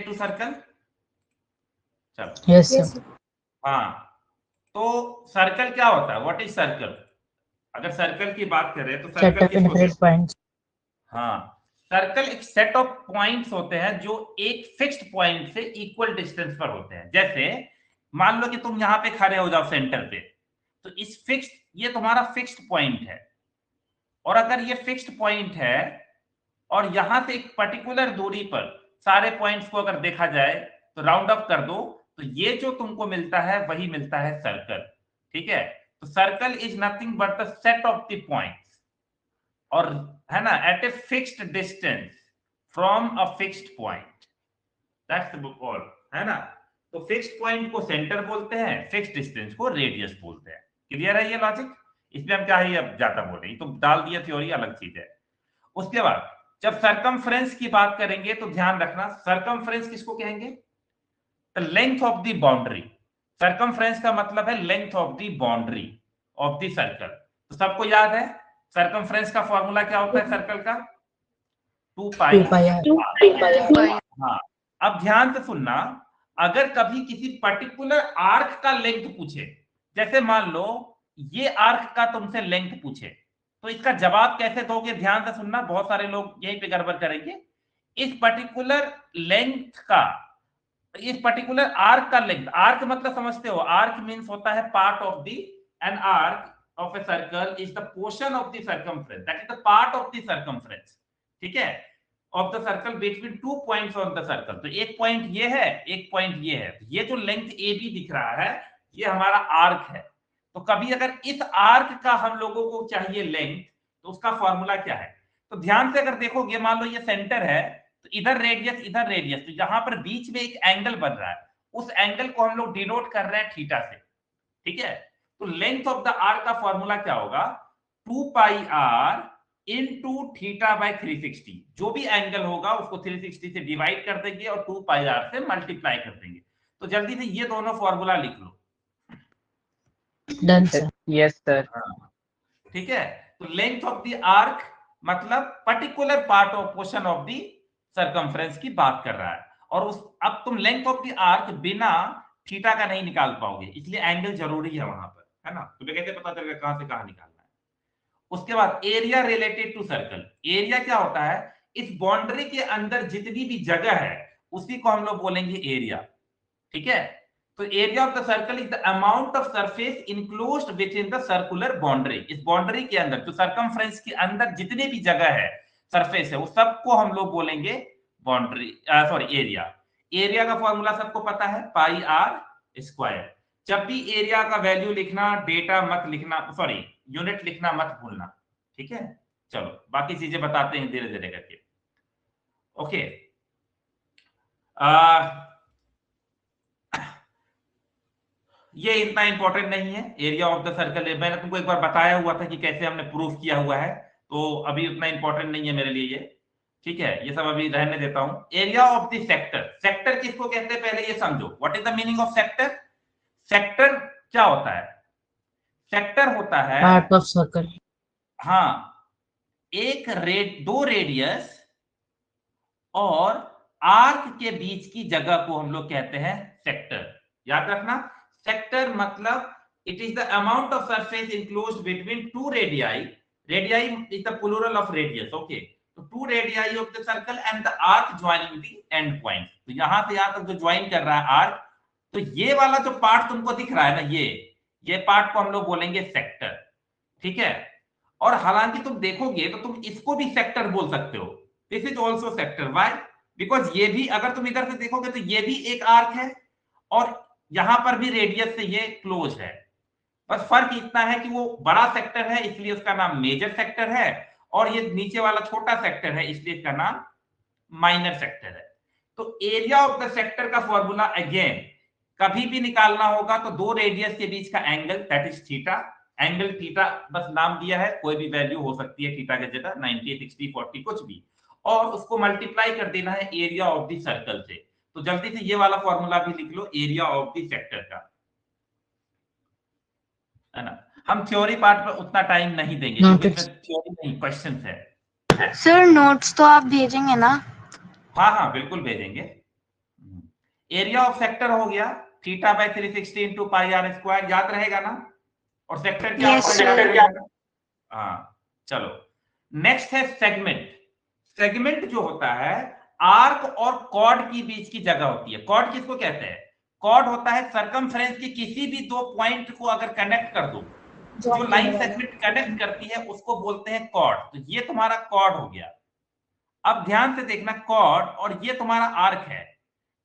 To circle? Yes sir. हाँ, तो circle क्या होता है? What is circle? अगर सर्कल की बात करें तो सर्कल किसको कहते हैं? पॉइंट्स। हाँ, सर्कल एक सेट ऑफ पॉइंट्स होते हैं जो एक फिक्स्ड पॉइंट से इक्वल डिस्टेंस पर होते हैं। जैसे मान लो कि तुम यहाँ पे खड़े हो जाओ सेंटर पे, तो इस फिक्स्ड, ये तुम्हारा फिक्स्ड पॉइंट है, और अगर ये फिक्स्ड पॉइंट है और यहां से एक पर्टिकुलर दूरी पर सारे पॉइंट्स को अगर देखा जाए तो राउंड अप कर दो, तो ये जो तुमको मिलता है वही मिलता है सर्कल। ठीक है, तो circle is nothing but the set of the points, और है ना, at a fixed distance from a fixed point, that's all, है ना। तो फिक्स्ड पॉइंट को सेंटर बोलते हैं, फिक्स्ड डिस्टेंस को रेडियस बोलते हैं। क्लियर है ये लॉजिक? इसमें हम क्या है अब ज्यादा बोल रहे हैं, तो डाल दिया थ्योरी, अलग चीज है। उसके बाद जब सरकमफ्रेंस की बात करेंगे तो ध्यान रखना, सरकमफ्रेंस किसको कहेंगे? The length of the boundary. Circumference का मतलब है length of the boundary of the circle. तो सबको याद है सरकमफ्रेंस का फॉर्मूला क्या होता है सर्कल का? 2 पाई r। हाँ, अब ध्यान से सुनना, अगर कभी किसी पर्टिकुलर आर्क का लेंथ पूछे, जैसे मान लो ये आर्क का तुमसे लेंथ पूछे, तो इसका जवाब कैसे दोगे? ध्यान से सुनना, बहुत सारे लोग यहीं पे गड़बड़ करेंगे। इस पर्टिकुलर लेंथ का, इस पर्टिकुलर आर्क का लेंथ, आर्क मतलब समझते हो, आर्क मींस होता है part of the, an arc of a circle is the portion of the circumference, that is the part of the circumference, ठीक है, of the circle between 2 points on the circle. तो एक point ये है, एक point ये है, ये जो लेंथ ए बी दिख रहा है ये हमारा आर्क है। तो कभी अगर इस आर्क का हम लोगों को चाहिए लेंथ, तो उसका फॉर्मूला क्या है? तो ध्यान से अगर देखोगे, मान लो ये सेंटर है, तो इधर रेडियस इधर रेडियस, तो यहां पर बीच में एक एंगल बन रहा है, उस एंगल को हम लोग डिनोट कर रहे हैं थीटा से, ठीक है। तो लेंथ ऑफ द आर्क का फॉर्मूला क्या होगा? 2 pi are into theta by 360। जो भी एंगल होगा उसको 360 से डिवाइड कर देंगे और 2 पाई आर से मल्टीप्लाई कर देंगे। तो जल्दी से ये दोनों फॉर्मूला लिख लो। Done sir. Yes sir. ठीक है, तो लेंथ ऑफ द आर्क मतलब particular part of portion of the circumference की बात कर रहा है, और उस, अब तुम लेंथ ऑफ द आर्क बिना थीटा का नहीं निकाल पाओगे, इसलिए एंगल जरूरी है वहां पर, है ना। तुम्हें कैसे पता चलेगा कहां से कहां निकालना है? उसके बाद area related to circle. Area क्या होता है? इस बाउंड्री के अंदर जितनी भी जगह है उसी को हम लोग बोलेंगे एरिया, ठीक है। तो area of the circle is the amount of surface enclosed with in the circular boundary. इस बाउंड्री के अंदर, जो सर्कमफ्रेंस के अंदर जितनी भी जगह है, सरफेस है, वो सबको हम लोग बोलेंगे बाउंड्री, सॉरी एरिया। एरिया का फॉर्मूला सबको पता है, पाई आर स्क्वायर। जब भी एरिया का वैल्यू लिखना, डेटा मत लिखना, सॉरी यूनिट लिखना मत भूलना, ठीक है। चलो बाकी चीजें बताते हैं धीरे धीरे करके। ओके, ये इतना इंपॉर्टेंट नहीं है एरिया ऑफ द सर्कल। मैंने तुमको एक बार बताया हुआ था कि कैसे हमने प्रूफ किया हुआ है, तो अभी उतना इंपॉर्टेंट नहीं है मेरे लिए ये, ठीक है। ये सब अभी रहने देता हूं। Area of the sector, sector किसको कहते हैं पहले ये समझो। What is the meaning of sector? Sector क्या होता है? सेक्टर होता है पार्ट ऑफ सर्कल। हाँ, दो रेडियस और आर्क के बीच की जगह को हम लोग कहते हैं सेक्टर। याद रखना, सेक्टर मतलब it is the amount of surface enclosed between two radii. Radii is the plural of radius, okay. तो two radii of the circle and the arc joining the end point. तो यहां से यहां तक जो ज्वाइन कर रहा है आर्क, तो ये वाला जो पार्ट तुमको दिख रहा है ना, ये पार्ट को हम लोग बोलेंगे सेक्टर, ठीक है। और हालांकि तुम देखोगे तो तुम इसको भी सेक्टर बोल सकते हो, this is also sector. Why? Because ये भी, अगर तुम इधर से देखोगे तो ये भी एक आर्क है, और यहां पर भी रेडियस से ये क्लोज है। बस फर्क इतना है कि वो बड़ा सेक्टर है इसलिए उसका नाम मेजर सेक्टर है, और ये नीचे वाला छोटा सेक्टर है इसलिए इसका नाम माइनर सेक्टर है। तो एरिया ऑफ द सेक्टर का फॉर्मूला अगेन कभी भी निकालना होगा तो दो रेडियस के बीच का angle, that is theta. Angle theta बस नाम दिया है, कोई भी वैल्यू हो सकती है थीटा के जगह, 90, 60, 40 कुछ भी, और उसको मल्टीप्लाई कर देना है एरिया ऑफ द सर्कल से। तो जल्दी से ये वाला फॉर्मूला भी लिख लो एरिया ऑफ द सेक्टर का, है ना। हम थ्योरी पार्ट पर उतना टाइम नहीं देंगे क्योंकि इसमें थ्योरी नहीं, क्वेश्चंस है। सर नोट्स तो आप भेजेंगे ना? हाँ हाँ बिल्कुल भेजेंगे। एरिया ऑफ सेक्टर हो गया theta by 360 into pi are square, याद रहेगा ना? और सेक्टर क्या होता है, याद रहेगा? हाँ चलो, नेक्स्ट है सेगमेंट। सेगमेंट जो होता है आर्क और कॉर्ड की बीच की जगह होती है। कॉर्ड किसको कहते हैं? कॉर्ड होता है सरकमफ्रेंस की किसी भी दो पॉइंट को अगर कनेक्ट कर दो, जो लाइन सेगमेंट कनेक्ट करती है उसको बोलते हैं कॉर्ड। तो ये तुम्हारा कॉर्ड हो गया। अब ध्यान से देखना, कॉर्ड और ये तुम्हारा आर्क है,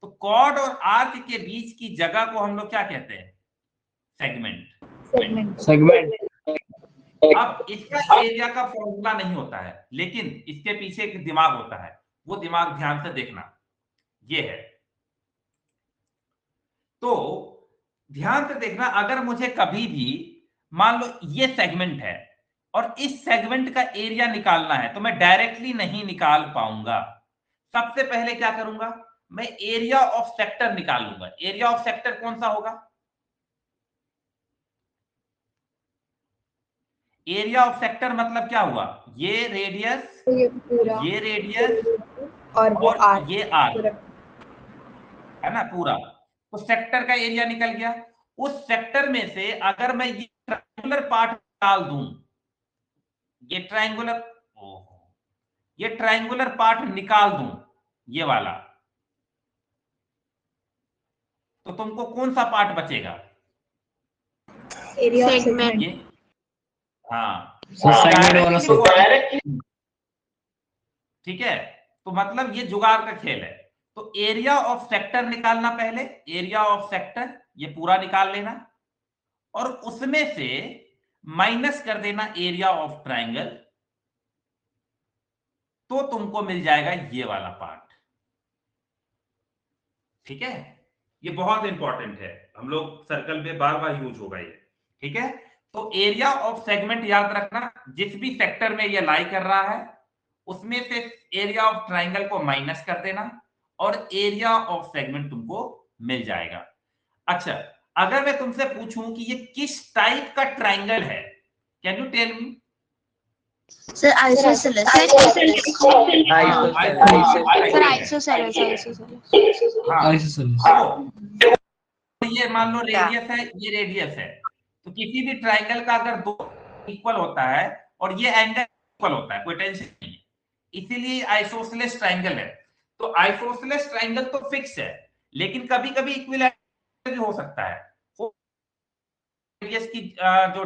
तो कॉर्ड और आर्क के बीच की जगह को हम लोग क्या कहते हैं? सेगमेंट। सेगमेंट। अब इसका एरिया का फॉर्मूला नहीं होता है, लेकिन इसके पीछे एक दिमाग होता है, वो दिमाग ध्यान से देखना, ये है। तो ध्यान से देखना, अगर मुझे कभी भी मान लो ये सेगमेंट है और इस सेगमेंट का एरिया निकालना है, तो मैं डायरेक्टली नहीं निकाल पाऊंगा। सबसे पहले क्या करूंगा, मैं एरिया ऑफ सेक्टर निकालूंगा। एरिया ऑफ सेक्टर कौन सा होगा? एरिया ऑफ सेक्टर मतलब क्या हुआ, ये रेडियस, ये रेडियस और ये आर, है ना पूरा। तो सेक्टर का एरिया निकल गया। उस सेक्टर में से अगर मैं ये ट्रायंगुलर पार्ट निकाल दूं, ये ट्रायंगुलर, ये ट्रायंगुलर पार्ट निकाल दूं, ये वाला, तो तुमको कौन सा पार्ट बचेगा? Area segment. ये हाँ, ठीक है। तो मतलब ये जुगाड़ का खेल है। तो एरिया ऑफ सेक्टर निकालना पहले, एरिया ऑफ सेक्टर ये पूरा निकाल लेना, और उसमें से माइनस कर देना एरिया ऑफ ट्रायंगल, तो तुमको मिल जाएगा ये वाला पार्ट। ठीक है, ये बहुत इंपॉर्टेंट है, हम लोग सर्कल में बार बार यूज होगा ये। ठीक है, तो एरिया ऑफ सेगमेंट याद रखना, जिस भी सेक्टर में ये लाई कर रहा है उसमें से एरिया ऑफ ट्रायंगल को माइनस कर देना और एरिया ऑफ सेगमेंट तुमको मिल जाएगा। अच्छा, अगर मैं तुमसे पूछूं कि ये किस टाइप का ट्रायंगल है, can you tell me? Sir isosceles. ये मान लो रेडियस है, ये रेडियस है, तो किसी भी ट्रायंगल का अगर दो इक्वल होता है और ये एंगल इक्वल होता है, कोई टेंशन नहीं है, इसीलिए आइसोसेलेस ट्रायंगल है। तो आइसोसेलेस ट्रायंगल तो फिक्स है, लेकिन कभी कभी इक्विलैटरल भी हो सकता है, रेडियस की जो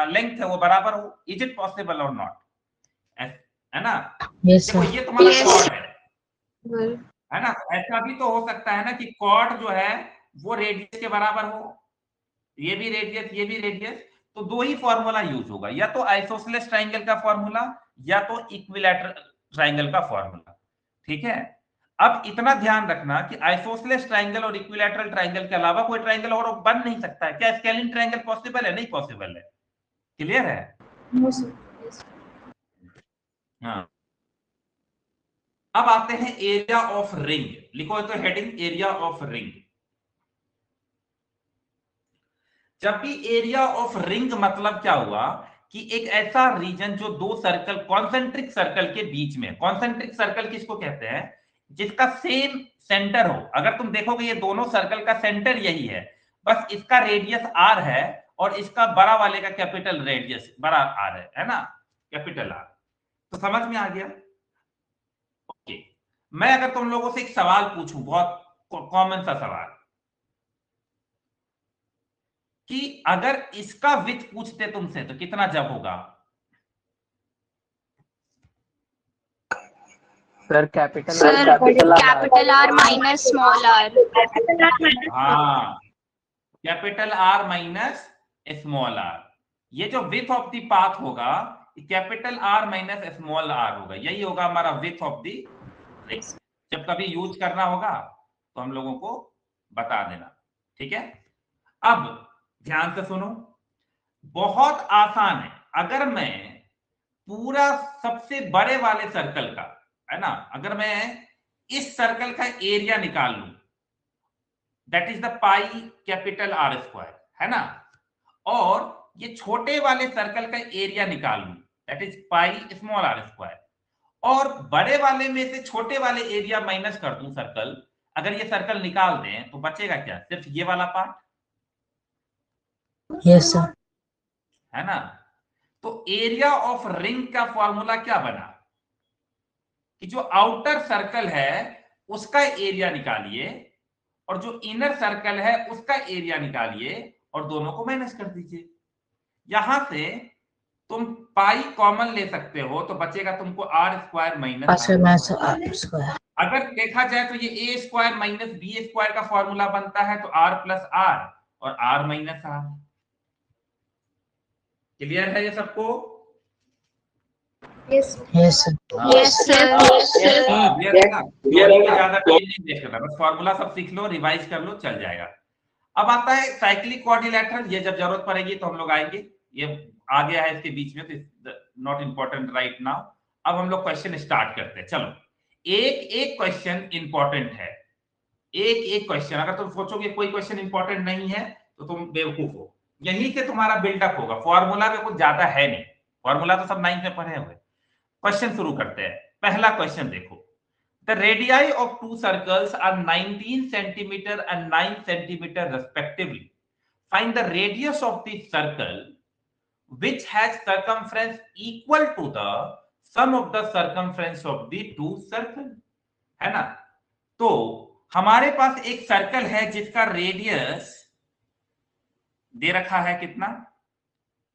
लेंथ है वो बराबर हो। इज इट पॉसिबल और नॉट? है ना? देखो ये तुम्हारा कॉर्ड है ना, ऐसा भी तो हो सकता है ना कि कॉर्ड जो है वो रेडियस के बराबर हो, ये भी रेडियस ये भी रेडियस, तो दो ही फॉर्मूला यूज होगा, या तो आइसोसेलेस ट्रायंगल का फॉर्मूला या तो इक्विलैटरल ट्रायंगल का फॉर्मूला। ठीक है, अब इतना ध्यान रखना कि आइसोसेलेस ट्रायंगल और इक्विलैटरल ट्रायंगल के अलावा कोई ट्रायंगल और बन नहीं सकता है। क्या स्केलिन ट्रायंगल पॉसिबल है? नहीं पॉसिबल है। क्लियर है? हाँ, अब आते हैं एरिया ऑफ रिंग। लिखो तो हेडिंग, एरिया ऑफ रिंग। जब भी एरिया ऑफ रिंग मतलब क्या हुआ कि एक ऐसा रीजन जो दो सर्कल, कॉन्सेंट्रिक सर्कल के बीच में, कॉन्सेंट्रिक सर्कल किसको कहते हैं? जिसका सेम सेंटर हो। अगर तुम देखोगे ये दोनों सर्कल का सेंटर यही है, बस इसका रेडियस आर है और इसका बड़ा वाले का कैपिटल रेडियस बड़ा आर है ना, कैपिटल आर। तो समझ में आ गया? ओके, मैं अगर तुम लोगों से एक सवाल पूछूं, बहुत कॉमन सा सवाल, कि अगर इसका विथ पूछते तुमसे तो कितना जब होगा? Sir capital R minus small R. हाँ, capital R minus small R. ये जो विथ ऑफ द पाथ होगा, capital R minus small R होगा, यही होगा हमारा विथ ऑफ द रिंग। जब कभी यूज करना होगा तो हम लोगों को बता देना। ठीक है, अब ध्यान से सुनो, बहुत आसान है। अगर मैं पूरा सबसे बड़े वाले सर्कल का, है ना, अगर मैं इस सर्कल का एरिया निकाल लूं, that is the pi capital R square, है ना, और ये छोटे वाले सर्कल का एरिया निकाल लूं, that is pi small R square, और बड़े वाले में से छोटे वाले एरिया माइनस कर दूं सर्कल, अगर ये सर्कल निकाल दें तो बचेगा क्या, सिर्फ ये वाला पार्ट, यस सर। है ना। तो एरिया ऑफ रिंग का फॉर्मूला क्या बना कि जो आउटर सर्कल है उसका एरिया निकालिए और जो इनर सर्कल है उसका एरिया निकालिए और दोनों को माइनस कर दीजिए। यहां से तुम पाई कॉमन ले सकते हो तो बचेगा तुमको R square minus R square. अगर देखा जाए तो ये A square minus B square का फॉर्मूला बनता है तो आर प्लस आर और आर माइनस आर। क्लियर है ये सबको? Yes sir. Yes, sir. ज्यादा टाइम नहीं वेस्ट करना, बस फॉर्मूला सब सीख लो, रिवाइज कर लो, चल जाएगा। अब आता है साइक्लिक क्वाड्रिलैटरल, ये जब जरूरत पड़ेगी तो हम लोग आएंगे, ये आ गया है इसके बीच में, तो नॉट इंपॉर्टेंट राइट नाउ। अब हम लोग क्वेश्चन स्टार्ट करते हैं। चलो, एक एक क्वेश्चन इंपॉर्टेंट है, एक एक क्वेश्चन। अगर तुम सोचोगे कोई क्वेश्चन इंपॉर्टेंट नहीं है तो तुम बेवकूफ हो। यहीं से तुम्हारा बिल्डअप होगा, फॉर्मूला में कुछ ज्यादा है नहीं, फॉर्मूला तो सब 9th में पढ़े हुए। क्वेश्चन शुरू करते हैं। पहला क्वेश्चन देखो, the radii of two circles are 19 centimetre and 9 centimetre respectively. Find the radius of the circle which has circumference equal to the sum of the circumference of the two circle, है ना। तो हमारे पास एक circle है जिसका radius दे रखा है कितना,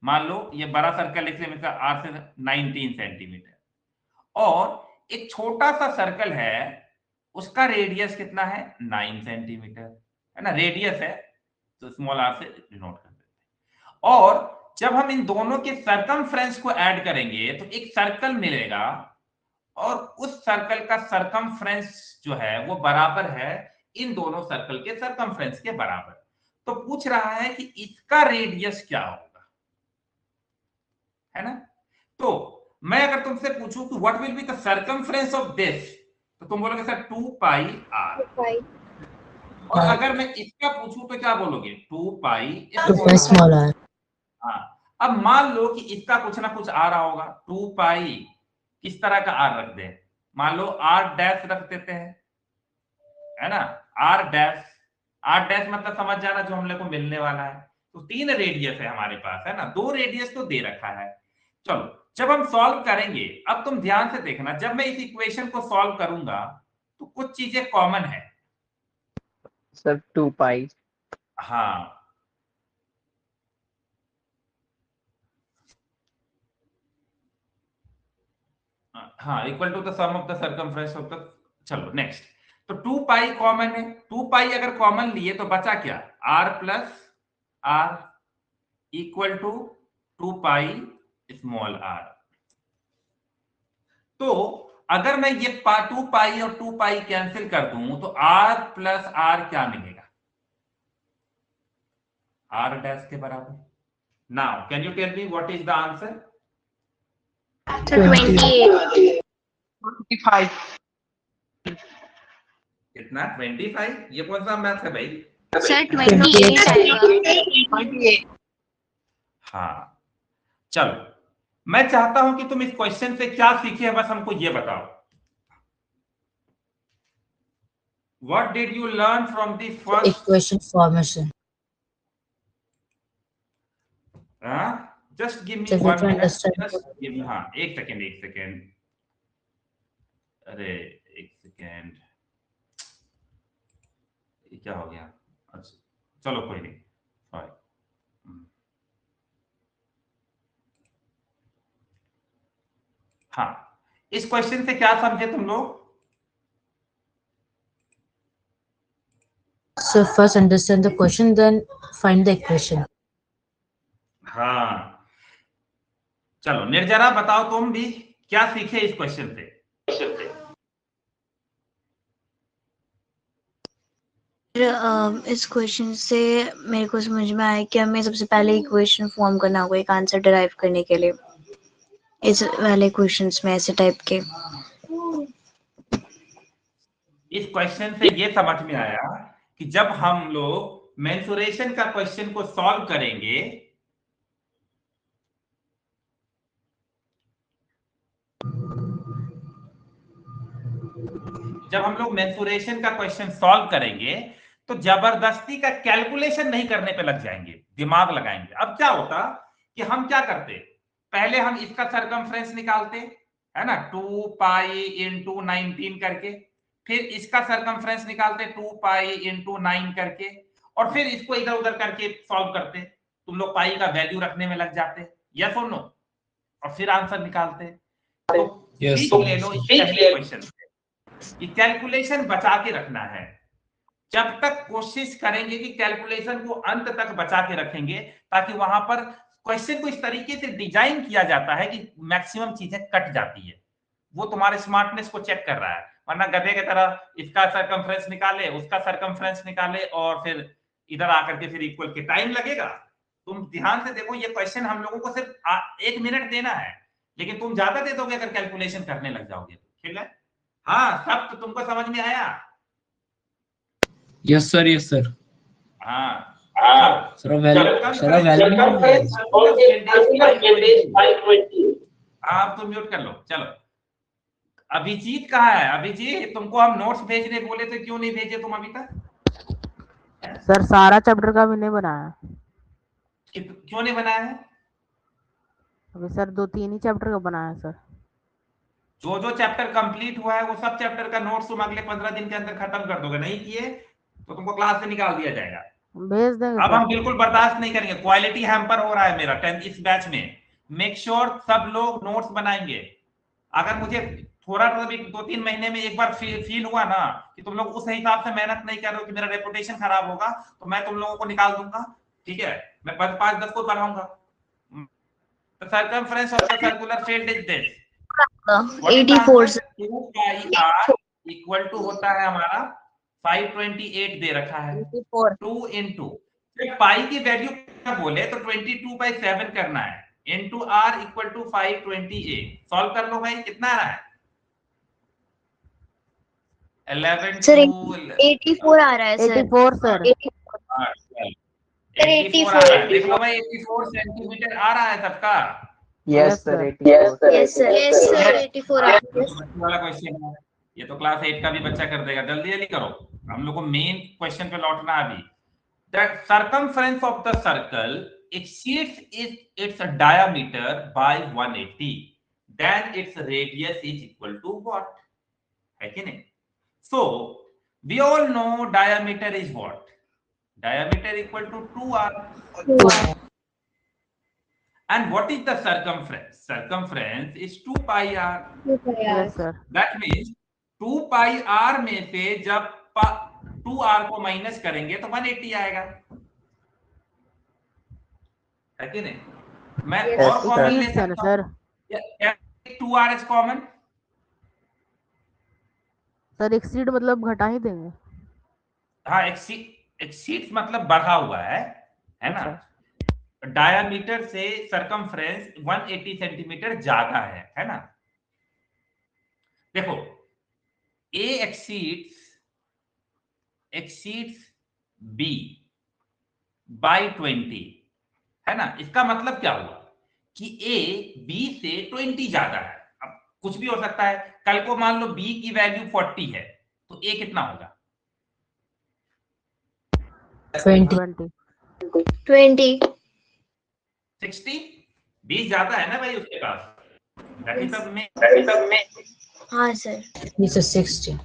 मान लो ये बड़ा सर्कल इसलिए इसका आर से 19 सेंटीमीटर, और एक छोटा सा सर्कल है उसका रेडियस कितना है 9 सेंटीमीटर, है ना। रेडियस है तो स्मॉल आर से डिनोट कर देते हैं। और जब हम इन दोनों के सरकमफ्रेंस को ऐड करेंगे तो एक सर्कल मिलेगा और उस सर्कल का सरकमफ्रेंस जो है वो बराबर है इन दोनों सर्कल के सरकमफ्रेंस के बराबर। तो पूछ रहा है कि इसका रेडियस क्या होगा, है ना। तो मैं अगर तुमसे पूछूं कि what will be the circumference of this, तो तुम बोलोगे सर 2 पाई आर। और अगर मैं इसका पूछूं तो क्या बोलोगे 2 पाई स्मॉल आर। हाँ, अब मान लो कि इसका कुछ ना कुछ आ रहा होगा, 2 पाई किस तरह का आर रख दे, मान लो आर डैश रख देते हैं, है ना। आर डैश, आर डैश मतलब समझ जाना जो हम लोग को मिलने वाला है। तो 3 रेडियस है हमारे पास, है ना, 2 रेडियस तो दे रखा है। चलो जब हम सॉल्व करेंगे, अब तुम ध्यान से देखना, जब मैं इस इक्वेशन को सॉल्व करूंगा तो कुछ चीजें कॉमन है सर 2 पाई। हाँ, हाँ, equal to the sum of the circumference of the, चलो नेक्स्ट। तो 2 पाई कॉमन है, 2 पाई अगर कॉमन लिए तो बचा क्या, R plus R equal to 2 pi small R. तो अगर मैं ये 2 पाई और 2 पाई कैंसिल कर दूं तो आर प्लस आर क्या मिलेगा, आर डैश के बराबर। Now can you tell me what is the answer? 28. 25। कितना 25? ये कौन सा मैथ है भाई? Sir, 28 आएगा. हाँ, चलो मैं चाहता हूं कि तुम इस क्वेश्चन से क्या सीखे, बस हमको ये बताओ। What did you learn from the first Equation formation. Just give me So we 1 can minute. understand. Just give me, हाँ, एक सेकेंड। अरे एक सेकेंड, ये क्या हो गया? अच्छा चलो कोई नहीं, सॉरी। हाँ, इस क्वेश्चन से क्या समझे तुम लोग? So first understand the question, then find the equation. हाँ, चलो निर्जरा बताओ तुम भी क्या सीखे इस क्वेश्चन से? इस क्वेश्चन से मेरे को समझ में आया कि हमें सबसे पहले इक्वेशन फॉर्म करना होगा एक आंसर डिराइव करने के लिए, इस वाले क्वेश्चंस में ऐसे टाइप के। इस क्वेश्चन से ये समझ में आया कि जब हम लोग मेंसुरेशन का क्वेश्चन को सॉल्व करेंगे जब हम लोग मेंसुरेशन का क्वेश्चन सॉल्व करेंगे तो जबरदस्ती का कैलकुलेशन नहीं करने पे लग जाएंगे, दिमाग लगाएंगे। अब क्या होता कि हम क्या करते, पहले हम इसका सरकमफ्रेंस निकालते, है ना, 2 पाई इंटू 19 करके, फिर इसका सरकमफ्रेंस निकालते 2 पाई इंटू 9 करके, और फिर इसको इधर उधर करके सॉल्व करते। तुम लोग पाई का वैल्यू रखने में लग जाते, यस और नो, और फिर आंसर निकालते। तो सीख ले लो इस पहले क्वेश्चन से कि कैलकुलेशन बचा के रखना है। जब तक कोशिश करेंगे कि कैलकुलेशन को अंत तक बचा के रखेंगे, ताकि वहां पर क्वेश्चन को इस तरीके से डिजाइन किया जाता है कि मैक्सिमम चीजें कट जाती है। वो तुम्हारे स्मार्टनेस को चेक कर रहा है, वरना गधे की तरह इसका सरकमफ्रेंस निकाले, उसका सरकमफ्रेंस निकाले, और फिर इधर आकर के फिर इक्वल के टाइम लगेगा। तुम ध्यान से देखो, ये क्वेश्चन हम लोगों को सिर्फ 1 मिनट देना है, लेकिन तुम ज्यादा दे दोगे अगर कैलकुलेशन करने लग जाओगे तो। ठीक है, हाँ, सब तो तुमको समझ में आया? Yes sir, yes sir. हाँ, आप तो म्यूट कर लो। चलो, अभिजीत कहाँ है? अभिजीत, तुमको हम नोट्स भेजने बोले थे, क्यों नहीं भेजे तुम अभी तक? सर सारा चैप्टर का भी नहीं बनाया। क्यों नहीं बनाया है? अभी सर 2-3 ही चैप्टर का बनाया है सर। जो चैप्टर कंप्लीट हुआ है वो सब चैप्टर का नोट्स तुम अगले 15 दिन के अंदर खत्म कर दोगे। नहीं किए तो तुमको क्लास से निकाल दिया जाएगा। भेज देंगे अब सर। हम बिल्कुल बर्दाश्त नहीं करेंगे, क्वालिटी हैम्पर हो रहा है मेरा 10th इस बैच में। मेक श्योर सब लोग नोट्स बनाएंगे। अगर मुझे थोड़ा भी 2-3 महीने में एक बार फील हुआ ना कि तुम लोग उस हिसाब से मेहनत नहीं कर रहे हो कि मेरा रेपुटेशन खराब होगा, तो मैं तुम लोगों को निकाल दूंगा। ठीक है, मैं 5-10 को बढ़ाऊंगा। Circumference of the circular field is this 84 2 pi r equal to होता है हमारा 528 दे रखा है 2 इंटू, पाई की वैल्यू क्या बोले तो 22/7 करना है, into r equal to 528। Solve कर लो भाई, कितना आ रहा है? 11 सर 84 आ रहा है सर। 84 सर। 84 आ रहा है। देख लो भाई, 84 सेंटीमीटर आ रहा है सबका। Yes sir. यस सर 84 आ रहा है। वाला क्वेश्चन है ये, तो क्लास 8 का भी बच्चा कर देगा। जल्दी जल्दी करो, हम लोग को मेन क्वेश्चन पे लौटना है अभी। The circumference of the circle exceeds its diameter by 180, then its radius is equal to what? है कि नहीं? So we all know diameter is what? Diameter equal to 2r. And what is the circumference? Circumference is 2 pi r. Yes sir. That means 2 pi r में से जब 2r को minus करेंगे तो 180 आएगा, है कि नहीं? मैं और कॉमन ले सकता हूं sir. 2r is common sir. Exceed मतलब घटा ही देंगे। हाँ, एक्सीड मतलब बढ़ा हुआ है ना? डायामीटर से सर्कमफ्रेंस 180 सेंटीमीटर ज्यादा है ना? देखो, A exceeds B by 20, है ना? इसका मतलब क्या हुआ कि A B से 20 ज्यादा है। अब कुछ भी हो सकता है, कल को मान लो B की वैल्यू 40 है तो A कितना होगा? 20 60। 20 ज्यादा है ना भाई उसके पास। हाँ सर। This is 60.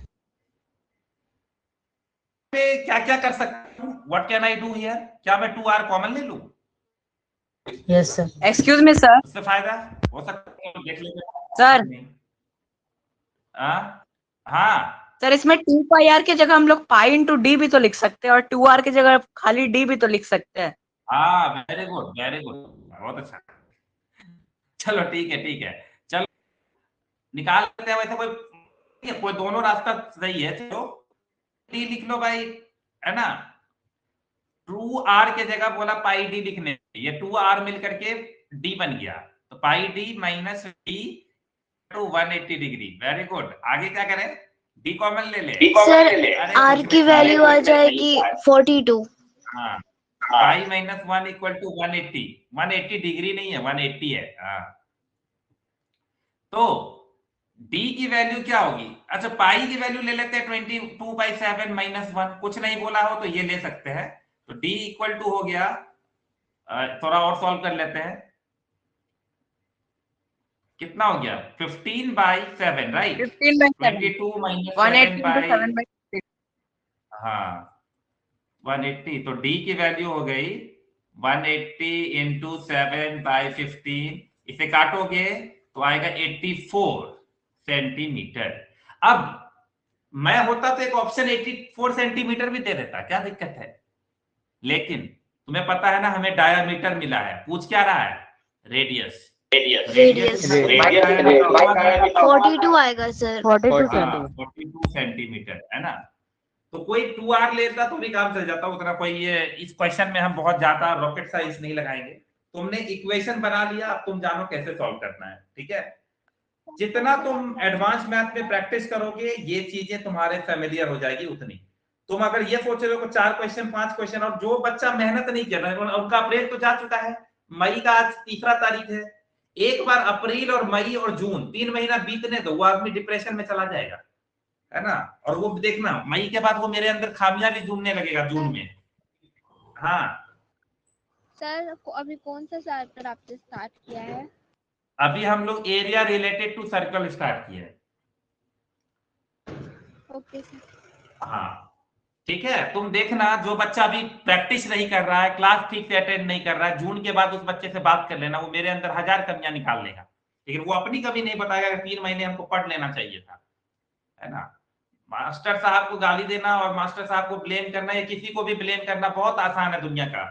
क्या क्या कर सकता हूँ? What can I do here? क्या मैं 2r कॉमन ले लूं? Yes sir. Excuse me sir. उससे फायदा हो सकता है, देख लेंगे सर। हाँ सर, इसमें 2 पाई आर की जगह हम लोग पाई इंटू डी भी तो लिख सकते हैं और 2r की जगह खाली डी भी तो लिख सकते हैं। हाँ, वेरी गुड, बहुत अच्छा। चलो ठीक है, चलो निकाल लेते हैं। वैसे कोई दोनों रास्ता सही है। चलो डी लिख लो भाई, है ना? 2r के जगह बोला पाई डी लिखने, ये 2r मिल करके d बन गया, तो pi D minus D to 180 degree. Very good. आगे क्या करें? डी कॉमन ले ले। सर r की वैल्यू आ जाएगी 42। हाँ, pi minus 1 equal to 180 degree नहीं है, 180 है। हाँ, तो डी की वैल्यू क्या होगी? अच्छा पाई की वैल्यू ले लेते हैं 22/7 - 1, कुछ नहीं बोला हो तो ये ले सकते हैं। तो डी इक्वल टू हो गया, थोड़ा और सॉल्व कर लेते हैं, कितना हो गया 15/7, राइट? 15/7 22 - 180 7 into 7/15। हाँ 180, तो डी की वैल्यू हो गई 180 इंटू 7/15, इसे काटोगे तो आएगा 84 सेंटीमीटर। अब मैं होता तो एक ऑप्शन 84 सेंटीमीटर भी दे देता, क्या दिक्कत है? लेकिन तुम्हें पता है ना हमें डायामीटर मिला है, पूछ क्या रहा है? रेडियस। रेडियस 42 आएगा सर। 42 हाँ, सेंटीमीटर। 42 सेंटीमीटर है ना। तो कोई 2R लेता तो भी काम चल जाता, उतना कोई ये इस क्वेश्चन में हम बहुत ज्यादा रॉकेट साइंस नहीं लगाएंगे। तुमने इक्वेशन बना लिया, अब तुम जानो कैसे सॉल्व करना है, ठीक है? जितना तुम एडवांस मैथ में प्रैक्टिस करोगे ये चीजें तुम्हारे फेमिलियर हो जाएगी उतनी। तुम अगर ये सोच रहे हो 4 क्वेश्चन 5 क्वेश्चन, और जो बच्चा मेहनत नहीं कर रहा है उनका अप्रैल तो जा चुका है, मई का आज 3 तारीख है, एक बार अप्रैल और मई और जून 3 महीना बीतने दो, वो आदमी डिप्रेशन में चला जाएगा, है ना? और वो देखना मई के बाद वो मेरे अंदर खामियां भी ढूंढने लगेगा जून में। हाँ सर अभी कौन सा चैप्टर आपने स्टार्ट किया है? अभी हम लोग area related to circle start किए हैं। Okay sir. हाँ ठीक है, तुम देखना जो बच्चा अभी प्रैक्टिस नहीं कर रहा है, क्लास ठीक से अटेंड नहीं कर रहा है, जून के बाद उस बच्चे से बात कर लेना, वो मेरे अंदर 1000 कमियां निकाल लेगा, लेकिन वो अपनी कमी नहीं बताएगा कि 3 महीने हमको पढ़ लेना चाहिए था, है ना? मास्टर साहब को गाली देना और मास्टर साहब को ब्लेम करना या किसी को भी ब्लेम करना बहुत आसान है दुनिया का,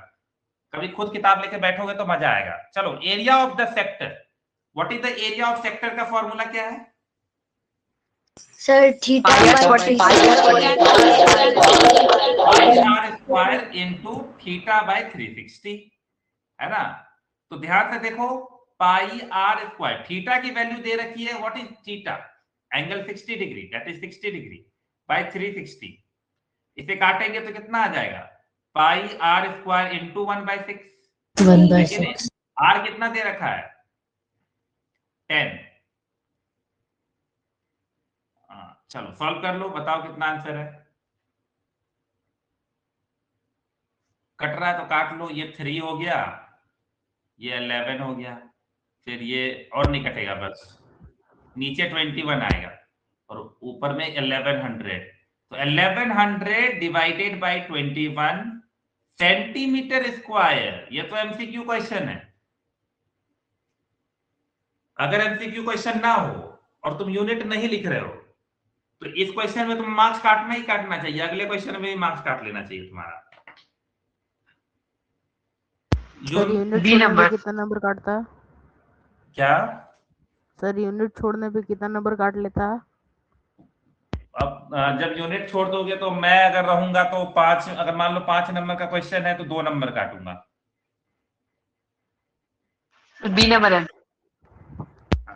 कभी खुद किताब लेके बैठोगे तो मजा आएगा। चलो area of the sector, what is the area of sector का फॉर्मूला क्या है? Sir theta by r² into theta by 360, है ना? तो ध्यान से देखो, पाई r², थीटा की वैल्यू दे रखी है, what is theta? Angle 60 degree, that is 60 degree by 360, इसे काटेंगे तो कितना आ जाएगा? पाई r² इंटू 1/6, 1/6. r कितना दे रखा है? 10। चलो सॉल्व कर लो, बताओ कितना आंसर है। कट रहा है तो काट लो, ये 3 हो गया, ये 11 हो गया, फिर ये और नहीं कटेगा, बस नीचे 21 आएगा और ऊपर में 1100, तो 1100 डिवाइडेड बाय 21 सेंटीमीटर स्क्वायर। ये तो एमसीक्यू क्वेश्चन है, अगर एमसीक्यू क्वेश्चन ना हो और तुम यूनिट नहीं लिख रहे हो तो इस क्वेश्चन में तुम मार्क्स काटना ही काटना चाहिए, अगले क्वेश्चन में भी मार्क्स काट लेना चाहिए तुम्हारा। सर यूनिट छोड़ने पे कितना नंबर काटता है? क्या? सर यूनिट छोड़ने पे कितना नंबर काट लेता है? अब जब यूनिट छोड़ दोगे तो मैं अगर रहूंगा तो 5, अगर मान लो 5 नंबर का क्वेश्चन है तो 2 नंबर काटूंगा। बी नंबर है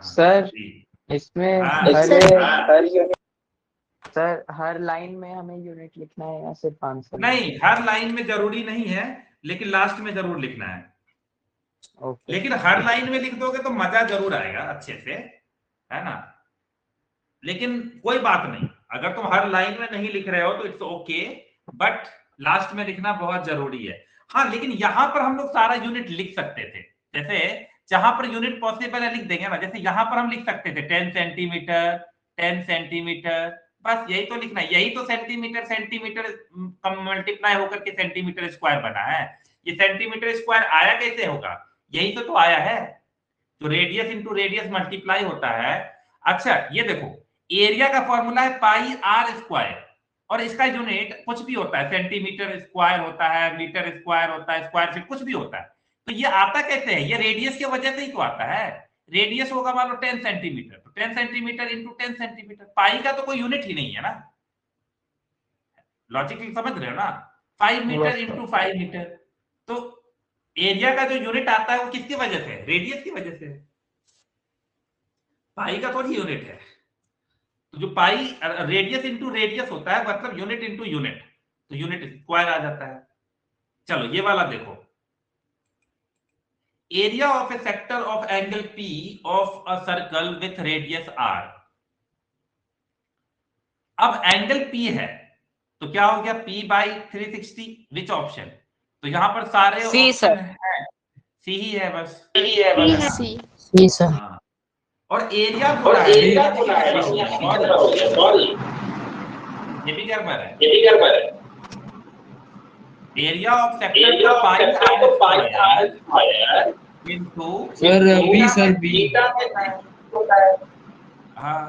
सर इसमें सर हर लाइन में हमें यूनिट लिखना है या सिर्फ आंसर? नहीं, हर लाइन में जरूरी नहीं है, लेकिन लास्ट में जरूर लिखना है। ओके। लेकिन हर लाइन में लिख दोगे तो मजा जरूर आएगा अच्छे से, है ना? लेकिन कोई बात नहीं, अगर तुम हर लाइन में नहीं लिख रहे हो तो इट्स ओके, बट लास्ट में लिखना बहुत जरूरी है। हाँ लेकिन यहां पर हम लोग सारा यूनिट लिख सकते थे, जैसे जहां पर यूनिट पॉसिबल है लिख देंगे ना, जैसे यहां पर हम लिख सकते थे 10 सेंटीमीटर 10 सेंटीमीटर, बस यही तो लिखना है, यही तो सेंटीमीटर सेंटीमीटर मल्टीप्लाई होकर के सेंटीमीटर स्क्वायर बना है। ये सेंटीमीटर स्क्वायर आया कैसे होगा? यही तो आया है, तो रेडियस इंटू रेडियस मल्टीप्लाई होता है। अच्छा ये देखो, एरिया का फॉर्मूला है पाई r², और इसका यूनिट कुछ भी होता है, सेंटीमीटर स्क्वायर होता है, मीटर स्क्वायर होता है, स्क्वायर फीट कुछ भी होता है। तो ये आता कैसे है? ये रेडियस की वजह से ही तो आता है। रेडियस होगा मान लो 10 सेंटीमीटर, तो 10 सेंटीमीटर इंटू 10 सेंटीमीटर, पाई का तो कोई यूनिट ही नहीं है ना, लॉजिकली समझ रहे हो ना? 5 मीटर इंटू 5 मीटर, तो एरिया का जो यूनिट आता है वो किसकी वजह से? रेडियस की वजह से, पाई का थोड़ी यूनिट है। तो जो पाई रेडियस इंटू रेडियस होता है, मतलब यूनिट इंटू यूनिट, तो यूनिट स्क्वायर आ जाता है। चलो ये वाला देखो, area of A sector of angle P of a circle with radius R, अब एंगल P है तो क्या हो गया P बाई 360, विच ऑप्शन? तो यहाँ पर सारे C, sir. ऑप्शन है, सी ही है बस। सी। Yes, sir. हाँ। और एरिया बोला है, ये भी गड़बड़ है। Area of sector pi are square into sir B हाँ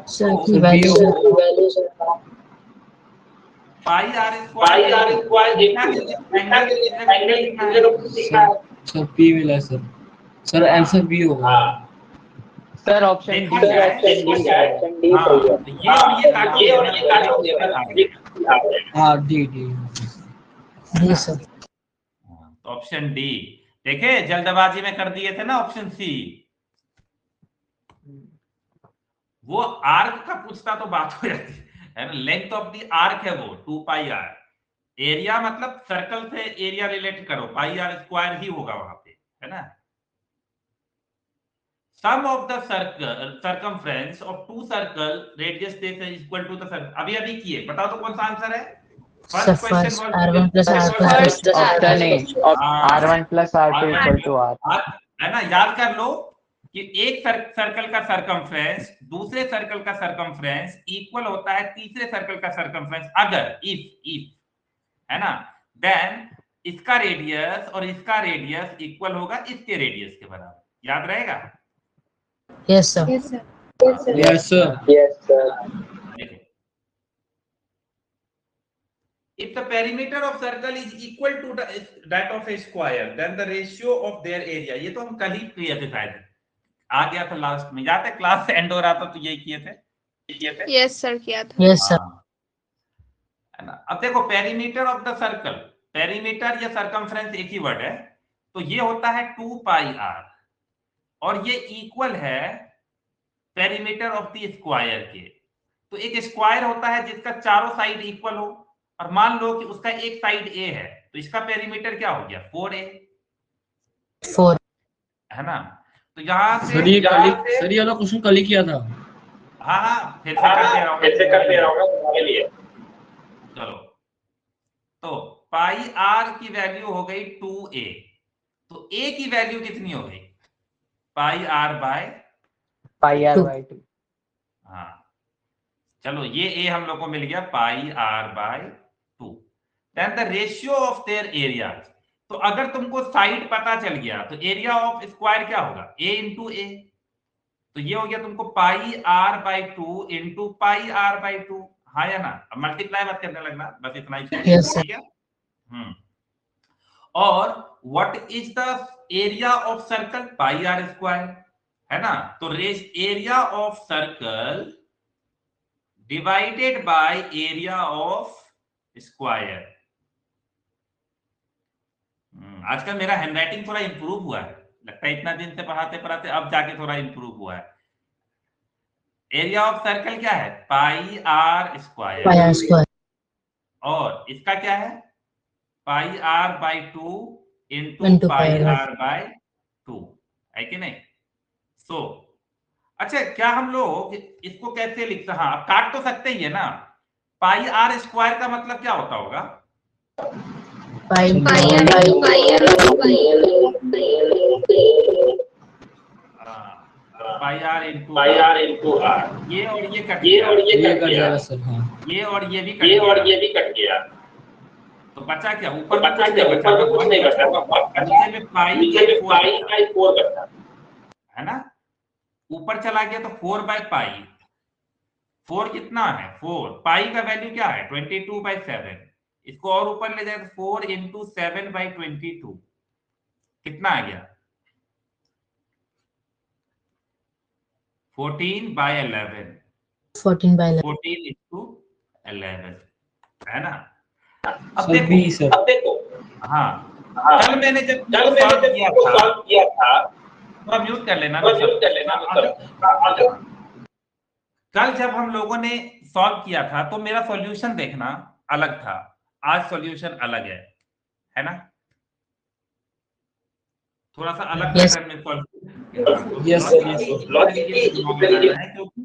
Sir, की value pi are square sir P मिला सर आंसर बी होगा। सर ऑप्शन देखा डी जाए हाँ, तो ये काटो हाँ डी Yes, sir. तो ऑप्शन डी। देखे जल्दबाजी में कर दिए थे ना ऑप्शन सी। वो आर्क का पूछता तो बात हो जाती है ना, लेंथ ऑफ द आर्क है वो 2 पाई आर। एरिया मतलब सर्कल से एरिया रिलेट करो, पाई आर स्क्वायर ही होगा वहां पे, है ना। Sum of the circumference of two circle radius they equal to the circle. अभी किए, बताओ तो कौन सा आंसर है? Sir, first R1 plus R2 plus option A R1 plus R2 equal to R, है ना। याद कर लो कि एक सर्कल का सरकमफ्रेंस दूसरे सर्कल का सरकमफ्रेंस इक्वल होता है तीसरे सर्कल का सरकमफ्रेंस अगर इफ है ना, देन इसका रेडियस और इसका रेडियस इक्वल होगा इसके रेडियस के बराबर। याद रहेगा? Yes, sir. Yes sir. देखो, if the perimeter of circle is equal to that of a square, then the ratio of their area। ये तो हम कल ही किए थे, शायद आ गया था लास्ट में, याद है? क्लास एंड हो रहा था तो यही किए थे। यस सर किया था। Yes, sir. है ना। अब देखो perimeter of the circle, perimeter या सरकमफ्रेंस एक ही वर्ड है, तो ये होता है 2 पाई आर और ये इक्वल है पेरीमीटर ऑफ द स्क्वायर के। तो एक स्क्वायर होता है जिसका चारों साइड इक्वल हो, और मान लो कि उसका एक साइड ए है तो इसका पेरीमीटर क्या हो गया? 4a, 4. है ना। तो यहाँ से सर ये वाला क्वेश्चन कल ही किया था। हाँ फिर से कर दे रहा हूँ तुम्हारे लिए। चलो, तो पाई आर की वैल्यू हो गई 2a, तो a की वैल्यू कितनी हो गई? Pi R by pi R by 2। हाँ चलो, ये a हम लोग को मिल गया pi R by 2। Then the ratio of their area. तो अगर तुमको साइड पता चल गया तो एरिया ऑफ स्क्वायर क्या होगा? a into A. तो ये हो गया तुमको pi R by 2 into pi R by 2, हाँ या ना? अब मल्टीप्लाई मत करने लगना, बस इतना ही चाहिए। Yes, sir. ठीक है। और what is the area of circle? Pi are square, है ना। तो area of circle divided by area of square. आजकल मेरा हैंडराइटिंग थोड़ा इंप्रूव हुआ है, लगता है इतना दिन से पढ़ाते पढ़ाते अब जाके थोड़ा इंप्रूव हुआ है। एरिया ऑफ सर्कल क्या है? Pi are square. Pi R square. और इसका क्या है? Pi R by 2 into Into pi pi r. R by 2, है कि नहीं? सो अच्छा, क्या हम लोग इसको कैसे लिखते हैं? हाँ, अब काट तो सकते ही है ना। पाई आर स्क्वायर का मतलब क्या होता होगा? Pi pi R into R. ये और ये कट गया, सर। हाँ ये और ये भी कट गया, तो बचा क्या? ऊपर बचा क्या? कुछ नहीं बचा, नीचे में पाई 4 बचा, है ना। ऊपर चला गया तो 4 बाय पाई। 4 कितना है? 4 पाई का वैल्यू क्या है? 22/7। इसको और ऊपर ले जाए तो 4 इंटू 7/22 कितना आ गया? 14/11। 14/11. 14 इंटू 11, है ना। अब सर बी सर। देखो, हाँ कल मैंने जब सॉल्व किया था, थोड़ा म्यूट कर लेना, कल जब हम लोगों ने सॉल्व किया था तो मेरा सॉल्यूशन देखना अलग था, आज सॉल्यूशन अलग है ना। थोड़ा सा अलग Yes. पैटर्न में सॉल्व यस सर। है, क्योंकि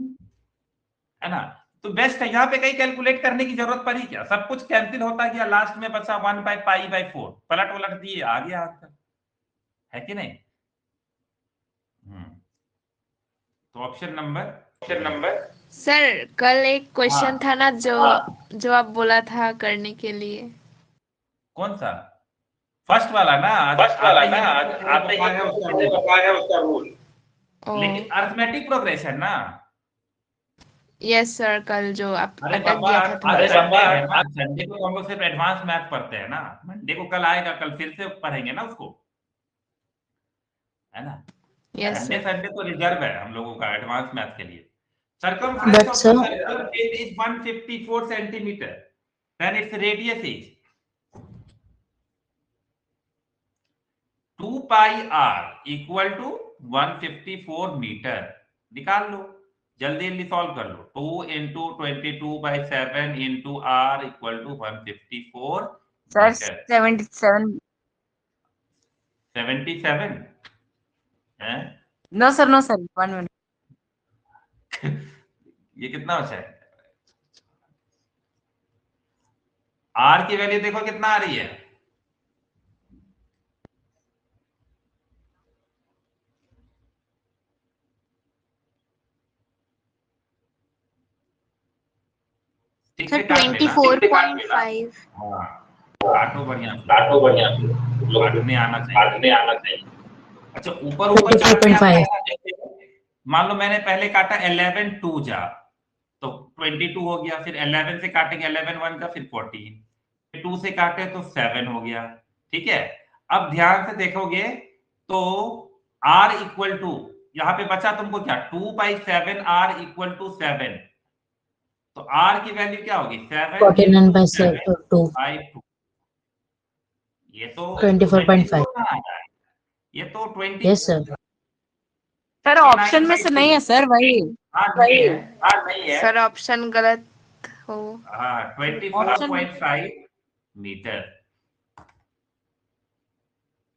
है ना तो बेस्ट है, यहाँ पे कहीं कैलकुलेट करने की जरूरत पड़ी क्या, सब कुछ कैंसिल होता गया, लास्ट में बचा 1/π/4, पलट उलट दिए आ गया आंसर, है कि नहीं। तो ऑप्शन नंबर सर कल एक क्वेश्चन हाँ। था ना जो आप बोला था करने के लिए। कौन सा, फर्स्ट वाला ना, आते ही बताया उसका रूल, लेकिन अरिथमेटिक प्रोग्रेशन ना। यस सर, कल जो आप अरे अटक बाबा, गया था थोड़ा सा। संडे को हम लोग सिर्फ एडवांस मैथ पढ़ते हैं ना, मंडे को कल आएगा, कल फिर से पढ़ेंगे ना उसको, है ना। Yes Sunday sir. तो रिजर्व है हम लोगों का एडवांस मैथ के लिए। But Circumference of sir, the circle is 154 centimeter. Then its radius is 2 pi r equal to 154 meter. निकाल लो, जल्दी जल्दी सॉल्व कर लो। 2 into 22/7 into r equal to 154 sir meter. 77 77 है। No sir 1 minute. ये कितना बचा है, आर की वैल्यू देखो कितना आ रही है, ठीक सर से काट लेना। 24.5। हाँ, काटो बढ़िया काटने आना चाहिए। अच्छा, ऊपर 24.5। मान लो मैंने पहले काटा 11 2 जा तो 22 हो गया, फिर 11 से काटेंगे 11 1 का, फिर 14, 2 से काटे तो 7 हो गया, ठीक है। अब ध्यान से देखोगे तो r इक्वल टू, यहाँ पे बचा तुमको क्या, 2/7 r इक्वल टू 7, तो r की वैल्यू क्या होगी, 7 49/2। ये तो 24.5। ये तो 20। Yes sir. सर ऑप्शन में से नहीं है सर, वही नहीं है सर ऑप्शन गलत हो। 24.5 मीटर।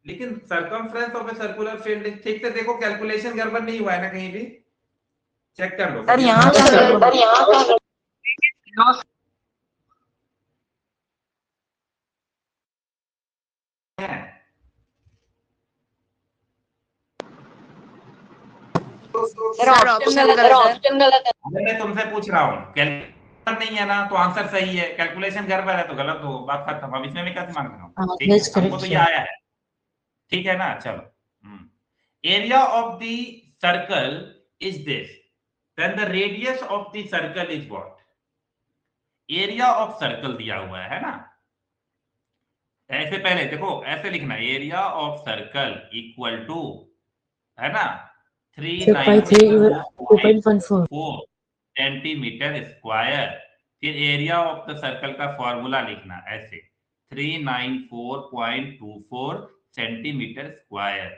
लेकिन circumference of a circular field, ठीक से देखो कैलकुलेशन गड़बड़ नहीं हुआ है ना कहीं भी, चेक कर लो सर यहाँ सर ऑप्शन गलत है। अरे मैं तुमसे पूछ रहा हूँ, कैलकुलेशन नहीं है ना तो आंसर सही है, कैलकुलेशन गड़बड़ है तो गलत हो, बात खत्म। अब इसमें मैं कैसे मान रहा हूँ, ठीक है, That's हमको correct तो ये sir. आया है, ठीक है ना। चलो, area of the circle is this, then the radius of the circle is what. Area of circle दिया हुआ है ना, ऐसे पहले देखो ऐसे लिखना, area of circle equal to, है ना, 2.14। Centimetre square. फिर एरिया ऑफ द सर्कल का फॉर्मूला लिखना ऐसे, 394.24 सेंटीमीटर स्क्वायर।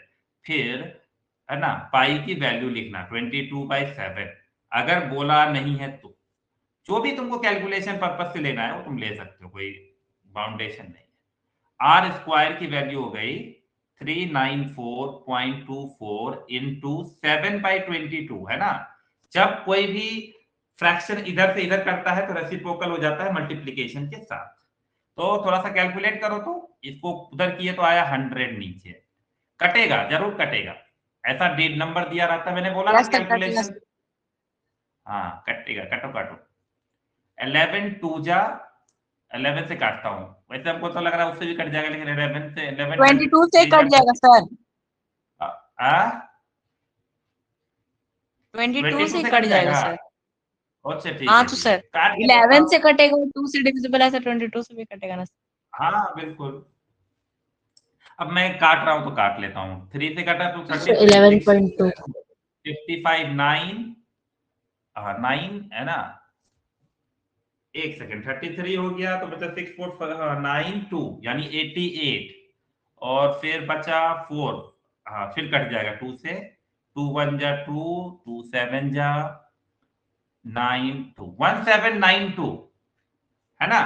फिर है ना, पाई की वैल्यू लिखना 22/7। अगर बोला नहीं है तो जो भी तुमको कैलकुलेशन पर्पस से लेना है वो तुम ले सकते हो, कोई बाउंडेशन नहीं है। आर स्क्वायर की वैल्यू हो गई 394.24 इंटू 7/22, है ना। जब कोई भी फ्रैक्शन इधर से इधर करता है तो रेसिप्रोकल हो जाता है मल्टीप्लिकेशन के साथ। तो थोड़ा सा कैलकुलेट करो, तो इसको उधर किए तो आया 100 नीचे, कटेगा जरूर कटेगा, ऐसा डेट नंबर दिया रहता है, मैंने बोला ना कैलकुलेशन। हाँ कटेगा, काटो 11 2 जा 11 से काटता हूँ, वैसे हमको तो लग रहा है उससे भी कट जाएगा, लेकिन 11 से 22 से कट जाएगा सर, 22 से कट जाएगा सर। अच्छा ठीक हाँ है, तो सर 11 से कटेगा, 2 से डिविजिबल है सर, 22 से भी कटेगा ना सर। हाँ बिल्कुल। अब मैं काट रहा हूँ तो काट लेता हूँ, 3 से काटा तो 11.2। 55 9 है ना, एक सेकंड, 33 हो गया तो बचा 6.92 यानी 88, और फिर बचा 4, हाँ फिर कट जाएगा 2 से, 2 1 जा 2, 2 7 जा 9 2, 1792, है ना।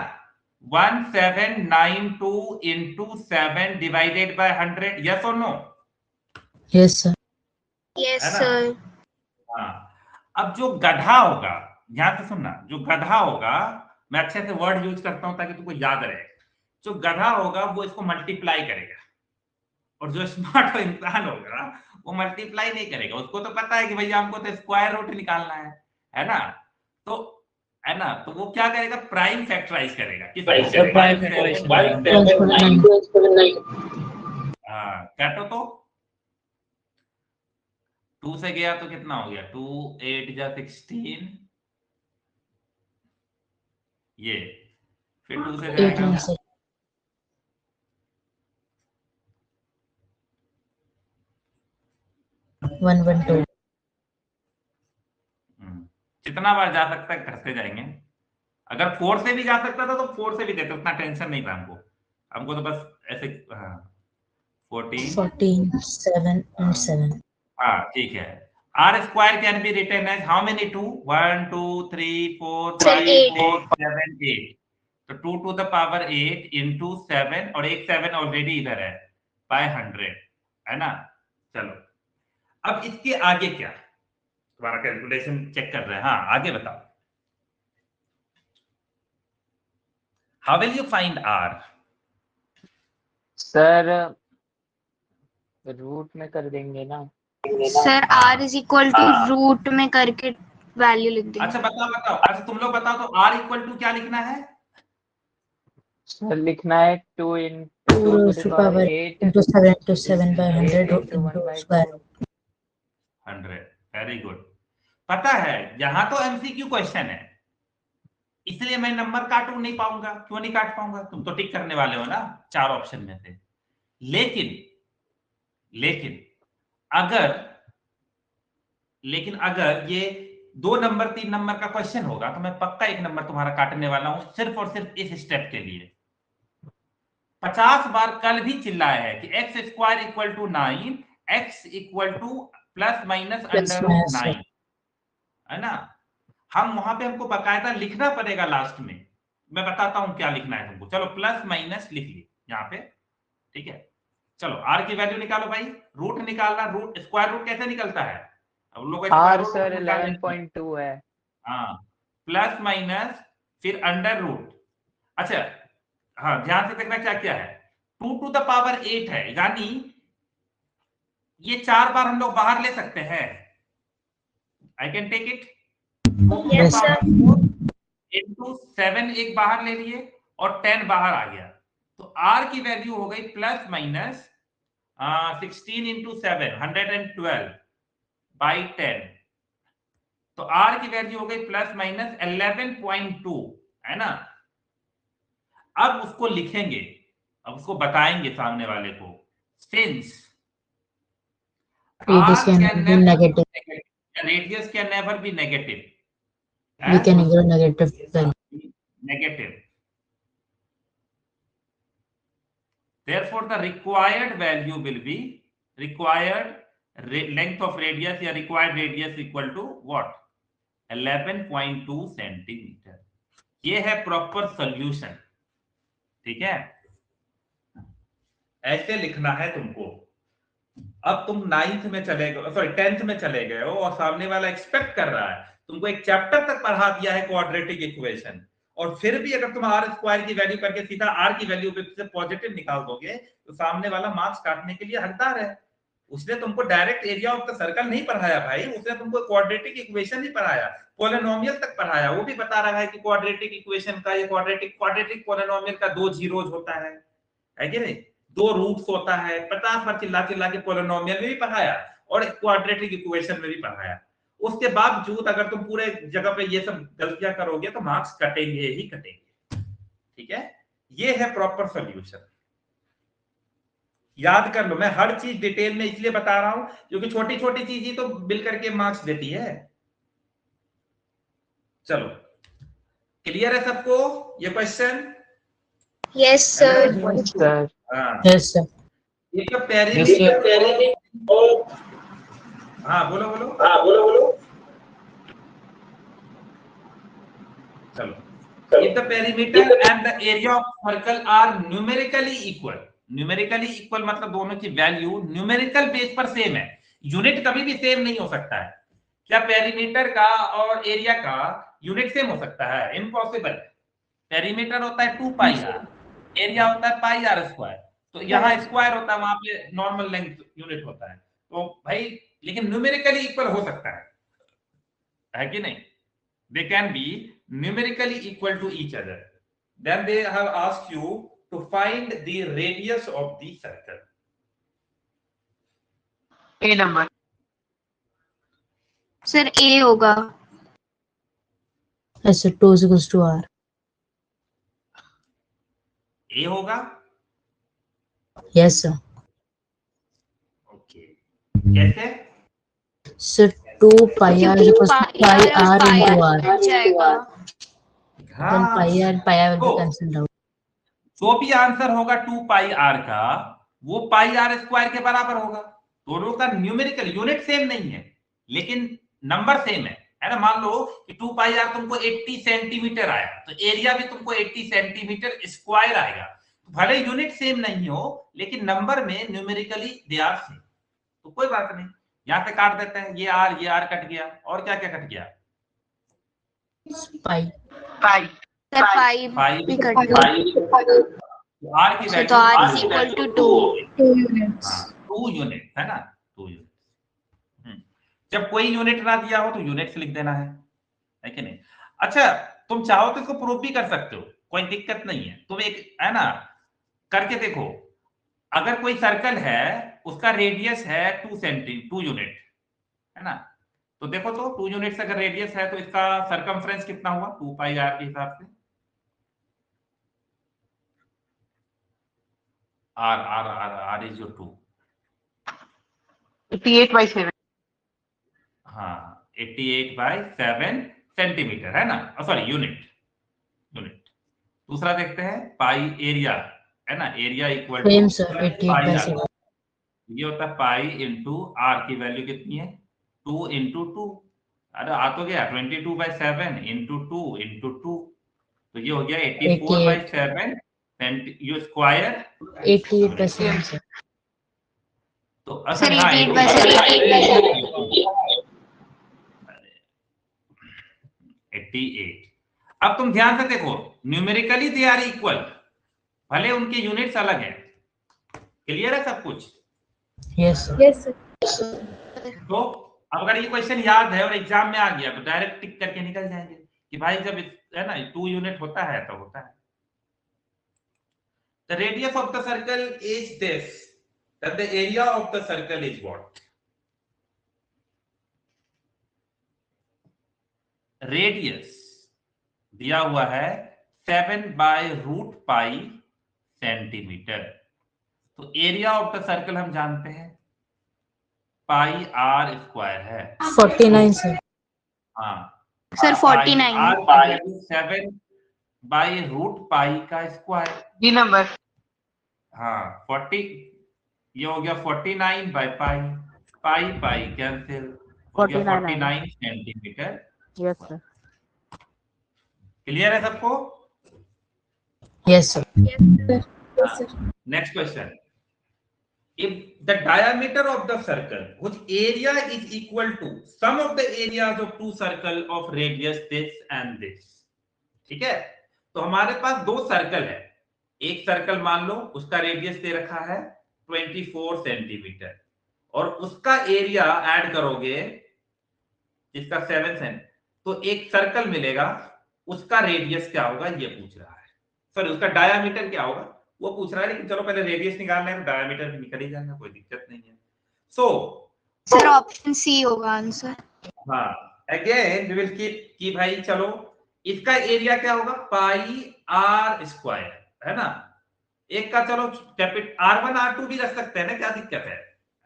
1792 into 7 divided by 100, yes or no? Yes sir. Yes है ना? सर। हाँ, अब जो गधा होगा ध्यान से सुनना, जो गधा होगा, मैं अच्छे से वर्ड यूज करता हूं ताकि तुमको याद रहे, जो गधा होगा वो इसको मल्टीप्लाई करेगा, और जो स्मार्ट इंसान होगा वो मल्टीप्लाई नहीं करेगा, उसको तो पता है कि भैया हमको तो स्क्वायर रूट निकालना है ना, तो है ना, तो वो क्या करेगा, प्राइम फैक्टराइज करेगा। किस सर प्राइम फैक्टराइजेशन 12.9. हाँ, काटो तो 2 से गया तो कितना हो गया, 2 8 जा 16, ये फिर 2 से 8 जाएगा 9 6. 112. जितना बार जा सकता है करते जाएंगे, अगर 4 से भी जा सकता था तो 4 से भी देते, उतना टेंशन नहीं था हमको तो बस ऐसे 14 7 and 7. हाँ ठीक है। R square can be written as how many 2, 1 2 3 4 5 6 7 8, तो 2 to the power 8 into 7, और एक 7 ऑलरेडी इधर है बाय 100, है ना। चलो अब इसके आगे क्या, तुम्हारा कैलकुलेशन चेक कर रहे हैं, हाँ आगे बताओ। How will you find R? Sir root में कर देंगे ना। Sir r is equal to root में करके वैल्यू लिख देंगे। अच्छा बताओ, अच्छा तुम लोग बताओ तो r इक्वल टू क्या लिखना है? सर लिखना है 2 2 to the power 8 into 7 to 7 by 100 into square. 100, very good. पता है यहां तो एमसीक्यू क्वेश्चन है, इसलिए मैं नंबर काटू नहीं पाऊंगा। क्यों नहीं काट पाऊंगा? तुम तो टिक करने वाले हो ना 4 ऑप्शन में से। लेकिन अगर ये 2 नंबर 3 नंबर का क्वेश्चन होगा तो मैं पक्का 1 नंबर तुम्हारा काटने वाला हूं, सिर्फ और सिर्फ इस स्टेप के लिए। 50 बार कल भी चिल्लाया है कि X square equal to 9, X equal to plus minus under root 9, है ना। हम वहां पे हमको बकायदा लिखना पड़ेगा लास्ट में, मैं बताता हूं क्या लिखना है तुमको। चलो प्लस माइनस लिख ली यहाँ पे, ठीक है। चलो आर की वैल्यू निकालो भाई, रूट निकालना, रूट स्क्वायर रूट कैसे निकलता है? अब लोग आर सर 11.2 है। हाँ, प्लस माइनस फिर अंडर रूट। अच्छा हाँ, ध्यान से देखना क्या क्या है, 2 to the power 8 है, यानी ये 4 बार हम लोग बाहर ले सकते हैं। I can take it, 2 into 7 एक बाहर ले लिए और 10 बाहर आ गया, तो r की वैल्यू हो गई प्लस माइनस 16 into 7 112 by 10, तो r की वैल्यू हो गई प्लस माइनस 11.2, है ना। अब उसको लिखेंगे, अब उसको बताएंगे सामने वाले को, since Radius can never be negative. Radius can never be negative. We can ignore negative value. Negative. Therefore, the required value will be required length of radius या required radius equal to what? 11.2 centimetre. ये है proper solution, ठीक है। ऐसे लिखना है तुमको। अब तुम 9th में चले गए, सॉरी 10th में चले गए हो, और सामने वाला एक्सपेक्ट कर रहा है, तुमको एक चैप्टर तक पढ़ा दिया है क्वाड्रेटिक इक्वेशन, और फिर भी अगर तुम आर स्क्वायर की वैल्यू करके सीधा आर की वैल्यू पे पॉजिटिव निकाल दोगे तो सामने वाला मार्क्स काटने के लिए हकदार है। उसने तुमको direct area of the circle नहीं पढ़ाया भाई, उसने तुमको क्वाड्रेटिक इक्वेशन ही पढ़ाया, पॉलिनोमियल तक पढ़ाया। वो भी बता रहा है कि क्वाड्रेटिक इक्वेशन का, ये क्वाड्रेटिक पॉलिनोमियल का 2 जीरोज होता है कि नहीं, 2 रूट्स होता है। 50 बार चिल्ला चिल्ला के पॉलिनोमियल में भी पढ़ाया और क्वाड्रेटिक इक्वेशन में भी पढ़ाया। उसके बावजूद अगर तुम पूरे जगह पे ये सब गलतियां करोगे तो मार्क्स कटेंगे ही कटेंगे, ठीक है। ये है प्रॉपर सॉल्यूशन, याद कर लो। मैं हर चीज डिटेल में इसलिए बता रहा हूं क्योंकि छोटी छोटी चीज ही तो मिल करके मार्क्स देती है। चलो क्लियर है सबको ये question? Yes sir. Yes, sir. एक पैरामीटर, हाँ बोलो बोलो। चलो, if the perimeter and the area of circle are numerically equal, numerically equal मतलब दोनों की वैल्यू न्यूमेरिकल बेस पर सेम है, यूनिट कभी भी सेम नहीं हो सकता है। क्या पेरीमीटर का और एरिया का यूनिट सेम हो सकता है? इम्पॉसिबल है। पेरीमीटर होता है 2 पाई आर, एरिया होता है पाई आर स्क्वायर, तो यहाँ स्क्वायर होता है, वहां पे नॉर्मल लेंथ यूनिट होता है। तो भाई लेकिन न्यूमेरिकली इक्वल हो सकता है कि नहीं? They can be numerically equal to each other. Then they have asked you to find the radius of the circle. A number. Sir A होगा। Yes, sir. 2 is equals to R. A होगा? Yes, sir. Okay. कैसे? Sir, 2 pi R is equals to pi R into R. हो जाएगा। Then pi R will be तो cancelled out. जो भी answer होगा 2 pi are का, वो पाई आर स्क्वायर के बराबर होगा। दोनों का न्यूमेरिकल यूनिट सेम नहीं है, लेकिन नंबर सेम है ना? मान लो कि 2 पाई आर तुमको 80 सेंटीमीटर आया, तो एरिया भी तुमको 80 सेंटीमीटर स्क्वायर आएगा। तो भले यूनिट सेम नहीं हो, लेकिन नंबर में न्यूमेरिकली दे आर सेम, तो कोई बात नहीं, यहाँ पे काट देते हैं। ये आर कट गया, और क्या क्या कट गया? Pi. सर पाई पाई भी कट गया। आर की तो R is equal to 2 units. 2 unit है ना, 2 यूनिट। जब कोई यूनिट ना दिया हो तो यूनिट्स लिख देना है कि नहीं? अच्छा, तुम चाहो तो इसको प्रूव भी कर सकते हो, कोई दिक्कत नहीं है। तुम एक है ना करके देखो, अगर कोई सर्कल है, उसका रेडियस है 2 यूनिट है ना, तो देखो तो 2 यूनिट्स अगर रेडियस है तो इसका सरकमफ्रेंस कितना हुआ 2 पाई आर के हिसाब से? R is your 2। 88/7. हाँ 88/7 सेंटीमीटर है ना, सॉरी यूनिट। दूसरा देखते हैं पाई एरिया है ना, area equal Same, to sir. 88/7. ये होता है पाई इंटू आर की वैल्यू कितनी है 2 इंटू 2, अरे आ तो गया 22/7 इंटू 2 इंटू 2, तो ये हो गया 84/7 ये स्क्वायर 88/7, sir. तो सर हाँ, 88। अब तुम ध्यान से देखो, न्यूमेरिकली दे आर इक्वल, भले उनके यूनिट्स अलग हैं। क्लियर है सब कुछ? Yes, sir. Yes, sir. तो अब अगर ये क्वेश्चन याद है और एग्जाम में आ गया तो डायरेक्ट टिक करके निकल जाएंगे कि भाई जब है ना 2 यूनिट होता है तो होता है। The radius of the circle is this, that the area of the circle is what? Radius दिया हुआ है 7/√पाई सेंटीमीटर, तो एरिया ऑफ द सर्कल हम जानते हैं पाई आर स्क्वायर है 49, sir. हाँ सर 49 आर 7/√पाई का स्क्वायर। D number. हाँ 40, ये हो गया 49/पाई, पाई कैंसिल हो गया 49 सेंटीमीटर। Yes sir. क्लियर है सबको? Yes, sir. Yes, sir. Next question. If the diameter of the circle whose area is equal to sum of the areas of two circle of radius this and this, ठीक है? तो हमारे पास दो circle है, एक circle मान लो उसका radius दे रखा है 24 सेंटीमीटर और उसका एरिया ऐड करोगे जिसका 7 सेंट, तो एक सर्कल मिलेगा, उसका रेडियस क्या होगा ये पूछ रहा है, सॉरी उसका डायामीटर क्या होगा वो पूछ रहा है, लेकिन चलो पहले रेडियस निकालना है तो डायामीटर भी निकल ही जाएगा, कोई दिक्कत नहीं है। सो सर ऑप्शन सी होगा आंसर। हाँ अगेन वी विल कीप कि भाई चलो इसका एरिया क्या होगा पाई आर स्क्वायर है ना, एक का चलो कैपिटल R1 R2 भी रख सकते हैं ना, क्या दिक्कत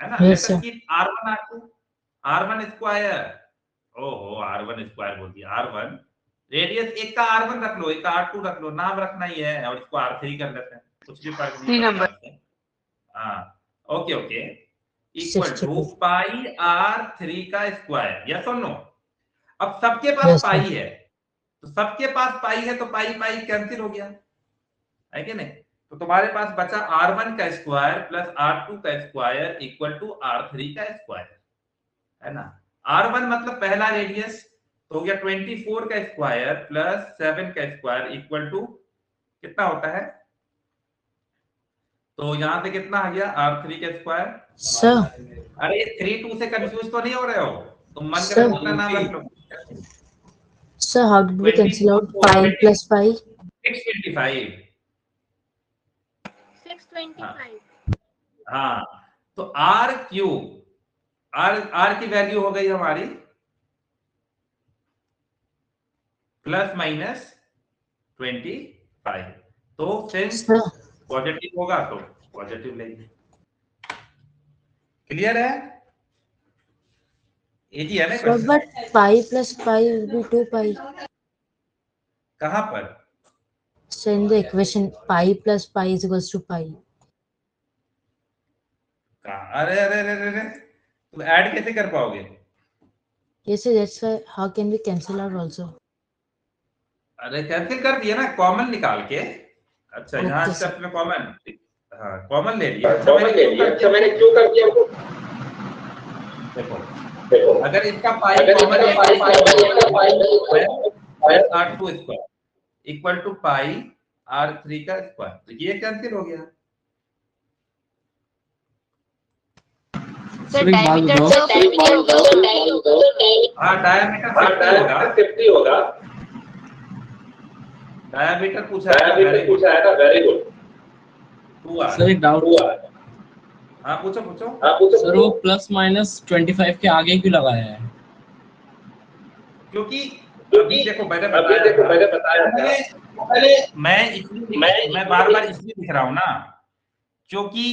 है ना? Yes, sir. R1 R2 R1 square, ओहो R1 स्क्वायर बोल दिया, R1 रेडियस एक का R1 रख लो, एक का R2 रख लो, नाम रखना ही है और इसको R3 कर लेते हैं, कुछ भी फर्क नहीं पड़ता। हाँ okay okay, equal to pi R3 का स्क्वायर, यस और नो? अब सबके पास Yes, sir. पाई है, तो सबके पास पाई है तो पाई पाई कैंसिल हो गया है कि नहीं, तो तुम्हारे पास बचा R1 का स्क्वायर प्लस R2 का स्क्वायर इक्वल टू R3 का स्क्वायर है ना। R1 मतलब पहला रेडियस, तो हो गया 24 का स्क्वायर प्लस 7 का स्क्वायर इक्वल टू कितना होता है? तो यहां से कितना आ गया? R3 का स्क्वायर। सर अरे 3 2 से कंफ्यूज तो नहीं हो रहे हो? तुम मन Sir. करे तो अपना नाम रख लो। sir, how did we cancel out 5 plus 5? 625। 625। हाँ, तो R क्यूब, R की वैल्यू हो गई हमारी प्लस माइनस 25। तो सिंस Sir, पॉजिटिव होगा तो पॉजिटिव लेंगे। क्लियर है? इजी है ना sir, question? but pi plus pi will be 2 pi. कहां पर? So in the equation, pi plus pi is equals to pi. अरे अरे अरे अरे, तुम ऐड कैसे कर पाओगे? Yes, sir, that's why. How can we cancel out also? अरे कैंसिल कर दिया ना कॉमन निकाल के। अच्छा Okay, यहाँ sir. स्टेप में कॉमन, हाँ कॉमन ले लिया। अच्छा मैंने क्यों कर दिया? देखो अगर इसका पाई कॉमन है R2 square equal to pi R3 का स्क्वायर, तो ये कैंसिल हो गया। सर डायमीटर हाँ डायमीटर 50 होगा। डायमीटर पूछा है ना, वेरी गुड। सर एक डाउट। हाँ पूछो। सर वो प्लस माइनस 25 के आगे क्यों लगाया है? क्योंकि अभी देखो मैंने बताया था, मैं बार-बार इसलिए लिख रहा हूं ना, क्योंकि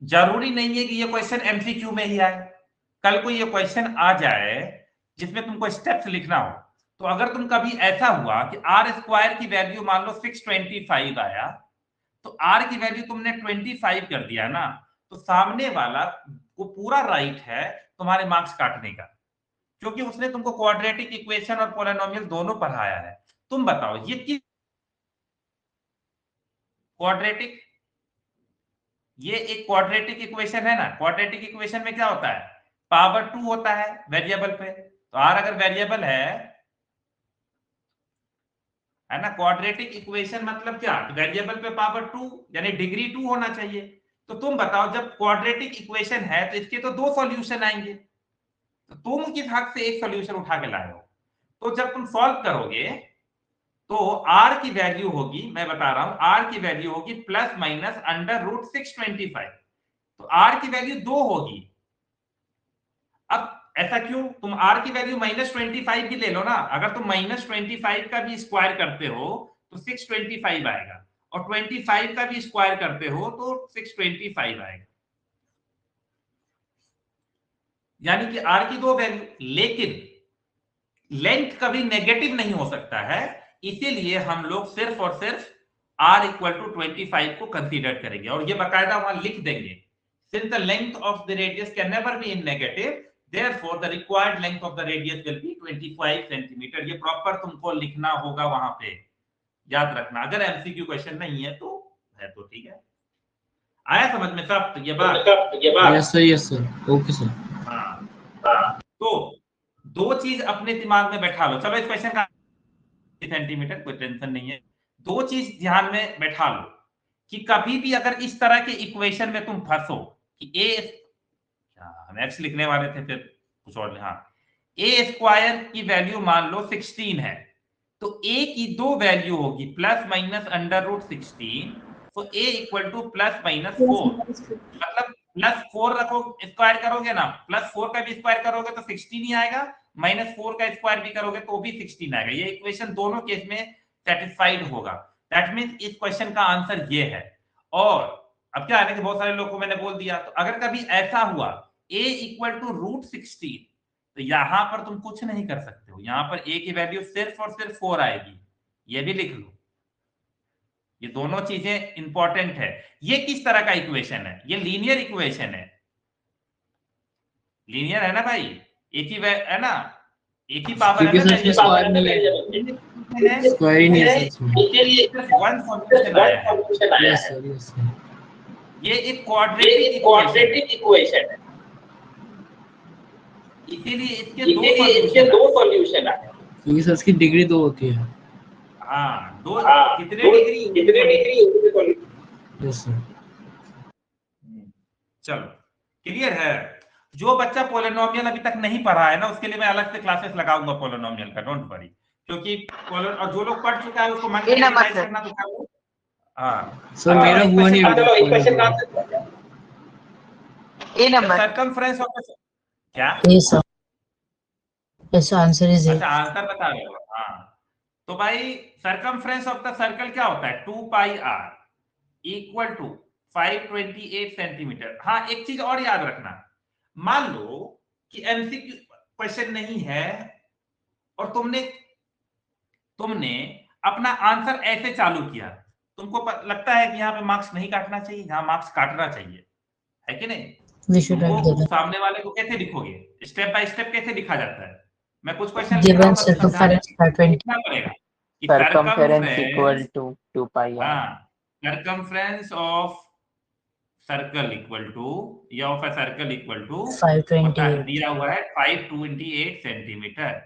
जरूरी नहीं है कि ये क्वेश्चन एमसीक्यू में ही आए। कल को ये क्वेश्चन आ जाए जिसमें तुमको स्टेप्स लिखना हो, तो अगर तुम कभी ऐसा हुआ कि आर स्क्वायर की वैल्यू मान लो 625 आया, तो आर की वैल्यू तुमने 25 कर दिया ना, तो सामने वाला को पूरा राइट है तुम्हारे मार्क्स काटने का, क्योंकि उसने तुमको क्वाड्रेटिक इक्वेशन और पॉलिनोमियल दोनों पढ़ाया है। तुम बताओ ये किस क्वाड्रेटिक, ये एक क्वाड्रेटिक इक्वेशन है ना। क्वाड्रेटिक इक्वेशन में क्या होता है? पावर 2 होता है वेरिएबल पे, तो आर अगर वेरिएबल है ना, क्वाड्रेटिक इक्वेशन मतलब क्या? वेरिएबल पे पावर 2 यानी डिग्री 2 होना चाहिए। तो तुम बताओ जब क्वाड्रेटिक इक्वेशन है तो इसके तो 2 सॉल्यूशन आएंगे, तो तुम किस हक से एक सॉल्यूशन उठा के लाए हो? तो जब तुम सॉल्व करोगे तो r की वैल्यू होगी, मैं बता रहा हूं, r की वैल्यू होगी प्लस माइनस अंडर रूट 625। तो r की वैल्यू 2 होगी। अब ऐसा क्यों? तुम r की वैल्यू -25 भी ले लो ना, अगर तुम -25 का भी स्क्वायर करते हो तो 625 आएगा, और 25 का भी स्क्वायर करते हो तो 625 आएगा। यानी कि r की 2 वैल्यू, लेकिन लेंथ कभी नेगेटिव नहीं हो सकता है, इसीलिए हम लोग सिर्फ और सिर्फ r इक्वल टू 25 को कंसीडर करेंगे, और ये बकायदा वहां लिख देंगे, since the length of the radius can never be in negative, therefore the required length of the radius will be 25 centimeter। ये प्रॉपर तुमको लिखना होगा वहां पे, याद रखना। अगर एमसीक्यू क्वेश्चन नहीं है तो ठीक है। आया समझ में सब? तो ये बात यस सर, ओके सर। हाँ, तो दो चीज अपने दिमाग में बैठा लो। चलो इस क्वेश्चन का सेंटीमीटर, कोई टेंशन नहीं है। दो चीज ध्यान में बैठा लो कि कभी भी अगर इस तरह के इक्वेशन में तुम फंसो कि हम एक्स लिखने वाले थे, फिर कुछ और, हाँ, ए स्क्वायर की वैल्यू मान लो 16 है, तो ए की 2 वैल्यू होगी प्लस माइनस अंडर रूट 16, तो ए इक्वल टू प्लस माइनस 4, मतलब प्लस 4 रखो, स्क्वायर करोगे ना, प्लस 4 का भी स्क्वायर करोगे तो 16 ही आएगा, माइनस 4 का स्क्वायर भी करोगे तो भी 16 आएगा। ये इक्वेशन दोनों केस में सेटिस्फाइड होगा। दैट मींस इस क्वेश्चन का आंसर ये है। और अब क्या है कि बहुत सारे लोगों को मैंने बोल दिया, तो अगर कभी ऐसा हुआ a इक्वल टू रूट 16, तो यहां पर तुम कुछ नहीं कर सकते हो, यहां पर a की वैल्यू सिर्फ और सिर्फ 4 आएगी, ये भी लिख लो। ये दोनों चीजें इंपॉर्टेंट है। ये किस तरह का इक्वेशन है? ये लीनियर इक्वेशन है, लीनियर है ना भाई, एक ही है ना, एक ही पावर है ना, स्क्वायर ही नहीं है इसमें। वन सॉल्यूशन आया है। Yes sir. ये एक क्वाड्रेटिक इक्वेशन है। इसीलिए इसके इसके दो सॉल्यूशन है। क्योंकि सर इसकी डिग्री 2 होती है। हाँ, दो हाँ, कितने दो डिग्री कितने डिग्री? Yes sir. चलो क्लियर है। जो बच्चा पोलिनोमियल अभी तक नहीं पढ़ा है ना, उसके लिए मैं अलग से क्लासेस लगाऊंगा पोलिनोमियल का, डोंट वरी। क्योंकि और जो लोग पढ़ चुका है उसको मन में रिवाइज करना तो कर लो। हाँ सर मेरा हुआ नहीं अभी चलो एक तक question polynomial। A number. Circumference of क्या? Yes, sir. Yes, sir. Answer is अच्छा, 8. आंसर बता रहे हो। हाँ, तो भाई सरकमफ्रेंस ऑफ द सर्कल क्या होता है? 2 pi are equal to 528 centimetre. हाँ, एक चीज और याद रखना, मान लो कि एमसीक्यू क्वेश्चन नहीं है और तुमने अपना आंसर ऐसे चालू किया, तुमको लगता है कि यहाँ पे मार्क्स नहीं काटना चाहिए, यहाँ मार्क्स काटना चाहिए, है कि नहीं? We should तुमको write given. सामने वाले को कैसे लिखोगे? स्टेप बाय स्टेप कैसे लिखा जाता है? मैं कुछ क्वेश्चन लिख रहा Given हूं, तो समझाने circumference 520. लिखना पड़ेगा कि circumference equal circumference, to 2 pi R. हाँ, circumference of circle equal to या of a circle equal to होता है, 528. दिया हुआ है 528 सेंटीमीटर।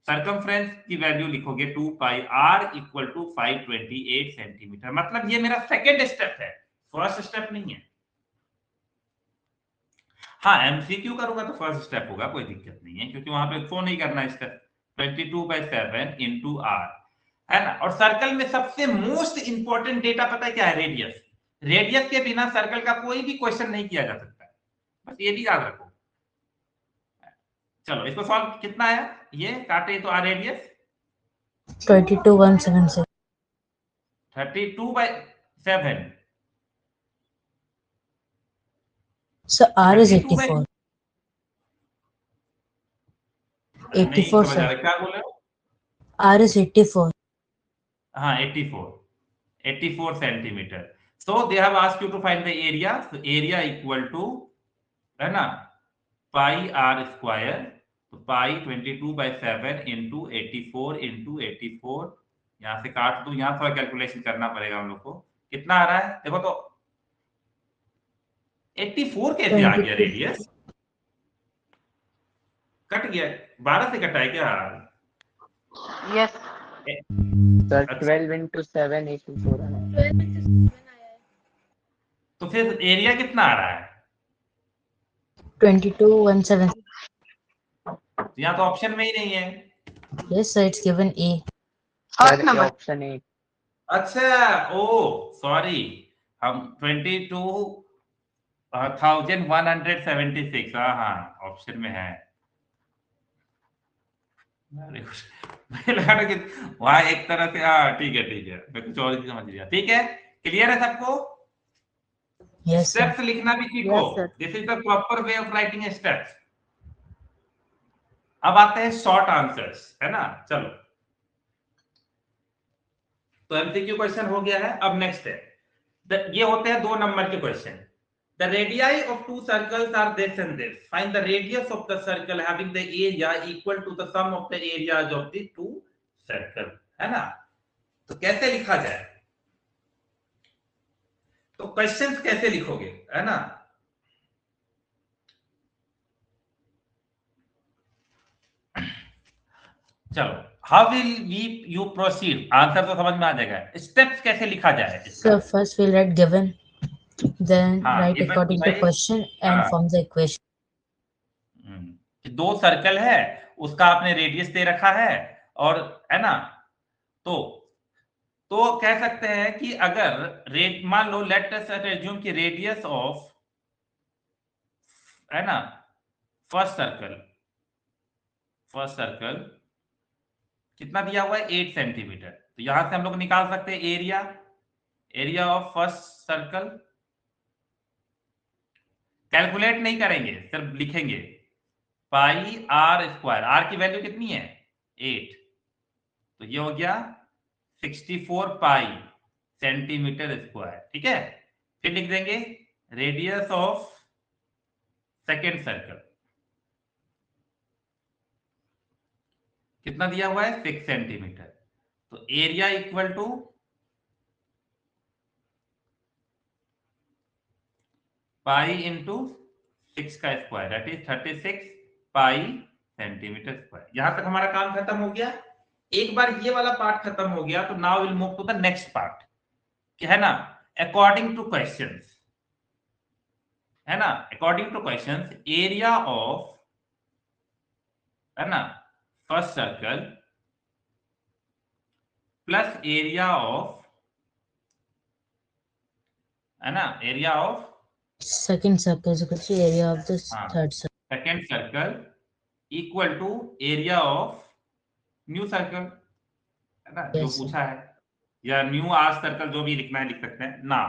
सरकमफ्रेंस की वैल्यू लिखोगे 2 pi are equal to 528 centimetre. मतलब ये मेरा सेकेंड स्टेप है, फर्स्ट स्टेप नहीं है। हाँ, एमसीक्यू करूंगा तो फर्स्ट स्टेप होगा, कोई दिक्कत नहीं है, क्योंकि वहां पे फोन नहीं करना स्टेप। 22/7 इंटू आर, है ना। और सर्कल में सबसे मोस्ट इंपॉर्टेंट डेटा पता है क्या है? रेडियस। रेडियस के बिना सर्कल का कोई भी क्वेश्चन नहीं किया जा सकता है, बस ये भी याद रखो। चलो इसको सॉल्व कितना है, ये काटे तो are radius 22,176. 32/7। So R is 32 by 84. नहीं 84, समझ आ रहा, sir. क्या बोल रहे हो? R is 84. हाँ, 84 centimetre. So they have asked you to find the area. So area equal to, है ना, पाई आर स्क्वायर, तो पाई 22/7 इंटू 84 इंटू 84। यहाँ से काट दो, यहाँ थोड़ा कैलकुलेशन करना पड़ेगा हम लोग को। कितना आ रहा है देखो तो, 84 कैसे आ गया? 22. रेडियस कट गया, 12 से कटा है क्या? यस। सर अच्छा, 12 into 7 84 है। तो फिर एरिया कितना आ रहा है? 22,176. तो यहाँ तो ऑप्शन में ही नहीं है। Yes, sir. It's given A. First sir number. Option A. अच्छा, ओ सॉरी, हम 22,176, हाँ ऑप्शन में है। मुझे लगा था कि वहां एक तरह से, हाँ ठीक है, मैं कुछ और समझ लिया। ठीक है, क्लियर है सबको? Yes, sir. स्टेप्स लिखना भी सीखो, Yes, sir. This is the proper way of writing steps. अब आते हैं शॉर्ट आंसर्स, है ना। चलो, तो एमसीक्यू क्वेश्चन हो गया है। अब नेक्स्ट है, ये होते हैं 2 नंबर के question. The radii of two circles are this and this. Find the radius of the circle having the area equal to the sum of the areas of the two circle, है ना। तो कैसे लिखा जाए? तो questions कैसे लिखोगे, है ना। चलो, how will you proceed? Answer तो समझ में आ जाएगा, स्टेप्स कैसे लिखा जाए इसका? So first we'll write given, then हाँ, write given according to भाई, question and हाँ, form the equation. कि 2 सर्कल है, उसका आपने रेडियस दे रखा है, और है ना, तो कह सकते हैं कि अगर मान लो, लेट अस एज्यूम कि रेडियस ऑफ, है ना, फर्स्ट सर्कल कितना दिया हुआ है? 8 सेंटीमीटर। तो यहां से हम लोग निकाल सकते हैं area of first circle. Calculate नहीं करेंगे, सिर्फ लिखेंगे पाई आर स्क्वायर। आर की वैल्यू कितनी है? 8, तो ये हो गया 64 पाई सेंटीमीटर स्क्वायर। ठीक है, फिर लिख देंगे रेडियस ऑफ सेकेंड सर्कल, कितना दिया हुआ है? 6 सेंटीमीटर। तो area equal to pi into 6 का square, that is 36 pi centimetre square. यहां तक हमारा काम खत्म हो गया। एक बार ये वाला पार्ट खत्म हो गया तो now will move to the next part, क्या है ना, अकॉर्डिंग टू क्वेश्चंस, है ना, according to questions area of, है ना, first circle plus area of, है ना, area of second circle is equal to area of the third circle. Second circle equal to area of new circle, है ना, जो Yes, sir. पूछा है, या न्यू आर सर्कल, जो भी लिखना है लिख सकते हैं ना।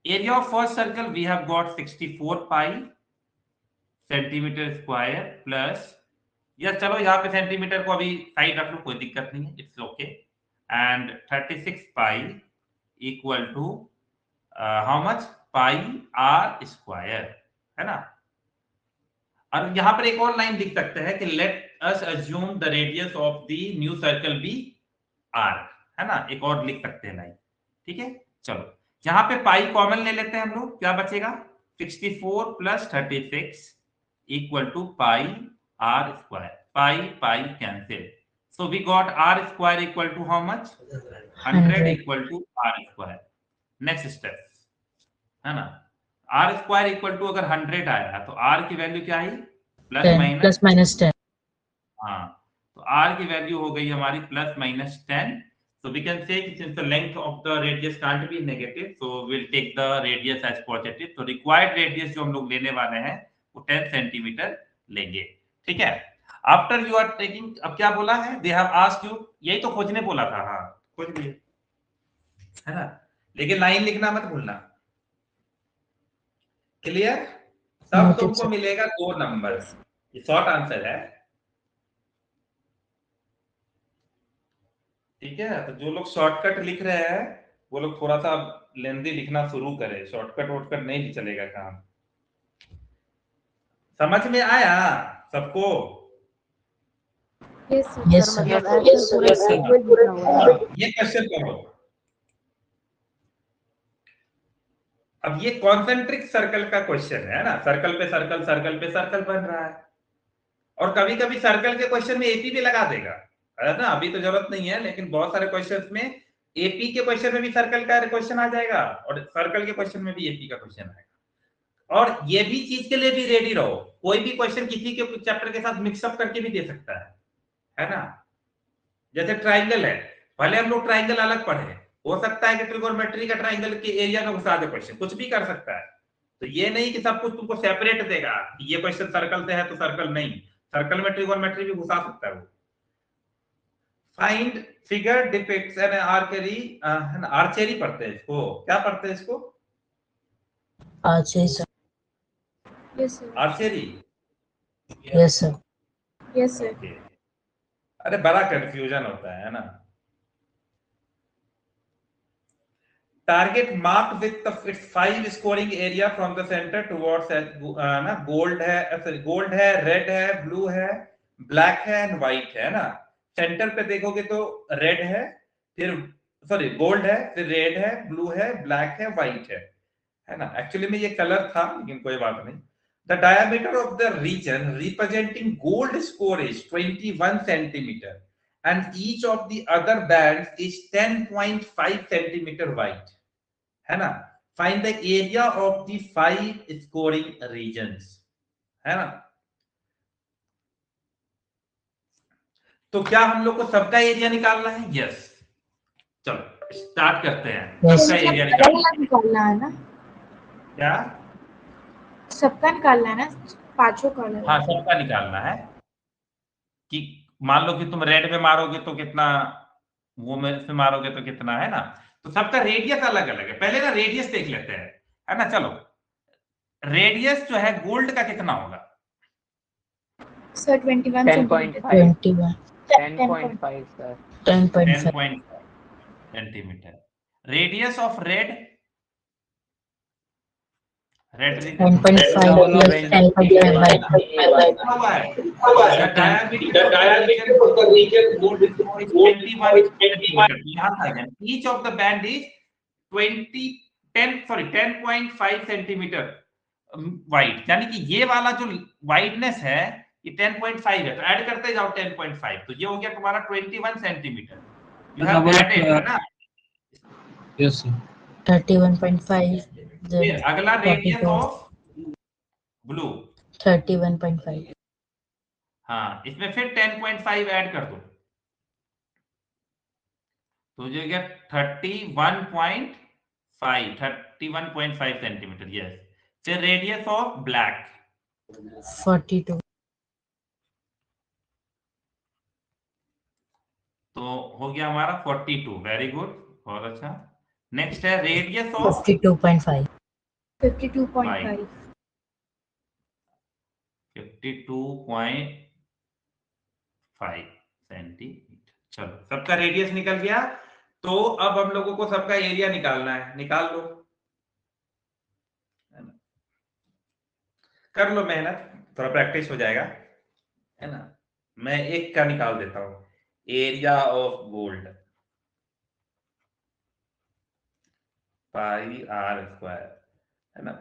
Area of first circle we have got 64 pi centimetre square plus, या चलो यहाँ पे सेंटीमीटर को अभी साइड रख लो, कोई दिक्कत नहीं है, it's okay, and 36 pi equal to how much, pi are square, है ना। और यहाँ पर एक और लाइन लिख सकते हैं कि let us assume the radius of the new circle be R, है ना, एक और लिख सकते हैं लाइन, ठीक है। चलो यहाँ पे पाई कॉमन ले लेते हैं हम लोग, क्या बचेगा, 64 plus 36 equal to pi are square, pi pi cancel, so we got R square equal to how much, 100 equal to R square. Next step, है ना, आर स्क्वायर इक्वल टू अगर 100 आया तो आर की वैल्यू क्या आई, प्लस माइनस 10। हाँ, तो are की वैल्यू हो गई हमारी plus minus 10। So we can say since the length of the radius can't be negative, so we'll take the radius as positive. तो required radius जो हम लोग लेने वाले हैं वो 10 सेंटीमीटर लेंगे, ठीक है। After you are taking, अब क्या बोला है, they have asked you, यही तो खोजने बोला था, हाँ खोज लिए, है ना, लेकिन लाइन लिखना मत भूलना, क्लियर। तब तुमको मिलेगा 2 नंबर, ये शॉर्ट आंसर है, ठीक है। तो जो लोग शॉर्टकट लिख रहे हैं वो लोग थोड़ा सा लेंथी लिखना शुरू करें, शॉर्टकट वॉर्टकट नहीं चलेगा काम। समझ में आया सबको? Yes, sir. ये क्वेश्चन करो। अब ये कॉन्सेंट्रिक सर्कल का क्वेश्चन है ना, सर्कल पे सर्कल, सर्कल पे सर्कल बन रहा है, और कभी कभी सर्कल के क्वेश्चन में एपी भी लगा देगा, है ना। अभी तो जरूरत नहीं है, लेकिन बहुत सारे क्वेश्चंस में एपी के क्वेश्चन में भी सर्कल का क्वेश्चन आ जाएगा और सर्कल के क्वेश्चन में भी एपी का क्वेश्चन आएगा। और ये भी चीज के लिए भी रेडी रहो, कोई भी क्वेश्चन किसी के चैप्टर के साथ मिक्सअप करके भी दे सकता है ना। जैसे ट्राइंगल है, भले हम लोग ट्राइंगल अलग पढ़े, हो सकता है कि ट्रिगोनोमेट्री का ट्राइंगल के एरिया में घुसा दे क्वेश्चन, कुछ भी कर सकता है। तो ये नहीं कि सब कुछ तुमको सेपरेट देगा, ये क्वेश्चन सर्कल से है तो सर्कल नहीं, सर्कल में ट्रिगोनोमेट्री भी घुसा सकता है वो। Find figure depicts an archery, archery पढ़ते हैं इसको, क्या पढ़ते हैं इसको, archery sir. Yes sir, archery, yes sir. Yes sir. अरे बड़ा कंफ्यूजन होता है ना। Target mark with its 5 scoring area from the centre towards, ना, गोल्ड है, गोल्ड है, रेड है, ब्लू है, ब्लैक है एंड व्हाइट है ना। सेंटर पे देखोगे तो रेड है, फिर सॉरी गोल्ड है, फिर रेड है, ब्लू है, ब्लैक है, व्हाइट है ना। एक्चुअली में ये कलर था, लेकिन कोई बात नहीं। The diameter of the region representing gold score is 21 centimetre and each of the other bands is 10.5 centimeter wide, है ना। Find the area of the 5 scoring regions, है ना। तो क्या हम लोग को सबका एरिया निकालना है? यस, चलो स्टार्ट करते हैं। सबका एरिया निकालना है ना, क्या सबका निकालना है ना, पांचों का? हाँ, सबका निकालना है। कि मान लो कि तुम रेड में मारोगे तो कितना, वो में से मारोगे तो कितना, है ना। तो सबका रेडियस अलग अलग है। पहले ना रेडियस देख लेते हैं, है ना। चलो रेडियस जो है गोल्ड का कितना होगा sir? 21 10.5 sir. 10.5 centimetre. Radius of red, red 10.5 plus 10.5 each of the band is 10.5 centimetre wide, यानी कि ये वाला जो वाइडनेस है ये 10.5 है, तो ऐड करते जाओ 10.5, तो ये हो गया तुम्हारा 21 सेंटीमीटर। यू हैव एडेड, है ना? Yes sir. 31.5 फिर अगला रेडियस 42 ऑफ ब्लू, 31.5 हाँ इसमें फिर 10.5 ऐड कर दो, तो ये गया 31.5 सेंटीमीटर। यस, फिर रेडियस ऑफ ब्लैक 42 तो हो गया हमारा 42। वेरी गुड, बहुत अच्छा। नेक्स्ट है रेडियस ऑफ 52.5 52.5 52.5 सेंटीमीटर। चलो सबका रेडियस निकल गया, तो अब हम लोगों को सबका एरिया निकालना है, निकाल लो, कर लो मेहनत, थोड़ा प्रैक्टिस हो जाएगा, है ना? मैं एक का निकाल देता हूं, area of gold pi are square, है ना?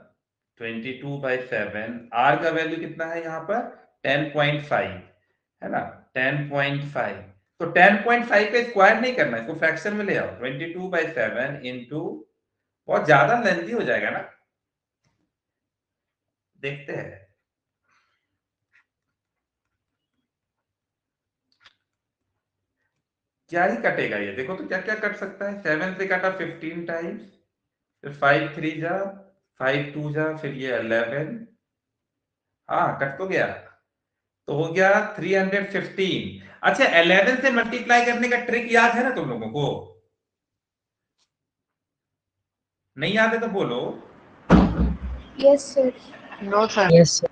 22/7, आर का वैल्यू कितना है यहाँ पर 10.5, है ना? 10.5, तो 10.5 का स्क्वायर नहीं करना, इसको फ्रैक्शन में ले आओ। 22/7 इंटू, बहुत ज्यादा लेंथी हो जाएगा ना, देखते हैं। क्या ही कटेगा ये, देखो तो क्या क्या कट सकता है। 7 से काटा 15 टाइम्स, फिर 5 3 जा, 5 2 जा, फिर ये 11, हाँ कट तो गया, तो हो गया 315। अच्छा 11 से मल्टीप्लाई करने का ट्रिक याद है ना तुम लोगों को? नहीं याद है तो बोलो। Yes sir. No sir. Yes sir.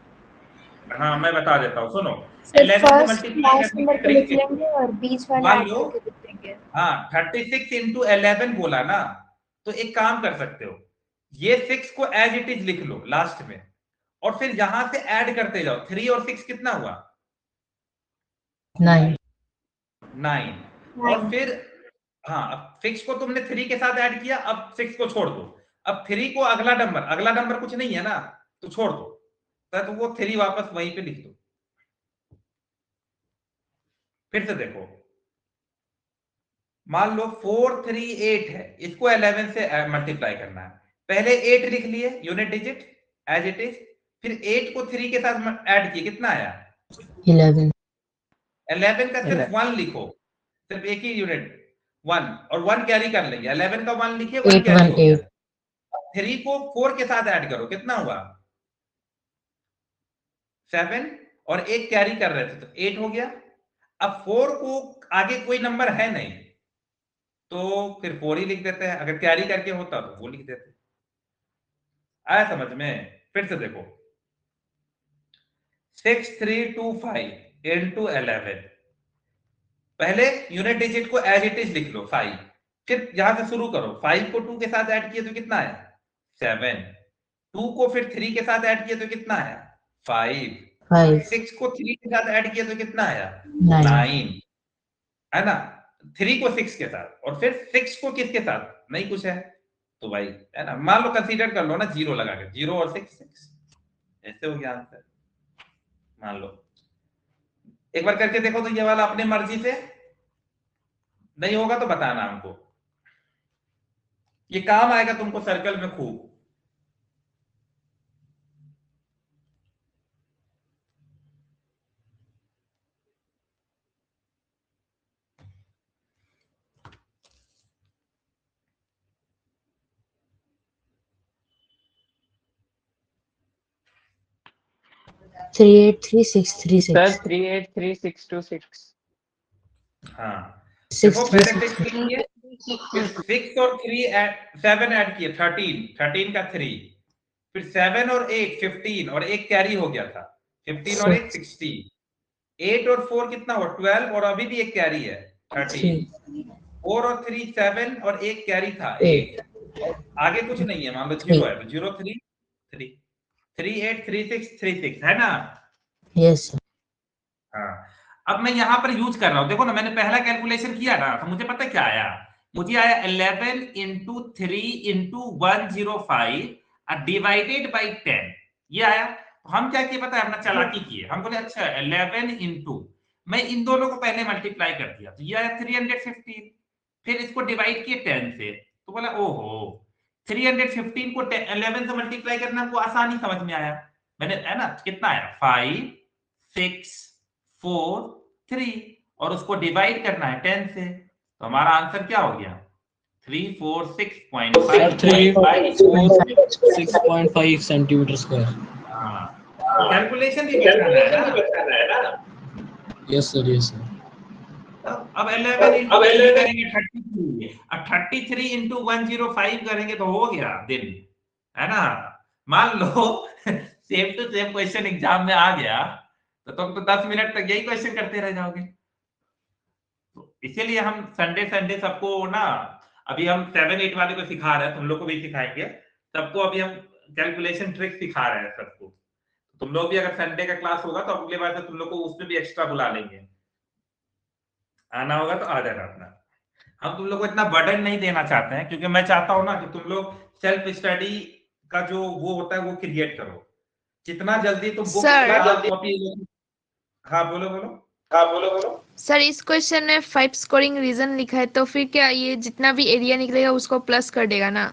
हाँ मैं बता देता हूँ, सुनो। सर 11 से फर्स्ट मल्टीप्लाई लास्ट करने का नंबर को लिख ट्रिक, लेंगे और बीच वाला मान ऐड लो, करके लिख देंगे। हाँ 36 इंटू 11 बोला ना, तो एक काम कर सकते हो, ये 6 को एज इट इज लिख लो लास्ट में, और फिर यहां से ऐड करते जाओ। 3 और 6 कितना हुआ? 9 और फिर हाँ, अब 6 को तुमने 3 के साथ ऐड किया, अब 6 को छोड़ दो, अब 3 को अगला नंबर कुछ नहीं है ना, तो छोड़ दो, तो वो 3 वापस वहीं पे लिख दो। फिर से देखो, मान लो 438 है, इसको 11 से मल्टीप्लाई करना है। पहले 8 लिख लिए unit digit as it is, फिर 8 को 3 के साथ ऐड किए, कितना आया? 11 11 का सिर्फ 1 लिखो, सिर्फ एक ही यूनिट 1, और 1 कैरी कर लेंगे। 11 का 1 लिखिए, 1 कैरी हो गया। 3 को 4 के साथ ऐड करो, कितना हुआ? 7, और 1 कैरी कर रहे थे तो 8 हो गया। अब 4 को आगे कोई नंबर है नहीं, तो फिर 4 ही लिख देते हैं, अगर कैरी करके होता तो वो लिख देते। आया समझ में? फिर से देखो, 6325 इंटू 11, पहले यूनिट डिजिट को एज इट इज लिख लो 5, फिर यहां से शुरू करो। 5 को 2 के साथ ऐड किए तो कितना आया? 7, 2 को फिर 3 के साथ ऐड किए तो कितना आया? 5, 6 को 3 के साथ ऐड किए तो कितना आया? 9, है ना? 3 को 6 के साथ, और फिर 6 को किसके साथ? नहीं कुछ है तो भाई, है ना, मान लो कंसीडर कर लो ना, 0 लगा के, 0 और 6 6, ऐसे हो गया आंसर। मान लो एक बार करके देखो, तो ये वाला अपने मर्जी से, नहीं होगा तो बताना हमको, ये काम आएगा तुमको सर्कल में खूब। Three eight three six three sir six 383626। हाँ देखो, पहले 6 किए, फिर 6 और 7 ऐड किए, 13 का 3, फिर 7 और 8 15, और एक कैरी हो गया था, 15 और 1 16, 8 और 4 कितना हुआ? 12, और अभी भी एक कैरी है 13, 4 और 3 7, और एक कैरी था 8, आगे कुछ नहीं है, मान लो 0 है तो 0 3 3 3 8 3 6 3 6, है ना? यस। हाँ, अब मैं यहां पर यूज कर रहा हूं, देखो ना, मैंने पहला कैलकुलेशन किया ना, तो मुझे पता क्या आया? मुझे आया 11 इंटू 3 इंटू 105 डिवाइडेड बाई 10, ये आया। तो हम क्या किए पता है, अपना चालाकी किए, हम बोले अच्छा 11 इंटू, मैं इन दोनों को पहले मल्टीप्लाई कर दिया तो ये आया 315, फिर इसको डिवाइड किए 10 से, तो बोला ओहो 315 को 11 से मल्टीप्लाई करना हमको आसानी समझ में आया, मैंने है ना कितना आया 5 6 4 3 और उसको डिवाइड करना है 10 से, तो हमारा आंसर क्या हो गया 346.5 6.5 सेंटीमीटर स्क्वायर। कैलकुलेशन भी बताना है ना। Yes sir, yes sir. अब 11 इंटू करेंगे 33, अब 33 इंटू 105 करेंगे तो हो गया दिन, है ना। मान लो same to same question exam में आ गया तो तुम तो 10 मिनट तक यही क्वेश्चन करते रह जाओगे। तो इसीलिए हम संडे संडे सबको ना, अभी हम 7-8 वाले को सिखा रहे हैं, तुम लोग को भी सिखाएंगे सबको, अभी हम कैलकुलेशन ट्रिक सिखा रहे हैं सबको। तुम लोग भी अगर संडे का क्लास होगा तो अगले बार से तुम लोग को उसमें भी एक्स्ट्रा बुला लेंगे, आना होगा तो आ जाना अपना। हम तुम लोग को इतना बर्डन नहीं देना चाहते हैं क्योंकि मैं चाहता हूं ना कि तुम लोग सेल्फ स्टडी का जो वो होता है वो क्रिएट करो, जितना जल्दी तुम बुक कॉपी। हाँ बोलो बोलो। सर इस क्वेश्चन में 5 स्कोरिंग रीजन लिखा है, तो फिर क्या ये जितना भी एरिया निकलेगा उसको प्लस कर देगा ना?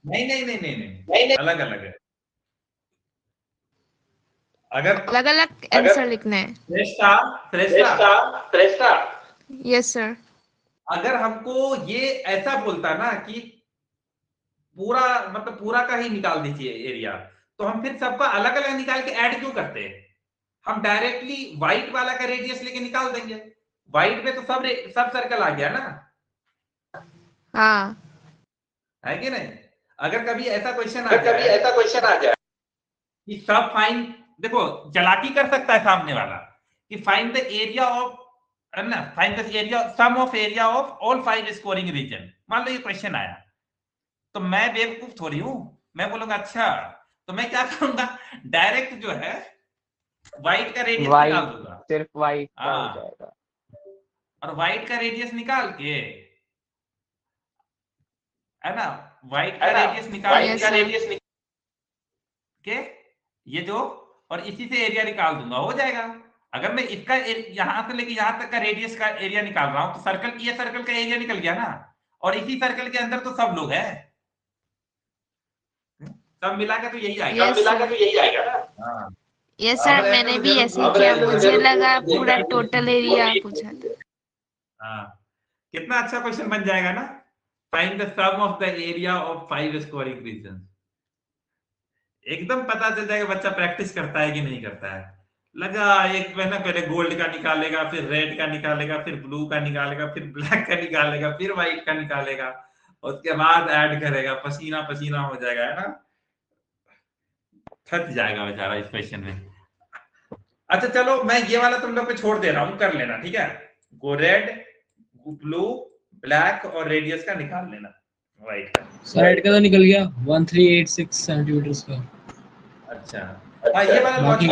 नहीं, अलग अलग है, अगर अलग अलग आंसर लिखना है। श्रेष्ठा यस सर। अगर हमको ये ऐसा बोलता ना कि पूरा मतलब पूरा का ही निकाल दीजिए एरिया, तो हम फिर सबका अलग अलग निकाल के ऐड क्यों करते हैं, हम डायरेक्टली व्हाइट वाला का रेडियस लेके निकाल देंगे, व्हाइट में तो सब सर्कल आ गया ना। हाँ है कि नहीं। अगर कभी ऐसा क्वेश्चन आ जाए कि सब फाइन, देखो चालाकी कर सकता है सामने वाला कि फाइंड द एरिया ऑफ, है ना, find the area sum of area of all 5 scoring region. मान लो ये क्वेश्चन आया तो मैं बेवकूफ थोड़ी हूं, मैं बोलूंगा अच्छा, तो मैं क्या करूंगा डायरेक्ट जो है व्हाइट का रेडियस निकाल दूंगा, सिर्फ व्हाइट का हो जाएगा, और व्हाइट का रेडियस निकाल के, है ना, व्हाइट का रेडियस निकाल के ये जो, और इसी से एरिया निकाल दूंगा, हो जाएगा। अगर मैं इसका यहां से लेके यहां तक का रेडियस का एरिया निकाल रहा हूं तो सर्कल, ये सर्कल का एरिया निकल गया ना, और इसी सर्कल के अंदर तो सब लोग हैं, सब मिला के तो यही आएगा ना। यस सर, मैंने भी ऐसे ही किया, मुझे लगा पूरा टोटल एरिया पूछा था। हाँ, कितना अच्छा क्वेश्चन बन जाएगा ना, find the sum of the area of 5 squaring region. एकदम पता चल जाएगा बच्चा प्रैक्टिस करता है कि नहीं करता है। लगा एक महीना पहले गोल्ड का निकालेगा, फिर रेड का निकालेगा, फिर ब्लू का निकालेगा, फिर ब्लैक का निकालेगा, फिर व्हाइट का निकालेगा, उसके बाद ऐड करेगा, पसीना पसीना हो जाएगा, है ना, थक जाएगा बेचारा इस क्वेश्चन में। अच्छा चलो मैं ये वाला तुम लोग पे छोड़ दे रहा हूं, कर लेना, ठीक है। गो रेड, ब्लू, ब्लैक और रेडियस का निकाल लेना, व्हाइट का। साइड का तो निकल गया 1386 सेंटीमीटर स्क्वायर। अच्छा हाँ, ये वाला लॉजिक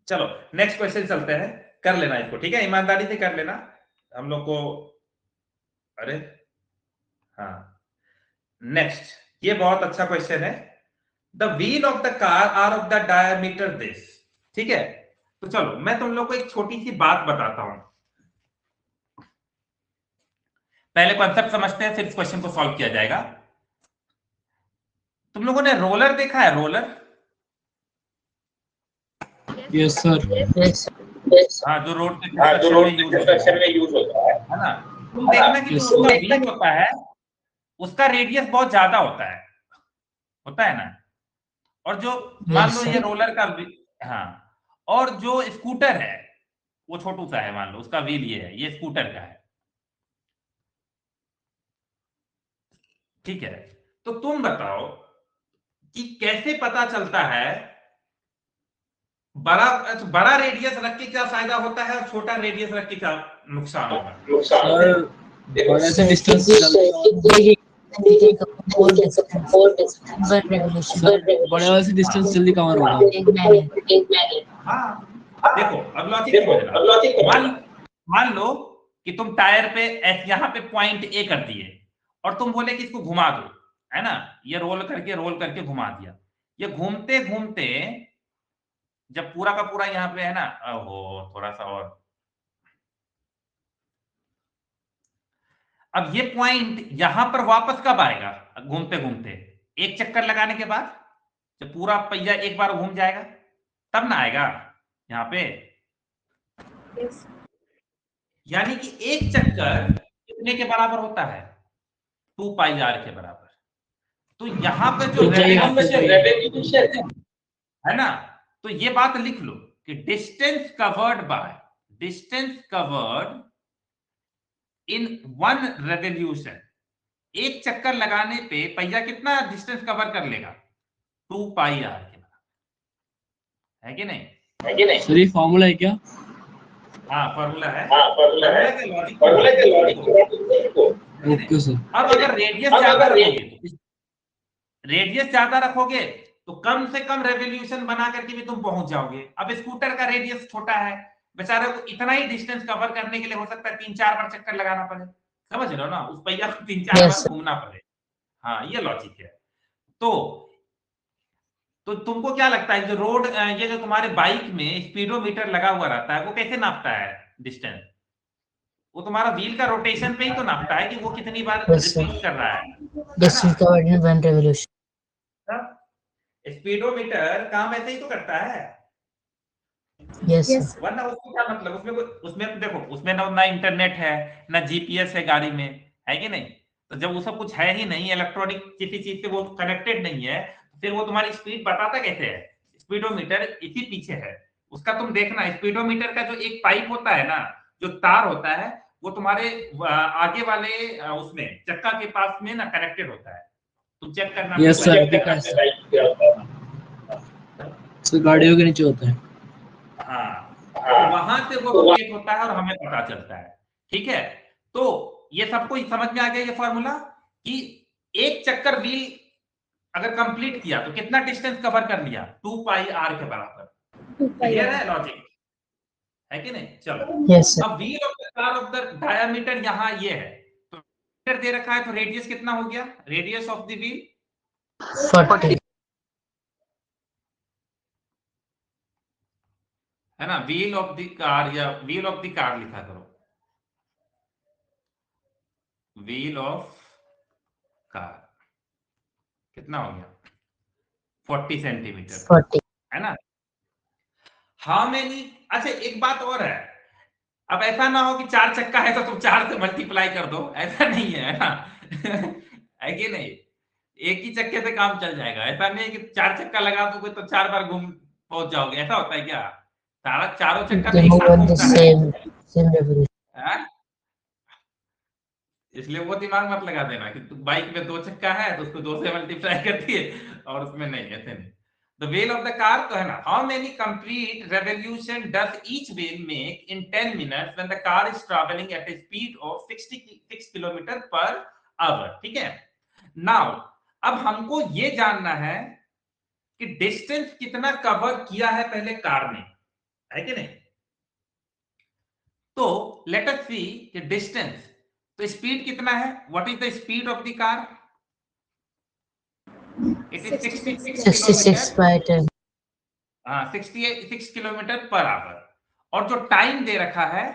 चलो नेक्स्ट क्वेश्चन चलते हैं, कर लेना इसको, ठीक है, ईमानदारी से कर लेना हम लोग को। अरे हाँ, नेक्स्ट ये बहुत अच्छा क्वेश्चन है। The wheel of the car are of the diameter this, ठीक है। तो चलो मैं तुम लोग को एक छोटी सी बात बताता हूं, पहले कॉन्सेप्ट समझते हैं फिर इस क्वेश्चन को सॉल्व किया जाएगा। तुम लोगों ने रोलर देखा है, रोलर? Yes sir. हाँ, जो रोड कंस्ट्रक्शन में यूज होता है ना। तुम देखना कि जो उसका व्हील होता है उसका रेडियस बहुत ज्यादा होता है ना, और जो मान लो ये रोलर का, हाँ, और जो स्कूटर है वो छोटू सा है, मान लो उसका व्हील ये है, ये स्कूटर का है, ठीक है। तो तुम बताओ कि कैसे पता चलता है बड़ा रेडियस रख के क्या फायदा होता है और छोटा रेडियस रख के क्या नुकसान होगा? सर बड़े से डिस्टेंस बड़े वाले से डिस्टेंस जल्दी कवर होगा। हाँ देखो अब लॉजिक मान लो कि तुम टायर पे यहाँ पे पॉइंट ए कर दिए और तुम बोले कि इसको घुमा दो, है ना, ये रोल करके घुमा दिया, ये घूमते घूमते जब पूरा का पूरा यहाँ पे है ना, ओहो थोड़ा सा और, अब ये पॉइंट यहां पर वापस कब आएगा? घूमते घूमते एक चक्कर लगाने के बाद, जब पूरा पहिया एक बार घूम जाएगा तब ना आएगा यहाँ पे। यानी कि एक चक्कर कितने के बराबर होता है? 2 पाई आर के बराबर। तो यहाँ पे जो रेडिएशन है ना, तो ये बात लिख लो कि डिस्टेंस कवर्ड इन 1 रेवोल्यूशन, एक चक्कर लगाने पे पहिया कितना डिस्टेंस कवर कर लेगा? 2 पाई आर के बराबर, है कि नहीं? सर ये फॉर्मूला है क्या? हाँ फॉर्मूला है, ओके सर। अब अगर रेडियस ज्यादा रखोगे तो कम से कम रेवोल्यूशन बना करके भी तुम पहुंच जाओगे। अब स्कूटर का रेडियस छोटा है, बेचारे को इतना ही डिस्टेंस कवर करने के लिए हो सकता है 3-4 बार चक्कर लगाना पड़े, समझ रहे हो ना, उस पहिया को 3-4 बार घूमना पड़े। हाँ ये लॉजिक है। तो तुमको क्या लगता है जो रोड, ये जो तुम्हारे बाइक में स्पीडोमीटर लगा हुआ रहता है वो कैसे नापता है डिस्टेंस? वो तुम्हारा व्हील का रोटेशन पे ही तो नापता है कि वो कितनी बार रिपीट कर रहा है। Distance covered in 1 revolution. Speedometer काम ऐसे ही तो करता है। यस वरना उसको क्या मतलब, उसमें देखो उसमें ना इंटरनेट है ना जीपीएस है गाड़ी में, है कि नहीं? तो जब वो सब कुछ है ही नहीं, इलेक्ट्रॉनिक किसी चीज से वो कनेक्टेड नहीं है, फिर वो तुम्हारी स्पीड बताता कैसे है? स्पीडोमीटर इसी पीछे है उसका। तुम देखना स्पीडोमीटर का जो एक पाइप होता है ना, जो तार होता है, वो तुम्हारे आगे वाले उसमें चक्का के पास में ना कनेक्टेड होता है, तुम चेक करना। यस सर, गाड़ियों के नीचे होता है। हाँ तो वहां से वो रोटेट होता है और हमें पता चलता है। ठीक है, तो ये सबको समझ में आ गया ये फॉर्मूला कि एक चक्कर व्हील अगर कंप्लीट किया तो कितना डिस्टेंस कवर कर लिया? 2 पाई आर के बराबर। क्लियर है लॉजिक, है कि नहीं? चलो यस अब wheel of the car of the diameter यहाँ ये है, तो मीटर दे रखा है, तो रेडियस कितना हो गया? रेडियस ऑफ द व्हील 40 है ना, व्हील ऑफ द कार या व्हील ऑफ द कार लिखा करो, व्हील ऑफ कार कितना हो गया? 40 सेंटीमीटर, 40 है ना? हाउ मेनी, अच्छा एक बात और है, अब ऐसा ना हो कि 4 चक्का है तो तुम 4 से मल्टीप्लाई कर दो, ऐसा नहीं है ना है कि नहीं? एक ही चक्के से काम चल जाएगा, ऐसा नहीं है कि 4 चक्का लगा दोगे तो 4 बार घूम पहुंच जाओगे, ऐसा होता है क्या? चारों चक्का तो they एक move साथ on the घूमता same revolution। है? इसलिए वो दिमाग मत लगा देना कि बाइक में 2 चक्का है तो उसको 2 से मल्टीप्लाई कर दिए, और उसमें नहीं, ऐसे नहीं। The wheel of the car तो है ना, how many complete revolution does each wheel make in 10 minutes when the car is travelling eight A speed of 66 kilometre per hour. ठीक है, नाउ अब हमको ये जानना है कि डिस्टेंस कितना कवर किया है पहले कार ने, है कि नहीं? तो लेट अस सी कि डिस्टेंस, तो स्पीड कितना है? What is the speed of the car? It is 66 by 10 हाँ 66 किलोमीटर पर आवर। और जो टाइम दे रखा है,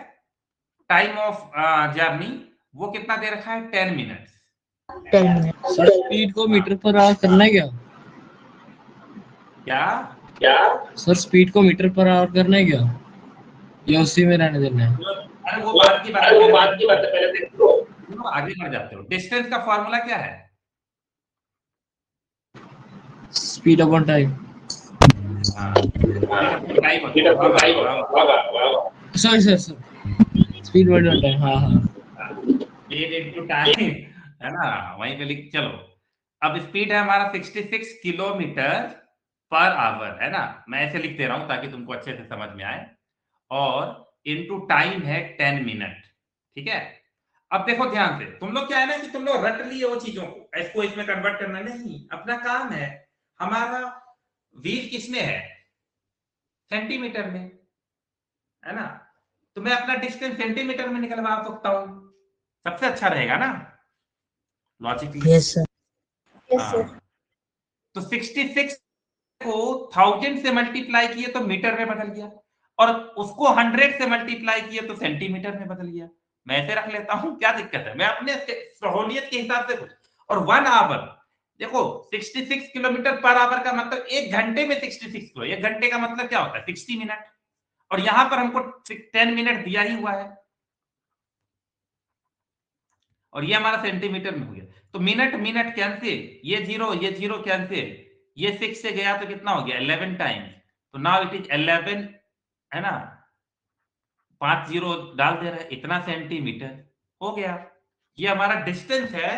टाइम ऑफ जर्नी, वो कितना दे रखा है? 10 मिनट्स। 10 minutes। सर स्पीड को मीटर पर आवर करना है क्या? क्या सर स्पीड को मीटर पर आवर करना है क्या, या उसी में रहने देना है? अरे वो बात की बात है, पहले देखो, आगे बढ़ जाते हो। डिस्टेंस का फॉर्मूला क्या है? Speed upon time. Sorry sir speed upon time. हाँ टाइम है ना, वहीं पे लिख चलो। अब स्पीड है हमारा 66 किलोमीटर पर आवर, है ना, मैं ऐसे लिख दे रहा हूं ताकि तुमको अच्छे से समझ में आए, और इनटू टाइम है 10 मिनट। ठीक है, अब देखो ध्यान से, तुम लोग क्या है ना कि तुम लोग रट लिए वो चीजों को, इसको इसमें कन्वर्ट करना नहीं, अपना काम है। हमारा व्हील किसमें है? सेंटीमीटर में, है ना, तो मैं अपना डिस्टेंस सेंटीमीटर में निकलवा सकता हूं, सबसे अच्छा रहेगा ना, लॉजिकली? Yes, sir. तो 66 को 1000 से मल्टीप्लाई किए तो मीटर में बदल गया, और उसको 100 से मल्टीप्लाई किए तो सेंटीमीटर में बदल गया। मैं ऐसे रख लेता हूं, क्या दिक्कत है? मैं अपने सहूलियत के हिसाब से। और 1 आवर, देखो 66 किलोमीटर पर आवर का मतलब 1 घंटे में 66 किलो, 1 घंटे का मतलब क्या होता है? 60 मिनट। और यहां पर हमको 10 मिनट दिया ही हुआ है, और ये हमारा सेंटीमीटर में हो गया। तो मिनट मिनट कैंसिल, ये जीरो कैंसिल, ये 6 से गया तो कितना हो गया? 11 टाइम्स। तो नाउ इट इज 11, है ना, 5 जीरो डाल दे रहे, इतना सेंटीमीटर हो गया। ये हमारा डिस्टेंस है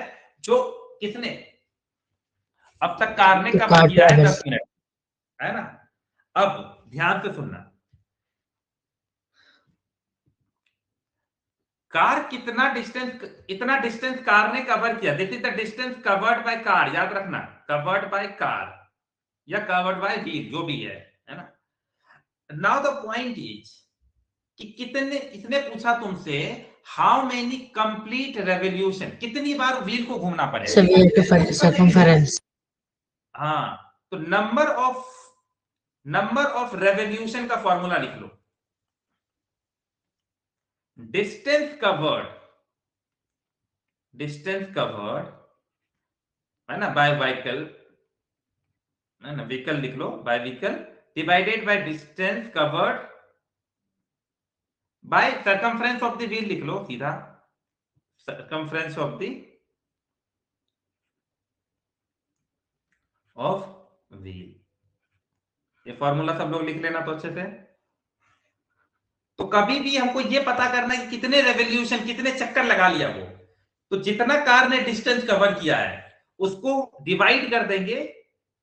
जो किसने अब तक कार ने तो कवर कार किया है, ट्रैवल। 10 मिनट, है ना। अब ध्यान से सुनना, कार कितना डिस्टेंस, इतना डिस्टेंस कार ने कवर किया। This is the distance covered by car, याद रखना, कवर्ड बाय कार या कवर्ड बाय व्हील, जो भी है ना। नाउ द पॉइंट इज कि कितने, इसने पूछा तुमसे हाउ मेनी कंप्लीट रेवोल्यूशन, कितनी बार व्हील को घूमना पड़ेगा। So we have to find the circumference. हाँ, तो नंबर ऑफ रेवोल्यूशन का फॉर्मूला लिख लो। डिस्टेंस कवर्ड है ना बाय व्हीकल, है ना, व्हीकल लिख लो, by vehicle divided by distance covered by circumference of the wheel, लिख लो सीधा, सर्कमफ्रेंस ऑफ व्हील। ये फॉर्मूला सब लोग लिख लेना तो अच्छे से। तो कभी भी हमको ये पता करना है कि कितने रेवोल्यूशन, कितने चक्कर लगा लिया वो, तो जितना कार ने डिस्टेंस कवर किया है उसको डिवाइड कर देंगे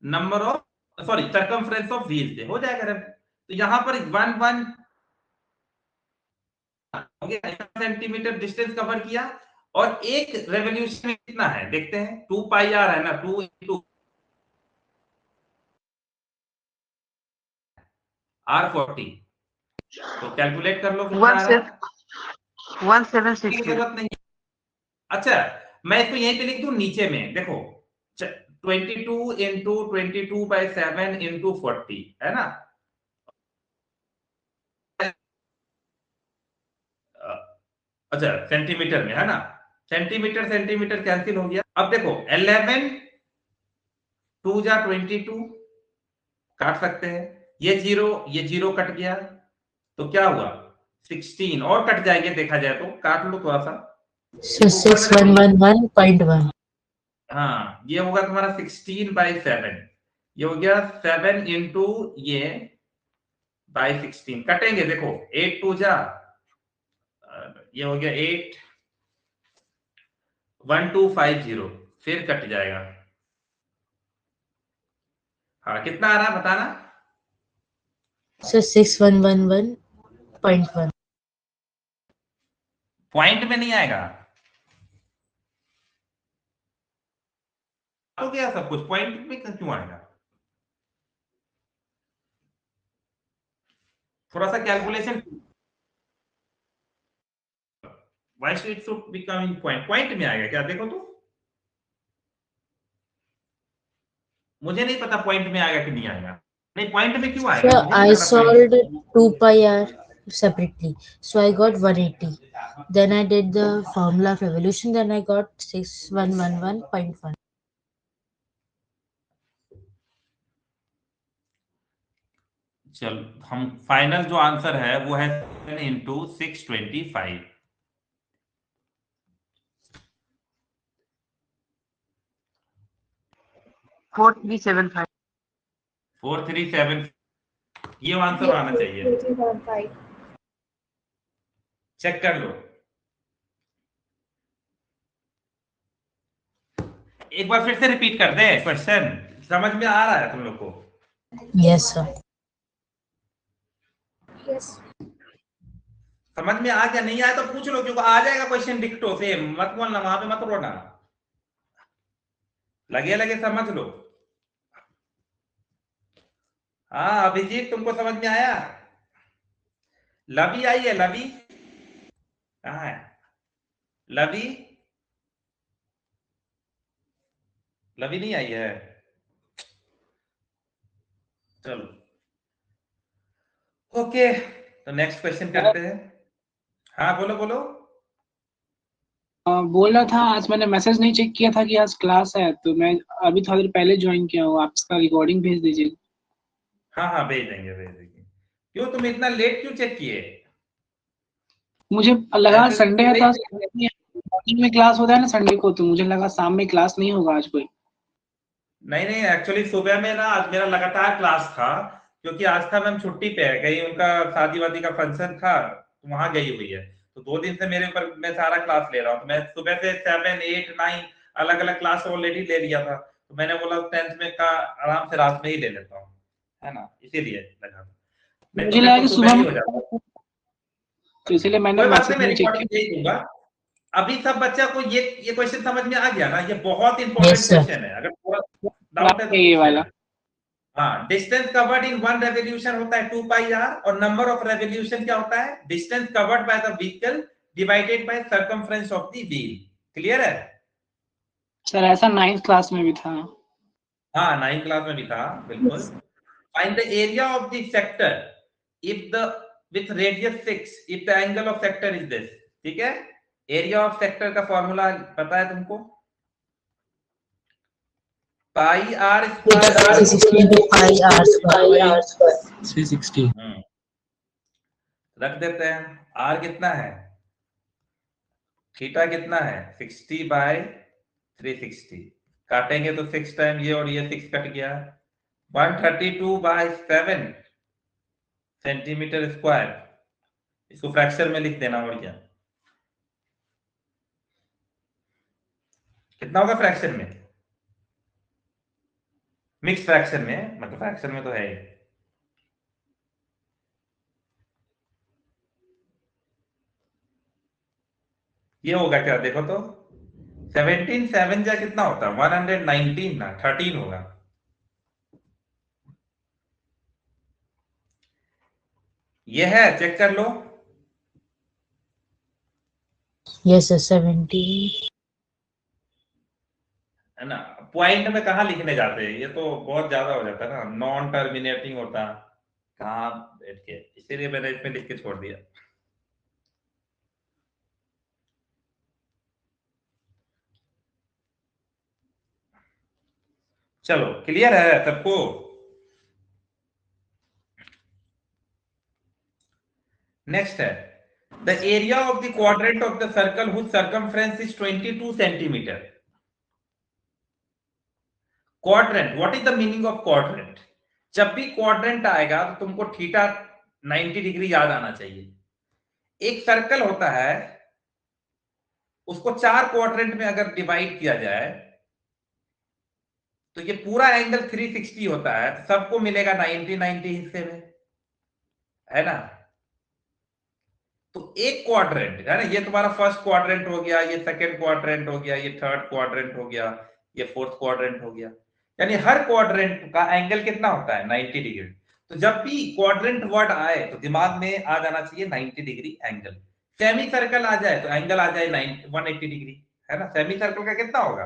number of, sorry, circumference of wheel से, हो जाएगा। तो यहां पर 1 सेंटीमीटर डिस्टेंस कवर किया, और एक रेवोल्यूशन में कितना है देखते हैं, 2 पाई आर है ना, 2 into R40, तो कैलकुलेट कर लो कितना आ रहा है। 1760। जरूरत नहीं। अच्छा, मैं इसको यहीं पे लिख दूं नीचे में, देखो 22 into 22/7 into 40, है ना। अच्छा, सेंटीमीटर में, है ना, सेंटीमीटर कैंसिल हो गया। अब देखो 11 2 जा 22, काट सकते हैं, ये जीरो कट गया, तो क्या हुआ 16, और कट जाएंगे देखा जाए तो, काट लो थोड़ा सा। So 6111.1. हाँ, ये होगा तुम्हारा 16/7, ये हो गया 7 into ये बाई 16, कटेंगे देखो, 8 2 जा, ये हो गया 8 1250, फिर कट जाएगा। हाँ, कितना आ रहा है बताना। So 6111.1. पॉइंट में नहीं आएगा, हो गया सब कुछ, पॉइंट में क्यों आएगा? थोड़ा सा calculation, why should it should become in point में आएगा क्या, देखो तो, मुझे नहीं पता पॉइंट में आएगा कि नहीं आएगा। नहीं, पॉइंट में क्यों आएगा, So मुझे नहीं I पता solved 2 pi r separately. So I got 180. Then I did the formula of revolution. Then I got 6111.1. चल, हम फाइनल जो आंसर है वो है 7 into 625। 4375। 437, ये आंसर आना चाहिए, चेक कर लो एक बार, फिर से रिपीट कर दे क्वेश्चन, समझ में आ रहा है तुम लोग को? Yes, sir. समझ में आ गया, नहीं आया तो पूछ लो, क्योंकि आ जाएगा क्वेश्चन डिक्टो से, मत बोलना, वहां पे मत रोना, लगे समझ लो। हाँ अभिजीत, तुमको समझ में आया? लवी आई है, लवी कहाँ है? लवी लवी नहीं आई है, चलो ओके, तो नेक्स्ट क्वेश्चन करते हैं। हाँ बोलो बोलो। बोल रहा था आज मैंने मैसेज नहीं चेक किया था कि आज क्लास है, तो मैं अभी थोड़ी देर पहले ज्वाइन किया हूँ। आप इसका रिकॉर्डिंग भेज दीजिए। हाँ हाँ भेज देंगे भेज देंगे। क्यों तुम इतना लेट क्यों चेक किए? मुझे लगा ऐसे संडे है सुबह तो आज ही- मॉर्निंग में क्लास होता है ना संडे को, तो मुझे लगा शाम में क्लास नहीं होगा आज कोई। नहीं नहीं, एक्चुअली सुबह में ना आज मेरा लगातार क्लास था, क्योंकि आज था मैम छुट्टी पे है, कहीं उनका शादी वादी का फंक्शन था, तो वहां गई हुई है, तो 2 दिन से मेरे ऊपर मैं सारा क्लास ले रहा हूँ। तो मैं सुबह से 7, 8, 9 अलग अलग क्लास ऑलरेडी ले लिया था, तो मैंने बोला 10th में का आराम से रात में ही ले लेता हूँ, है ना, इसीलिए लगा। नहीं तो मुझे फिर लगा तो कि सुबह सुबह ही में, हो जाता। तो इसलिए मैंने कोई बात नहीं, मैसेज मैं नहीं चेक रिकॉर्डिंग किया। भेज दूंगा। अभी सब बच्चा को ये क्वेश्चन समझ में आ गया ना, ये बहुत Yes, इंपॉर्टेंट sir. क्वेश्चन है, अगर थोड़ा डाउट है तो ये पूछ वाला लेना। हाँ, डिस्टेंस कवर्ड इन 1 रेवोल्यूशन होता है 2 पाई r, और नंबर ऑफ रेवोल्यूशन क्या होता है? Distance covered by the vehicle divided bye circumference of the wheel. Clear है? सर ऐसा 9th क्लास में भी था। हाँ 9th क्लास में भी था, बिल्कुल। Find the area of the sector if the with radius 6 if the angle of sector is this. ठीक है, एरिया ऑफ सेक्टर का फॉर्मूला पता है तुमको? Pi are square 360 into pi r square. 360। रख देते हैं। आर कितना है, थीटा कितना है? 60/360। काटेंगे तो 6 टाइम ये और ये 6 कट गया, 132/7 सेंटीमीटर स्क्वायर। इसको फ्रैक्शन में लिख देना, और क्या कितना होगा फ्रैक्शन में? मिक्स फ्रैक्शन में, मतलब फ्रैक्शन में तो है ही। ये होगा क्या, देखो तो 17 7 जा कितना होता है? 119 ना, 13 होगा। ये है, चेक कर लो। Yes, sir. 17. है ना, पॉइंट में कहाँ लिखने जाते हैं, ये तो बहुत ज्यादा हो जाता है ना, नॉन टर्मिनेटिंग होता कहाँ बैठ के, इसीलिए मैंने इसमें लिख के छोड़ दिया। चलो क्लियर है सबको? नेक्स्ट है the area of the quadrant of the circle whose circumference is 22 centimetre. Quadrant, what is the meaning of quadrant? जब भी क्वाड्रेंट आएगा तो तुमको थीटा 90 डिग्री याद आना चाहिए। एक सर्कल होता है, उसको 4 क्वाड्रेंट में अगर डिवाइड किया जाए तो ये पूरा एंगल 360 होता है, सबको मिलेगा 90 हिस्से में, है ना। तो एक क्वाड्रेंट है ना, ये तुम्हारा फर्स्ट क्वाड्रेंट हो गया, ये सेकंड क्वाड्रेंट हो गया, ये थर्ड क्वाड्रेंट हो गया, ये फोर्थ क्वाड्रेंट हो गया, यानी हर क्वाड्रेंट का एंगल कितना होता है? 90 डिग्री। तो जब भी क्वाड्रेंट वर्ड आए तो दिमाग में आ जाना चाहिए 90 डिग्री एंगल। सेमी सर्कल आ जाए तो एंगल आ जाए 180 डिग्री, है ना। सेमी सर्कल का कितना होगा?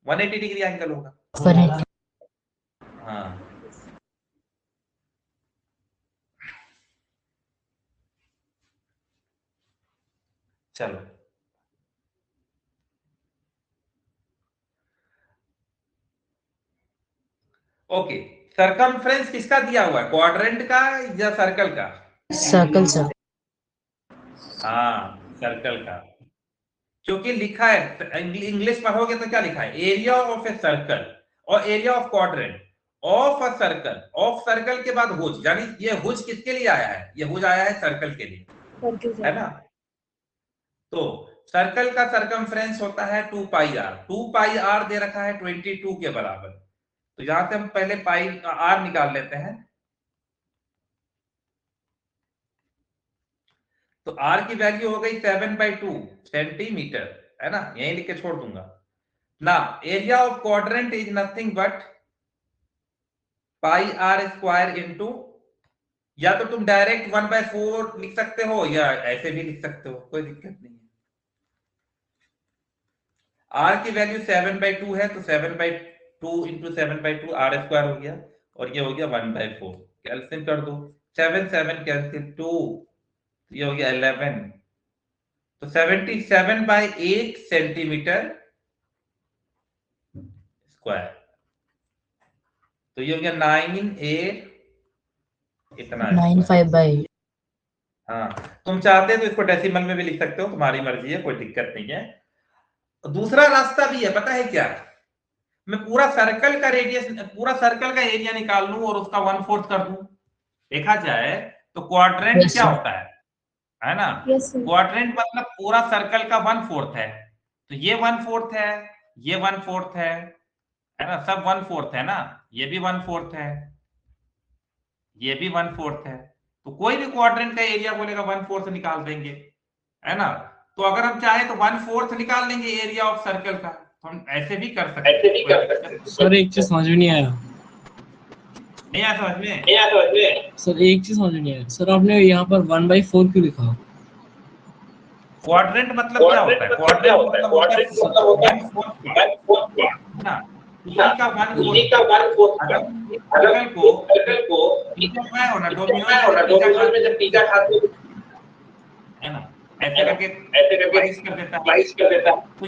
180 डिग्री एंगल होगा। 180. हाँ, चलो ओके। सरकमफ्रेंस किसका दिया हुआ है, क्वाड्रेंट का या सर्कल का? Circle, sir. हाँ सर्कल का, क्योंकि लिखा है, इंग्लिश पढ़ोगे तो क्या लिखा है? एरिया ऑफ ए सर्कल और area of quadrant of a circle. Of circle के बाद हुज, यानी ये हुज किसके लिए आया है? ये हुज आया है सर्कल के लिए, है ना। तो सर्कल का सरकमफ्रेंस होता है 2 pi are. 2 pi are they रखा है 22 के बराबर। तो यहां से हम पहले पाई आर निकाल लेते हैं। तो आर की वैल्यू हो गई 7/2 सेंटीमीटर, है ना, यही लिख के छोड़ दूंगा ना। Area of quadrant is nothing but pi are square into, या तो तुम डायरेक्ट 1/4 लिख सकते हो या ऐसे भी लिख सकते हो, कोई दिक्कत नहीं है। आर की वैल्यू 7/2 है तो 7/2 2 इंटू 7/2 r² हो गया और ये हो गया 1/4। कैल्सियम कर दो, 7 7 कैंसिल 2, ये हो गया 11। तो 77/8 सेंटीमीटर स्क्वायर। तो ये हो गया 9/8 इतना 9/5/8। हाँ, तुम चाहते हो तो इसको डेसिमल में भी लिख सकते हो, तुम्हारी मर्जी है, कोई दिक्कत नहीं है। दूसरा रास्ता भी है, पता है क्या? मैं पूरा सर्कल का रेडियस, पूरा सर्कल का एरिया निकाल लूं और उसका 1/4 कर दूं। देखा जाए तो क्वाड्रेंट Yes, क्या sir. होता है ना? Yes, sir. क्वाड्रेंट मतलब पूरा सर्कल का 1/4 है। तो ये 1/4 है, ये 1/4 है ना? सब 1/4 है ना? ये भी 1/4 है, ये भी 1/4 है। तो कोई भी क्वाड्रेंट का एरिया बोलेगा 1/4 निकाल देंगे, है ना? तो अगर हम चाहे तो 1/4 निकाल लेंगे एरिया ऑफ सर्कल का, तो हम ऐसे भी कर सकते हैं। सर एक चीज समझ में नहीं आया। नहीं आया समझ में? सर एक चीज समझ में नहीं आया, सर आपने यहाँ पर 1/4 क्यों लिखा? क्वाड्रेंट मतलब क्या होता है? क्वाड्रेंट मतलब होता है 1/4 ना, इसी का 1/4। अगर सर्कल को पिज्जा होना, डोमिनोज में जब पिज्जा खाते हो, है ना, ऐसे करके स्लाइस कर देता है। तो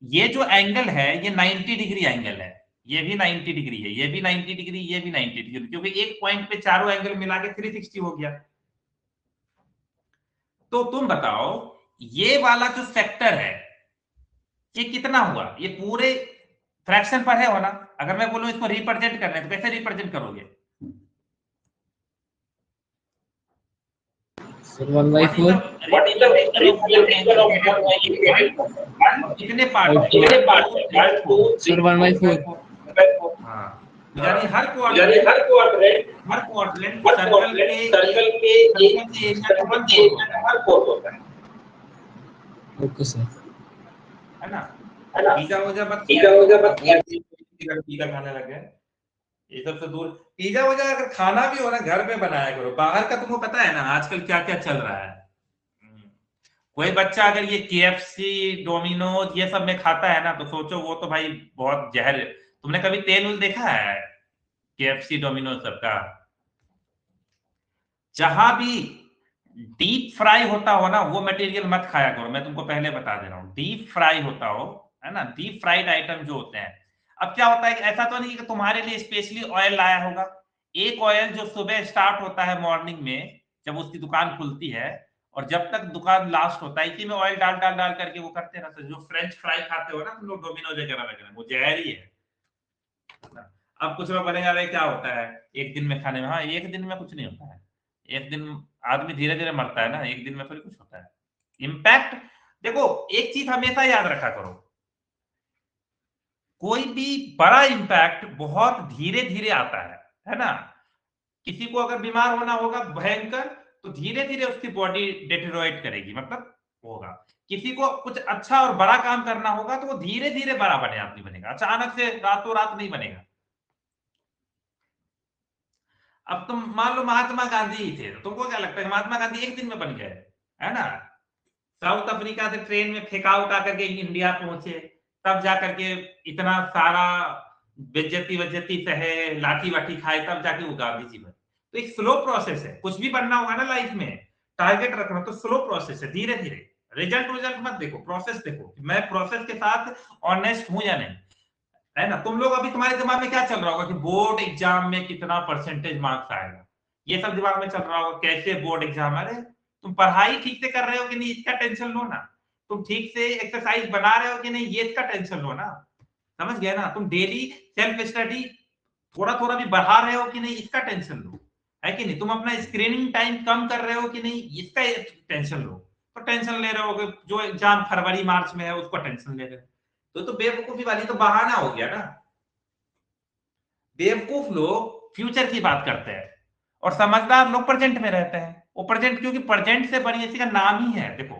ये जो एंगल है ये 90 डिग्री एंगल है, ये भी 90 डिग्री है, ये भी 90 डिग्री, ये भी 90 डिग्री, क्योंकि एक पॉइंट पे चारों एंगल मिला के 360 हो गया। तो तुम बताओ ये वाला जो सेक्टर है ये कितना हुआ? ये पूरे फ्रैक्शन पर है होना। अगर मैं बोलूं इसको रिप्रेजेंट करना है तो कैसे रिप्रेजेंट करोगे? सर 1/4 कितने पार्ट? सर 1/4। हाँ, यानी हर क्वाड्रेंट सर्कल के एरिया का 1/4 होता है। Okay sir. है ना? पिज्जा हो जा, पिज्जा खाने लग गए, ये सबसे दूर। पिज्जा हो जा अगर खाना भी हो ना घर में बनाया करो, बाहर का तुमको पता है ना आजकल क्या क्या चल रहा है। कोई बच्चा अगर ये KFC, डोमिनोज ये सब में खाता है ना तो सोचो वो तो भाई बहुत जहर। तुमने कभी तेल उल देखा है KFC, डोमिनोज सबका? जहां भी डीप फ्राई होता हो ना वो मटेरियल मत खाया करो, मैं तुमको पहले बता दे रहा हूँ। डीप फ्राई होता हो, है ना, डीप फ्राइड आइटम जो होते हैं। अब क्या होता है, ऐसा तो नहीं कि तुम्हारे लिए स्पेशली ऑयल लाया होगा। एक ऑयल जो सुबह स्टार्ट होता है मॉर्निंग में जब उसकी दुकान खुलती है और जब तक दुकान लास्ट होता है, इसी में ऑयल डाल डाल डाल करके वो करते रहते हैं। जो फ्रेंच फ्राई खाते हो ना तुम लोग डोमिनोज वगैरह, वो जहर ही है। अब कुछ लोग बोलेंगे अरे क्या होता है एक दिन में खाने में? हाँ, एक दिन में कुछ नहीं होता है, एक दिन आदमी धीरे धीरे मरता है ना, एक दिन में थोड़ी कुछ होता है। इम्पैक्ट देखो, एक चीज हमेशा याद रखा करो, कोई भी बड़ा इम्पैक्ट बहुत धीरे धीरे आता है ना? किसी को अगर बीमार होना होगा भयंकर तो धीरे धीरे उसकी बॉडी डेटेरोरेट करेगी, मतलब होगा। किसी को कुछ अच्छा और बड़ा काम करना होगा तो वो धीरे धीरे बड़ा बने आदमी बनेगा, अचानक से रातों रात नहीं बनेगा। अब तुम मान लो महात्मा गांधी ही थे, तो तुमको क्या लगता है महात्मा गांधी एक दिन में बन गए? है ना? साउथ अफ्रीका से ट्रेन में फेंका उठा करके इंडिया पहुंचे, तब जाकर के इतना सारा बेज्जती वज्जती सहे, लाठी वाठी खाए, तब जाके वो गांधी जी बने। तो एक स्लो प्रोसेस है, कुछ भी बनना होगा ना लाइफ में, टारगेट रखना तो स्लो प्रोसेस है, धीरे धीरे। रिजल्ट मत देखो, प्रोसेस देखो, मैं प्रोसेस के साथ ऑनेस्ट हूं या नहीं, है ना? तुम लोग अभी तुम्हारे दिमाग में क्या चल रहा होगा कि बोर्ड एग्जाम में कितना परसेंटेज मार्क्स आएगा, ये सब दिमाग में चल रहा होगा। कैसे बोर्ड एग्जाम? अरे तुम पढ़ाई ठीक से कर रहे हो कि नहीं इसका टेंशन लो ना, तुम ठीक से एक्सरसाइज बना रहे हो कि नहीं ये इसका टेंशन लो ना, समझ गए ना? तुम डेली सेल्फ स्टडी थोड़ा थोड़ा भी बढ़ा रहे हो कि नहीं इसका टेंशन लो, है कि नहीं? तुम अपना स्क्रीनिंग टाइम कम कर रहे हो कि नहीं इसका टेंशन लो। तो टेंशन ले रहे हो जो एग्जाम फरवरी मार्च में है उसको टेंशन ले रहे हो, तो बेवकूफी वाली तो बहाना हो गया ना। बेवकूफ लोग फ्यूचर की बात करते हैं और समझदार लोग प्रेजेंट में रहते हैं। वो प्रेजेंट, क्योंकि प्रेजेंट से बड़ी इसी का नाम ही है। देखो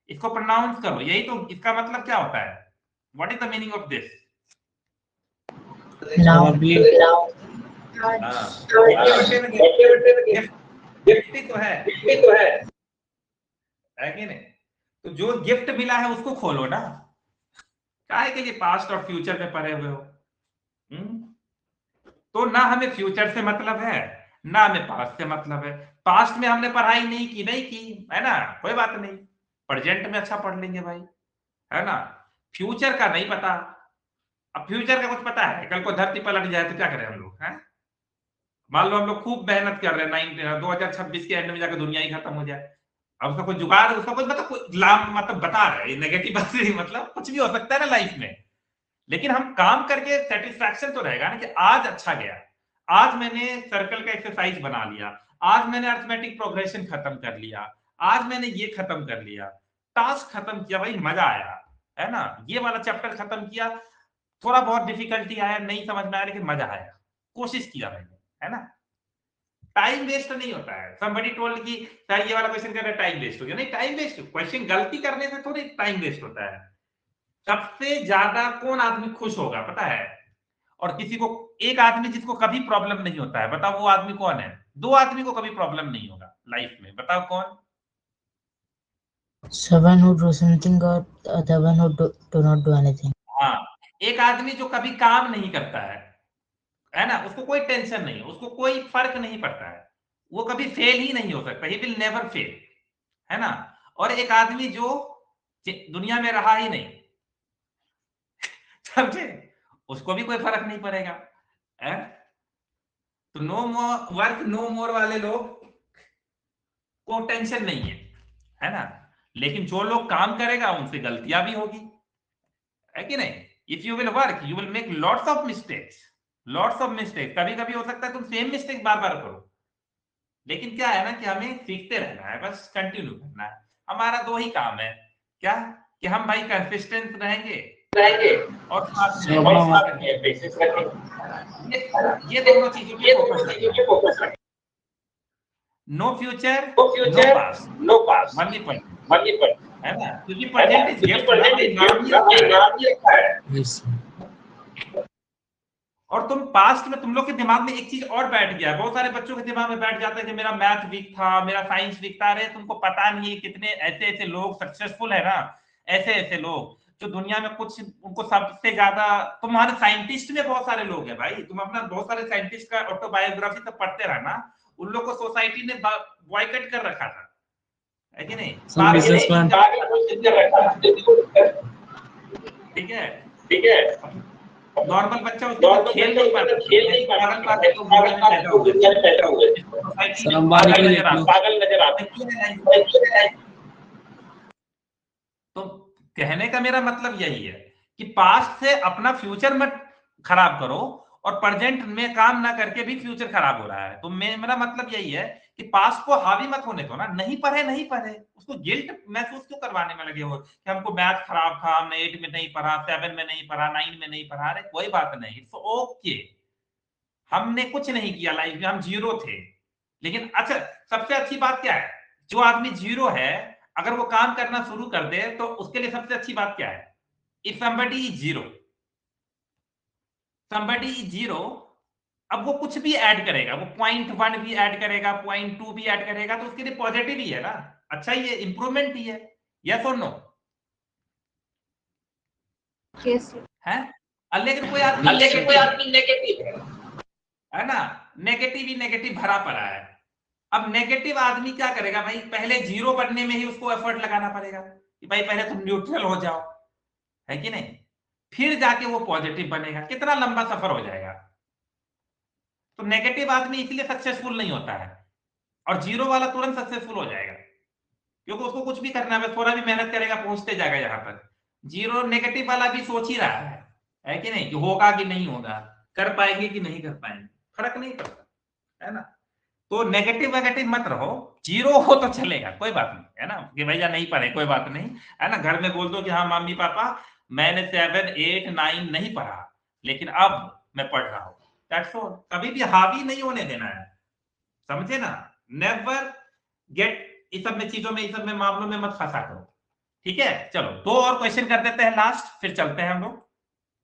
इसको प्रोनाउंस करो, यही तो इसका मतलब क्या होता है? What is the meaning of this? Gift तो है कि नहीं? तो जो गिफ्ट मिला है उसको खोलो ना, काहे के लिए पास्ट और फ्यूचर में पढ़े हुए हो? तो ना हमें फ्यूचर से मतलब है, ना हमें पास्ट से मतलब है। पास्ट में हमने पढ़ाई नहीं की, है ना, कोई बात नहीं, प्रेजेंट में अच्छा पढ़ लेंगे भाई, है ना। फ्यूचर का नहीं पता। अब फ्यूचर का कुछ पता है, कल को धरती पलट जाए तो क्या करें हम लोग, हैं? मान लो हम लोग खूब मेहनत कर रहे हैं, 2026 के एंड में जाकर दुनिया ही खत्म हो जाए, अब उसका कोई जुगाड़, उसका कुछ मतलब बता रहे हैं, नेगेटिव बात नहीं, मतलब कुछ भी हो सकता है ना लाइफ में। लेकिन हम काम करके सेटिस्फैक्शन तो रहेगा ना कि आज अच्छा गया, आज मैंने सर्कल का एक्सरसाइज बना लिया, आज मैंने अर्थमेटिक प्रोग्रेशन खत्म कर लिया, आज मैंने ये खत्म कर लिया, टास्क खत्म किया, भाई मजा आया, है ना, ये वाला चैप्टर खत्म किया, थोड़ा बहुत डिफिकल्टी आया, नहीं समझ में आया, लेकिन मजा आया, कोशिश किया मैंने, है ना। टाइम वेस्ट नहीं होता है। somebody told कि सर ये वाला क्वेश्चन कर रहे टाइम वेस्ट हो गया, नहीं टाइम वेस्ट, क्वेश्चन गलती करने से थोड़ी टाइम वेस्ट होता है। सबसे ज्यादा कौन आदमी खुश होगा पता है, और किसी को, एक आदमी जिसको कभी प्रॉब्लम नहीं होता है, बताओ वो आदमी कौन है। दो आदमी को कभी प्रॉब्लम नहीं होगा लाइफ में, बताओ कौन। Someone who do something or the other one who do not do anything. हाँ, एक आदमी जो कभी काम नहीं करता है ना, उसको कोई टेंशन नहीं, उसको कोई फर्क नहीं पड़ता है, वो कभी फेल ही नहीं हो सकता, ही विल नेवर फेल, है ना। और एक आदमी जो दुनिया में रहा ही नहीं, समझे, उसको भी कोई फर्क नहीं पड़ेगा, है। तो नो मोर वर्क नो मोर वाले लोग को टेंशन नहीं है ना। लेकिन जो लोग काम करेगा उनसे गलतियां भी होगी, है कि नहीं। If you will work you will make lots of mistakes, कभी कभी हो सकता है तुम सेम मिस्टेक बार बार करो, लेकिन क्या है ना कि हमें सीखते रहना है, बस कंटिन्यू करना है। हमारा दो ही काम है, क्या, कि हम भाई कंसिस्टेंट रहेंगे और बेसिस रखेंगे, ये दोनों चीजों पे फोकस रखें। No future no past only present, है ना, क्योंकि प्रेजेंट प्रेजेंट इज गिफ्ट, नाम ही रखा है। और तुम पास्ट में तुम लोग के दिमाग में एक चीज और बैठ गया है, बहुत सारे बच्चों के दिमाग में बैठ जाता है कि मेरा मैथ वीक था, मेरा साइंस वीक था। अरे तुमको पता नहीं है कितने ऐसे ऐसे लोग सक्सेसफुल है ना, ऐसे ऐसे लोग जो दुनिया में कुछ, उनको सबसे ज्यादा, तुम्हारे साइंटिस्ट में बहुत सारे लोग हैं भाई, तुम अपना बहुत सारे साइंटिस्ट का ऑटोबायोग्राफी तो पढ़ते रहना, उन लोग को सोसाइटी ने बॉयकट कर रखा था, है कि नहीं। ठीक है, नॉर्मल बच्चा उसके साथ खेल नहीं पाता, पागल नजर आते। तो कहने का मेरा मतलब यही है कि पास्ट से अपना फ्यूचर मत खराब करो, और प्रेजेंट में काम ना करके भी फ्यूचर खराब हो रहा है। तो मेरा मतलब यही है कि पास्ट को हावी मत होने दो ना, नहीं पढ़े उसको गिल्ट महसूस क्यों करवाने में लगे हो कि हमको मैथ खराब था, हमने 8 में नहीं पढ़ा, 7 में नहीं पढ़ा, 9 में नहीं पढ़ा। अरे कोई बात नहीं, इट्स ओके, हमने कुछ नहीं किया लाइफ में, हम जीरो थे। लेकिन अच्छा, सबसे अच्छी बात क्या है, जो आदमी जीरो है अगर वो काम करना शुरू कर दे तो उसके लिए सबसे अच्छी बात क्या है, इफ somebody is zero, अब वो कुछ भी ऐड करेगा, वो 0.1 भी ऐड करेगा, 0.2 भी ऐड करेगा, तो उसके लिए पॉजिटिव ही है ना, अच्छा ही है, इंप्रूवमेंट ही है, यस और नो। है लेकिन कोई आदमी नेगेटिव है ना, नेगेटिव ही नेगेटिव भरा पड़ा है। अब नेगेटिव आदमी क्या करेगा भाई, पहले जीरो बनने में ही उसको एफर्ट लगाना पड़ेगा कि भाई पहले तुम न्यूट्रल हो जाओ, है कि नहीं, फिर जाके वो पॉजिटिव बनेगा, कितना लंबा सफर हो जाएगा। तो नेगेटिव आदमी इसलिए सक्सेसफुल नहीं होता है, और जीरो वाला तुरंत सक्सेसफुल हो जाएगा, क्योंकि उसको कुछ भी करना है, थोड़ा भी मेहनत करेगा पहुंचते जाएगा यहाँ पर। जीरो नेगेटिव वाला भी सोच ही रहा है कि नहीं, कि होगा कि नहीं होगा, कर पाएंगे कि नहीं कर पाएंगे, फर्क नहीं पड़ता, है ना। तो नेगेटिव मत रहो, जीरो हो तो चलेगा, कोई बात नहीं, है ना, कि भैया नहीं पढ़े कोई बात नहीं, है ना। घर में बोल दो कि हाँ मम्मी पापा मैंने 7, 8, 9 नहीं पढ़ा, लेकिन अब मैं पढ़ रहा हूँ, दैट्स ऑल। कभी भी हावी नहीं होने देना है, समझे ना, नेवर गेट इस सब में चीजों में, इस सब में मामलों में मत फंसा करो, ठीक है। चलो 2 और क्वेश्चन कर देते हैं लास्ट, फिर चलते हैं हम लोग।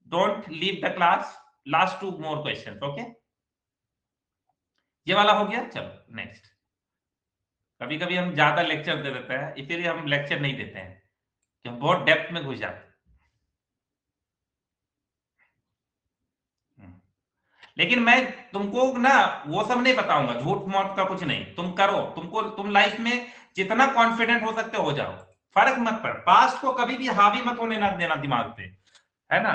Don't leave the class, last 2 more question, okay. ये वाला हो गया, चलो नेक्स्ट। कभी कभी हम ज्यादा लेक्चर दे देते हैं, इसीलिए हम लेक्चर नहीं देते हैं कि हम बहुत डेप्थ में घुस जाते हैं। लेकिन मैं तुमको ना वो सब नहीं बताऊंगा, झूठ मौत का कुछ नहीं, तुम करो, तुम लाइफ में जितना कॉन्फिडेंट हो सकते हो जाओ, फर्क मत पड़, पास्ट को कभी भी हावी मत होने ना देना दिमाग पे, है ना।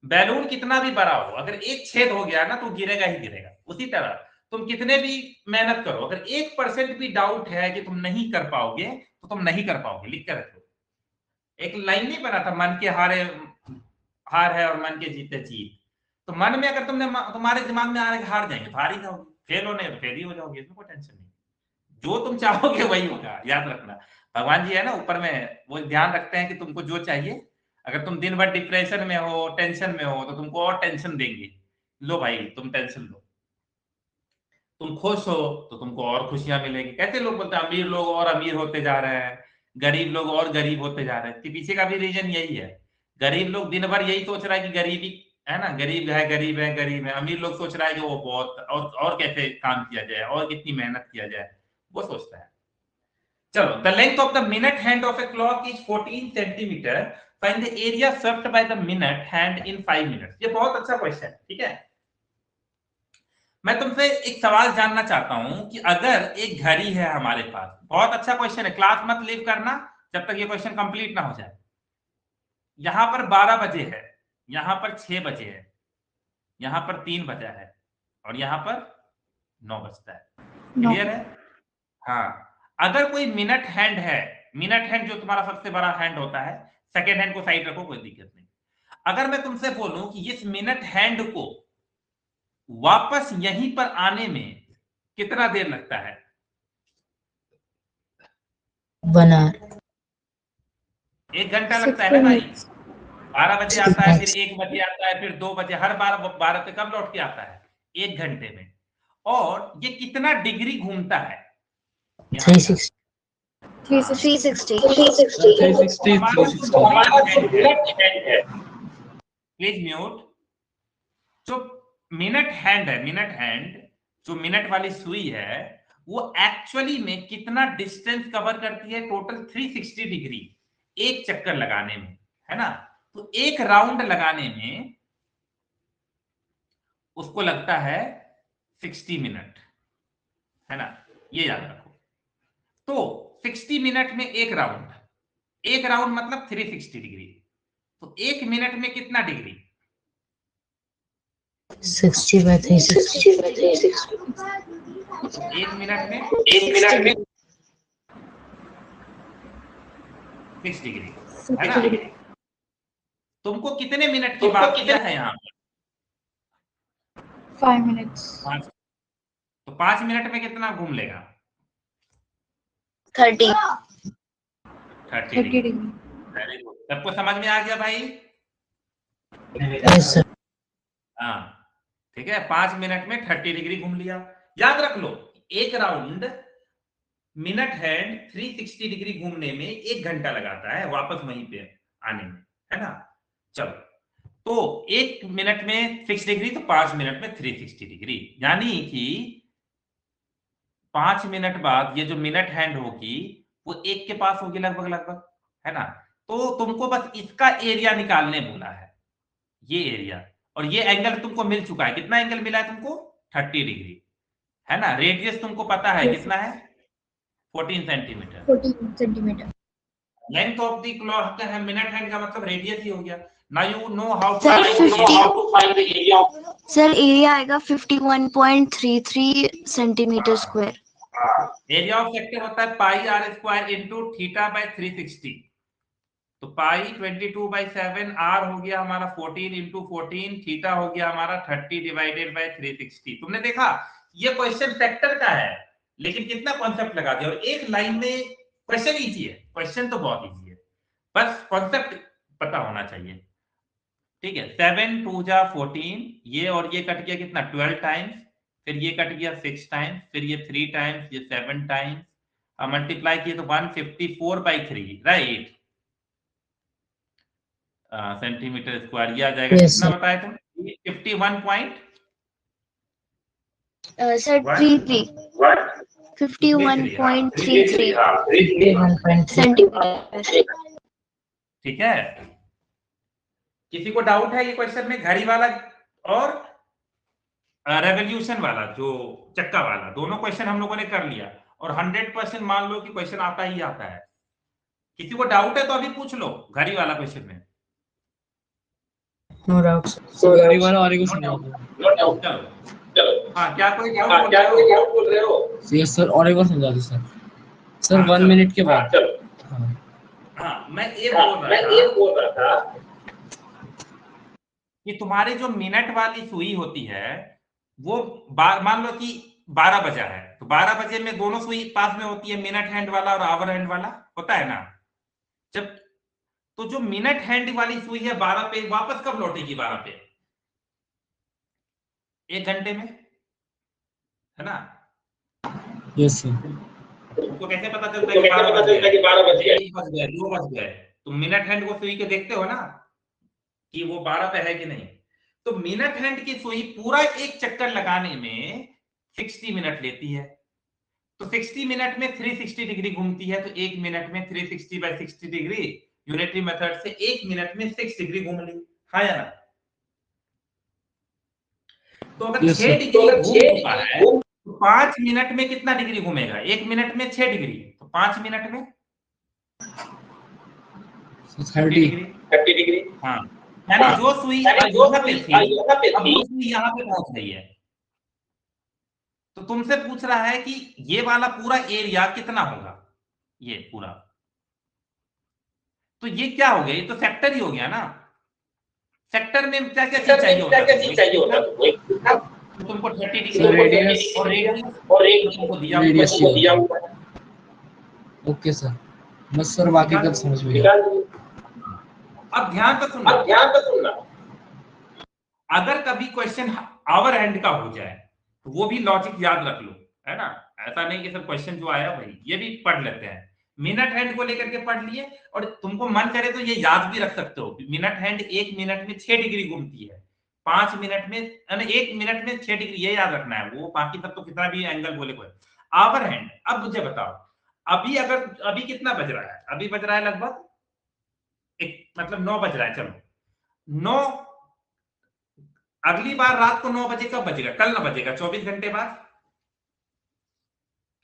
बैलून कितना भी बड़ा हो, अगर एक छेद हो गया ना तो गिरेगा ही गिरेगा। उसी तरह तुम कितने भी मेहनत करो, अगर 1% भी डाउट है कि तुम नहीं कर पाओगे तो तुम नहीं कर पाओगे। लिख कर रखो, एक लाइन नहीं बना था, मन के हारे हार है और मन के जीते जीत। तो मन में अगर तुम्हारे दिमाग में आ रहा है हार जाएंगे तो हार ही जाओगे, फेल होने तो फेल ही हो जाओगे, इसमें कोई टेंशन नहीं। जो तुम चाहोगे वही होगा, याद रखना। भगवान जी है ना ऊपर में, वो ध्यान रखते हैं कि तुमको जो चाहिए। अगर तुम दिन भर डिप्रेशन में हो, टेंशन में हो, तो तुमको और टेंशन देंगे। लो भाई तुम टेंशन लो। तुम खुश हो तो तुमको और खुशियां मिलेगी। कैसे लोग बोलते हैं अमीर लोग और अमीर होते जा रहे हैं, गरीब लोग और गरीब होते जा रहे हैं, इसके पीछे का भी रीजन यही है। गरीब लोग दिन भर यही सोच रहा है कि गरीबी है ना, गरीब है गरीब है गरीब है। अमीर लोग सोच रहा है कि वो बहुत और कैसे काम किया जाए और कितनी मेहनत किया जाए, वो सोचता है। चलो, the length of the minute hand of a clock is 14 centimetre, find the area swept by the minute hand in 5 minutes. ये बहुत अच्छा क्वेश्चन है, ठीक है। मैं तुमसे एक सवाल जानना चाहता हूं कि अगर एक घड़ी है हमारे पास, बहुत अच्छा क्वेश्चन है, क्लास मत लीव करना जब तक ये क्वेश्चन कंप्लीट ना हो जाए। यहां पर 12 बजे है, यहां पर 6 बजे है, यहां पर 3 बजा है और यहां पर 9 बजता है। क्लियर है? हाँ, अगर कोई मिनट हैंड है, मिनट हैंड जो तुम्हारा सबसे बड़ा हैंड होता है, सेकेंड हैंड को साइड रखो, कोई दिक्कत नहीं। अगर मैं तुमसे बोलूं कि इस मिनट हैंड को वापस यहीं पर आने में कितना देर लगता है? 1 hour। 1 घंटा लगता है ना भाई। 12 बजे आता है, फिर 1 बजे आता है, फिर 2 बजे, हर 12 पे कब लौट के आता है? 1 घंटे में। और ये कितना डिग्री घूमता है? 360। 360 प्लीज म्यूट। जो मिनट हैंड है, मिनट हैंड जो मिनट वाली सुई है, वो एक्चुअली में कितना डिस्टेंस कवर करती है? टोटल 360 डिग्री एक चक्कर लगाने में, है ना। तो एक राउंड लगाने में उसको लगता है 60 मिनट, है ना, ये याद रखो। तो 60 मिनट में एक राउंड मतलब 360 डिग्री। तो 1 मिनट में कितना डिग्री? 60 by 360। 1 मिनट में 6 डिग्री, है ना। तुमको कितने मिनट की बात किया है यहाँ पर? 5 minutes। 5। तो 5 मिनट में कितना घूम लेगा? 30 डिग्री। वेरी गुड, सबको समझ में आ गया भाई? Yes sir। हाँ, ठीक है। 5 मिनट में 30 डिग्री घूम लिया। याद रख लो, एक राउंड मिनट हैंड 360 डिग्री घूमने में 1 घंटा लगाता है, वापस वहीं पे आने में, है ना। चलो, तो 1 मिनट में 6 डिग्री, तो 5 मिनट में 360 डिग्री, यानी कि 5 मिनट बाद ये जो मिनट हैंड होगी वो 1 के पास होगी लगभग, है ना। तो तुमको बस इसका एरिया निकालने बोला है, ये एरिया। और ये एंगल तुमको मिल चुका है। कितना एंगल मिला है तुमको? 30 डिग्री, है ना। रेडियस तुमको पता है कितना है? 14 centimetre. 14 centimetre. Length of the clock है, मिनट हैंड का मतलब रेडियस ही हो गया। Now you know how to Sir, find the area. Sir area आएगा 51.33 centimetre square. Area of sector होता है pi are square into theta by 360। तो पाई 22/7, आर हो गया हमारा 14 इंटू 14, थीटा हो गया हमारा 30 डिवाइडेड बाय 360। तुमने देखा, ये क्वेश्चन सेक्टर का है, लेकिन कितना कॉन्सेप्ट लगा दिया। और एक लाइन में क्वेश्चन इजी है, क्वेश्चन तो बहुत इजी है, बस कॉन्सेप्ट पता होना चाहिए, ठीक है। 7 2 जा 14, ये और ये कट गया कितना? 12 टाइम्स, फिर ये कट गया 6 टाइम्स, फिर ये 3 टाइम्स, ये 7 टाइम्स, मल्टीप्लाई किए तो 154/3, राइट, सेंटीमीटर स्क्वायर। ये आ जाएगा कितना बताए तुम? 51 पॉइंट सर 33 51.33 सेंटीमीटर। ठीक है। किसी को डाउट है ये क्वेश्चन में घड़ी वाला और रेवोल्यूशन वाला जो चक्का वाला, दोनों क्वेश्चन हम लोगों ने कर लिया और 100% मान लो कि क्वेश्चन आता ही आता है। किसी को डाउट है तो अभी पूछ लो घड़ी वाला क्वेश्चन में। No doubts. घड़ी वाला और एक समझा दो। चलो हाँ, क्या कोई डाउट बोल रहे हो? यस सर, और एक बार समझा दो सर। सर 1 मिनट के बाद। हाँ, मैं ये बोल रहा था कि तुम्हारी जो मिनट वाली सुई होती है वो मान लो कि 12 बजा है, तो 12 बजे में दोनों सुई पास में होती है, मिनट हैंड वाला और आवर हैंड वाला होता है ना। जब तो जो मिनट हैंड वाली सुई है 12 पे, वापस कब लौटेगी 12 पे? 1 घंटे में, है ना? Yes sir. तो कैसे पता चलता है कि 12 बज गए, 2 बज गए? तुम मिनट हैंड को सुई के देखते हो ना कि वो 12 पे है कि नहीं। तो मिनट हैंड की सुई पूरा एक चक्कर लगाने में 60 मिनट लेती है, तो 60 मिनट में 360 डिग्री घूमती है, तो 1 मिनट में 360 बाय 60 डिग्री यूनिटरी मेथड से 1 मिनट में 6 डिग्री घूम ली, हाँ या ना? तो अगर 6 डिग्री घूम चुका है तो 5 मिनट में कितना डिग्री घूमेगा? 1 मिनट में 6 डिग्री, तो 5 मिनट में 30 डिग्री। हाँ, यानी जो सुई यहाँ पे थी अब वो सुई यहाँ पे पहुंच गई है। तो तुमसे पूछ रहा है कि ये वाला पूरा एरिया कितना होगा, ये पूरा, तो ये क्या हो गया? ये तो सेक्टर ही हो गया ना। सेक्टर में क्या क्या चीज चाहिए होता तो तुमको 30 डिग्री और रेडियस तुमको दिया हुआ है। ओके सर, बस सर बाकी कब समझ में आया। अब ध्यान से सुनना, अगर कभी क्वेश्चन आवर हैंड का हो जाए तो वो भी लॉजिक याद रख लो, है ना? ऐसा नहीं कि सर क्वेश्चन जो आया भाई ये भी पढ़ लेते हैं। मिनट हैंड को लेकर के पढ़ लिए और तुमको मन करे तो ये याद भी रख सकते हो। मिनट हैंड 1 मिनट में 6 डिग्री घूमती है, 5 मिनट में 1 मिनट में 6 डिग्री, ये याद रखना है। वो बाकी सब तो कितना भी एंगल बोले कोई। आवर हैंड, अब मुझे बताओ अभी कितना बज रहा है? अभी बज रहा है लगभग मतलब 9 बज रहा है। चलो 9, अगली बार रात को 9 बजे कब बजेगा? कल ना बजेगा, 24 घंटे बाद,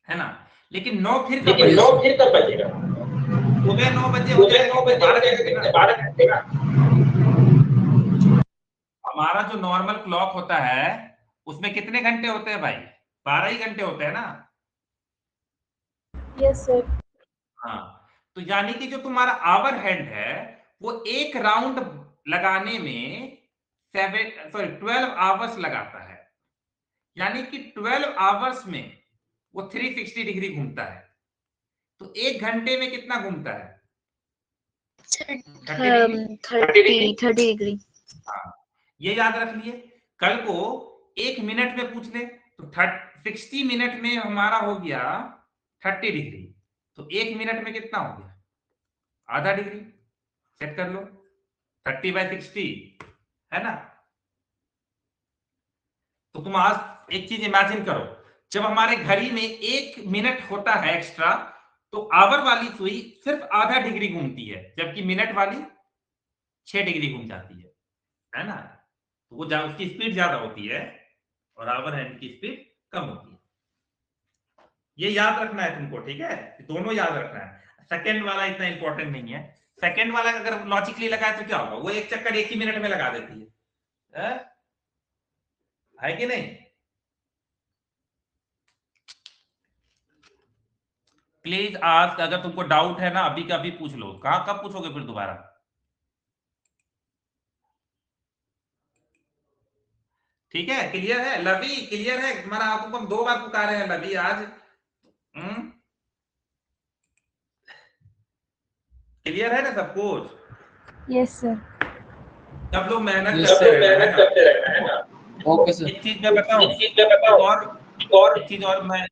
है ना? लेकिन 9 फिर कब बजेगा? सुबह 9 बजे हो जाएगा, 12 घंटे का। हमारा जो नॉर्मल क्लॉक होता है उसमें कितने घंटे होते हैं भाई? 12 ही घंटे होते हैं ना। Yes sir. हाँ, तो यानी कि जो तुम्हारा आवर हैंड है वो एक राउंड लगाने में 12 आवर्स लगाता है, यानी कि 12 आवर्स में वो 360 डिग्री घूमता है। तो 1 घंटे में कितना घूमता है? 30 डिग्री। हाँ, ये याद रख लिए। कल को 1 मिनट में पूछ ले तो 60 मिनट में हमारा हो गया 30 डिग्री, तो 1 मिनट में कितना हो गया? आधा डिग्री। चेक कर लो, 30 बाय 60, है ना? तो तुम आज एक चीज इमेजिन करो, जब हमारे घड़ी में 1 मिनट होता है एक्स्ट्रा तो आवर वाली सुई सिर्फ आधा डिग्री घूमती है, जबकि मिनट वाली 6 डिग्री घूम जाती है ना? तो वो उसकी स्पीड ज्यादा होती है और आवर हैंड की स्पीड कम होती है। ये याद रखना है तुमको, ठीक है? दोनों याद रखना है। सेकंड वाला इतना इंपॉर्टेंट नहीं है। सेकंड वाला अगर लॉजिकली लगाए तो क्या होगा? वो एक चक्कर 1 ही मिनट में लगा देती है कि नहीं? प्लीज आज अगर तुमको डाउट है ना अभी का अभी पूछ लो। कब पूछोगे फिर दोबारा? ठीक है, क्लियर है? लवी क्लियर है? तुम्हारा आपको हम 2 बार पुकारे हैं लवी आज। क्लियर है ना सब कुछ? Yes sir. सब लोग मेहनत करते रहना है ना। Okay sir. एक चीज मैं बताऊं और एक चीज और मैं,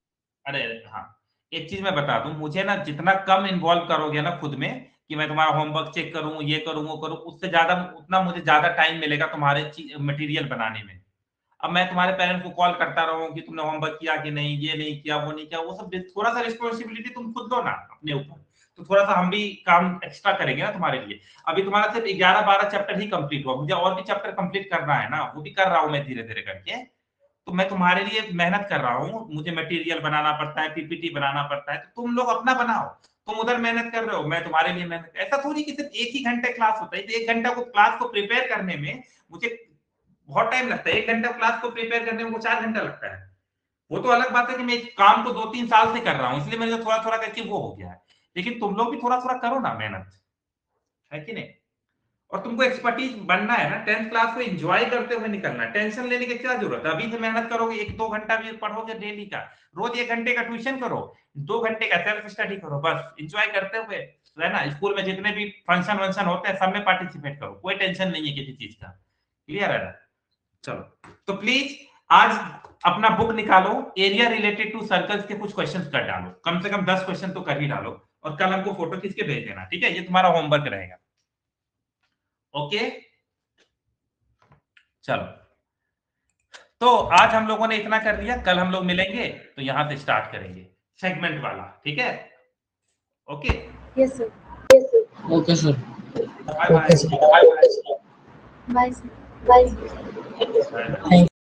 अरे हाँ, एक चीज मैं बता दूं, मुझे ना जितना कम इन्वॉल्व करोगे ना खुद में कि मैं तुम्हारा होमवर्क चेक करूं, ये करूं, वो करूं, उससे ज्यादा उतना मुझे ज्यादा टाइम मिलेगा तुम्हारे मटेरियल बनाने में। अब मैं तुम्हारे पेरेंट्स को कॉल करता रहूं कि तुमने होमवर्क किया कि नहीं, ये नहीं किया, वो नहीं किया, वो सब थोड़ा सा रिस्पॉन्सिबिलिटी तुम खुद लो ना अपने ऊपर, तो थोड़ा सा हम भी काम एक्स्ट्रा करेंगे ना तुम्हारे लिए। अभी तुम्हारा सिर्फ 11-12 चैप्टर ही कंप्लीट हुआ, मुझे और भी चैप्टर कंप्लीट करना है ना, वो भी कर रहा हूं मैं धीरे धीरे करके। तो मैं तुम्हारे लिए मेहनत कर रहा हूँ, मुझे मटेरियल बनाना पड़ता है, पीपीटी बनाना पड़ता है, तो तुम लोग अपना बनाओ। तुम उधर मेहनत कर रहे हो, मैं तुम्हारे लिए मेहनत। ऐसा थोड़ी कि सिर्फ 1 ही घंटे क्लास होता है। तो 1 घंटा को क्लास को प्रिपेयर करने में मुझे बहुत टाइम लगता है। 1 घंटा क्लास को प्रिपेयर करने में मुझे 4 घंटा लगता है। वो तो अलग बात है कि मैं इस काम को 2-3 साल से कर रहा हूँ, इसलिए मेरे थोड़ा थोड़ा करके वो हो गया है। लेकिन तुम लोग भी थोड़ा थोड़ा करो ना मेहनत, है कि नहीं? और तुमको एक्सपर्टीज बनना है ना। 10th क्लास को एंजॉय करते हुए निकलना है। टेंशन लेने की क्या जरूरत है? अभी से मेहनत करोगे, 1-2 घंटा भी पढ़ोगे डेली का, रोज 1 घंटे का ट्यूशन करो, 2 घंटे का सेल्फ स्टडी करो, बस एंजॉय करते हुए रहना। स्कूल में जितने भी फंक्शन वंक्शन होते हैं सब में पार्टिसिपेट करो, कोई टेंशन नहीं है किसी चीज का। क्लियर है ना? चलो, तो प्लीज आज अपना बुक निकालो, एरिया रिलेटेड टू सर्कल्स के कुछ क्वेश्चंस कर डालो, कम से कम 10 क्वेश्चन तो कर ही डालो, और कल हमको फोटो खींच के भेज देना, ठीक है? ये तुम्हारा होमवर्क रहेगा। ओके, चलो, तो आज हम लोगों ने इतना कर लिया। कल हम लोग मिलेंगे तो यहां से स्टार्ट करेंगे सेगमेंट वाला, ठीक है? Okay, yes sir. Okay sir. Bye bye. Okay, sir. Bye sir. Bye bye.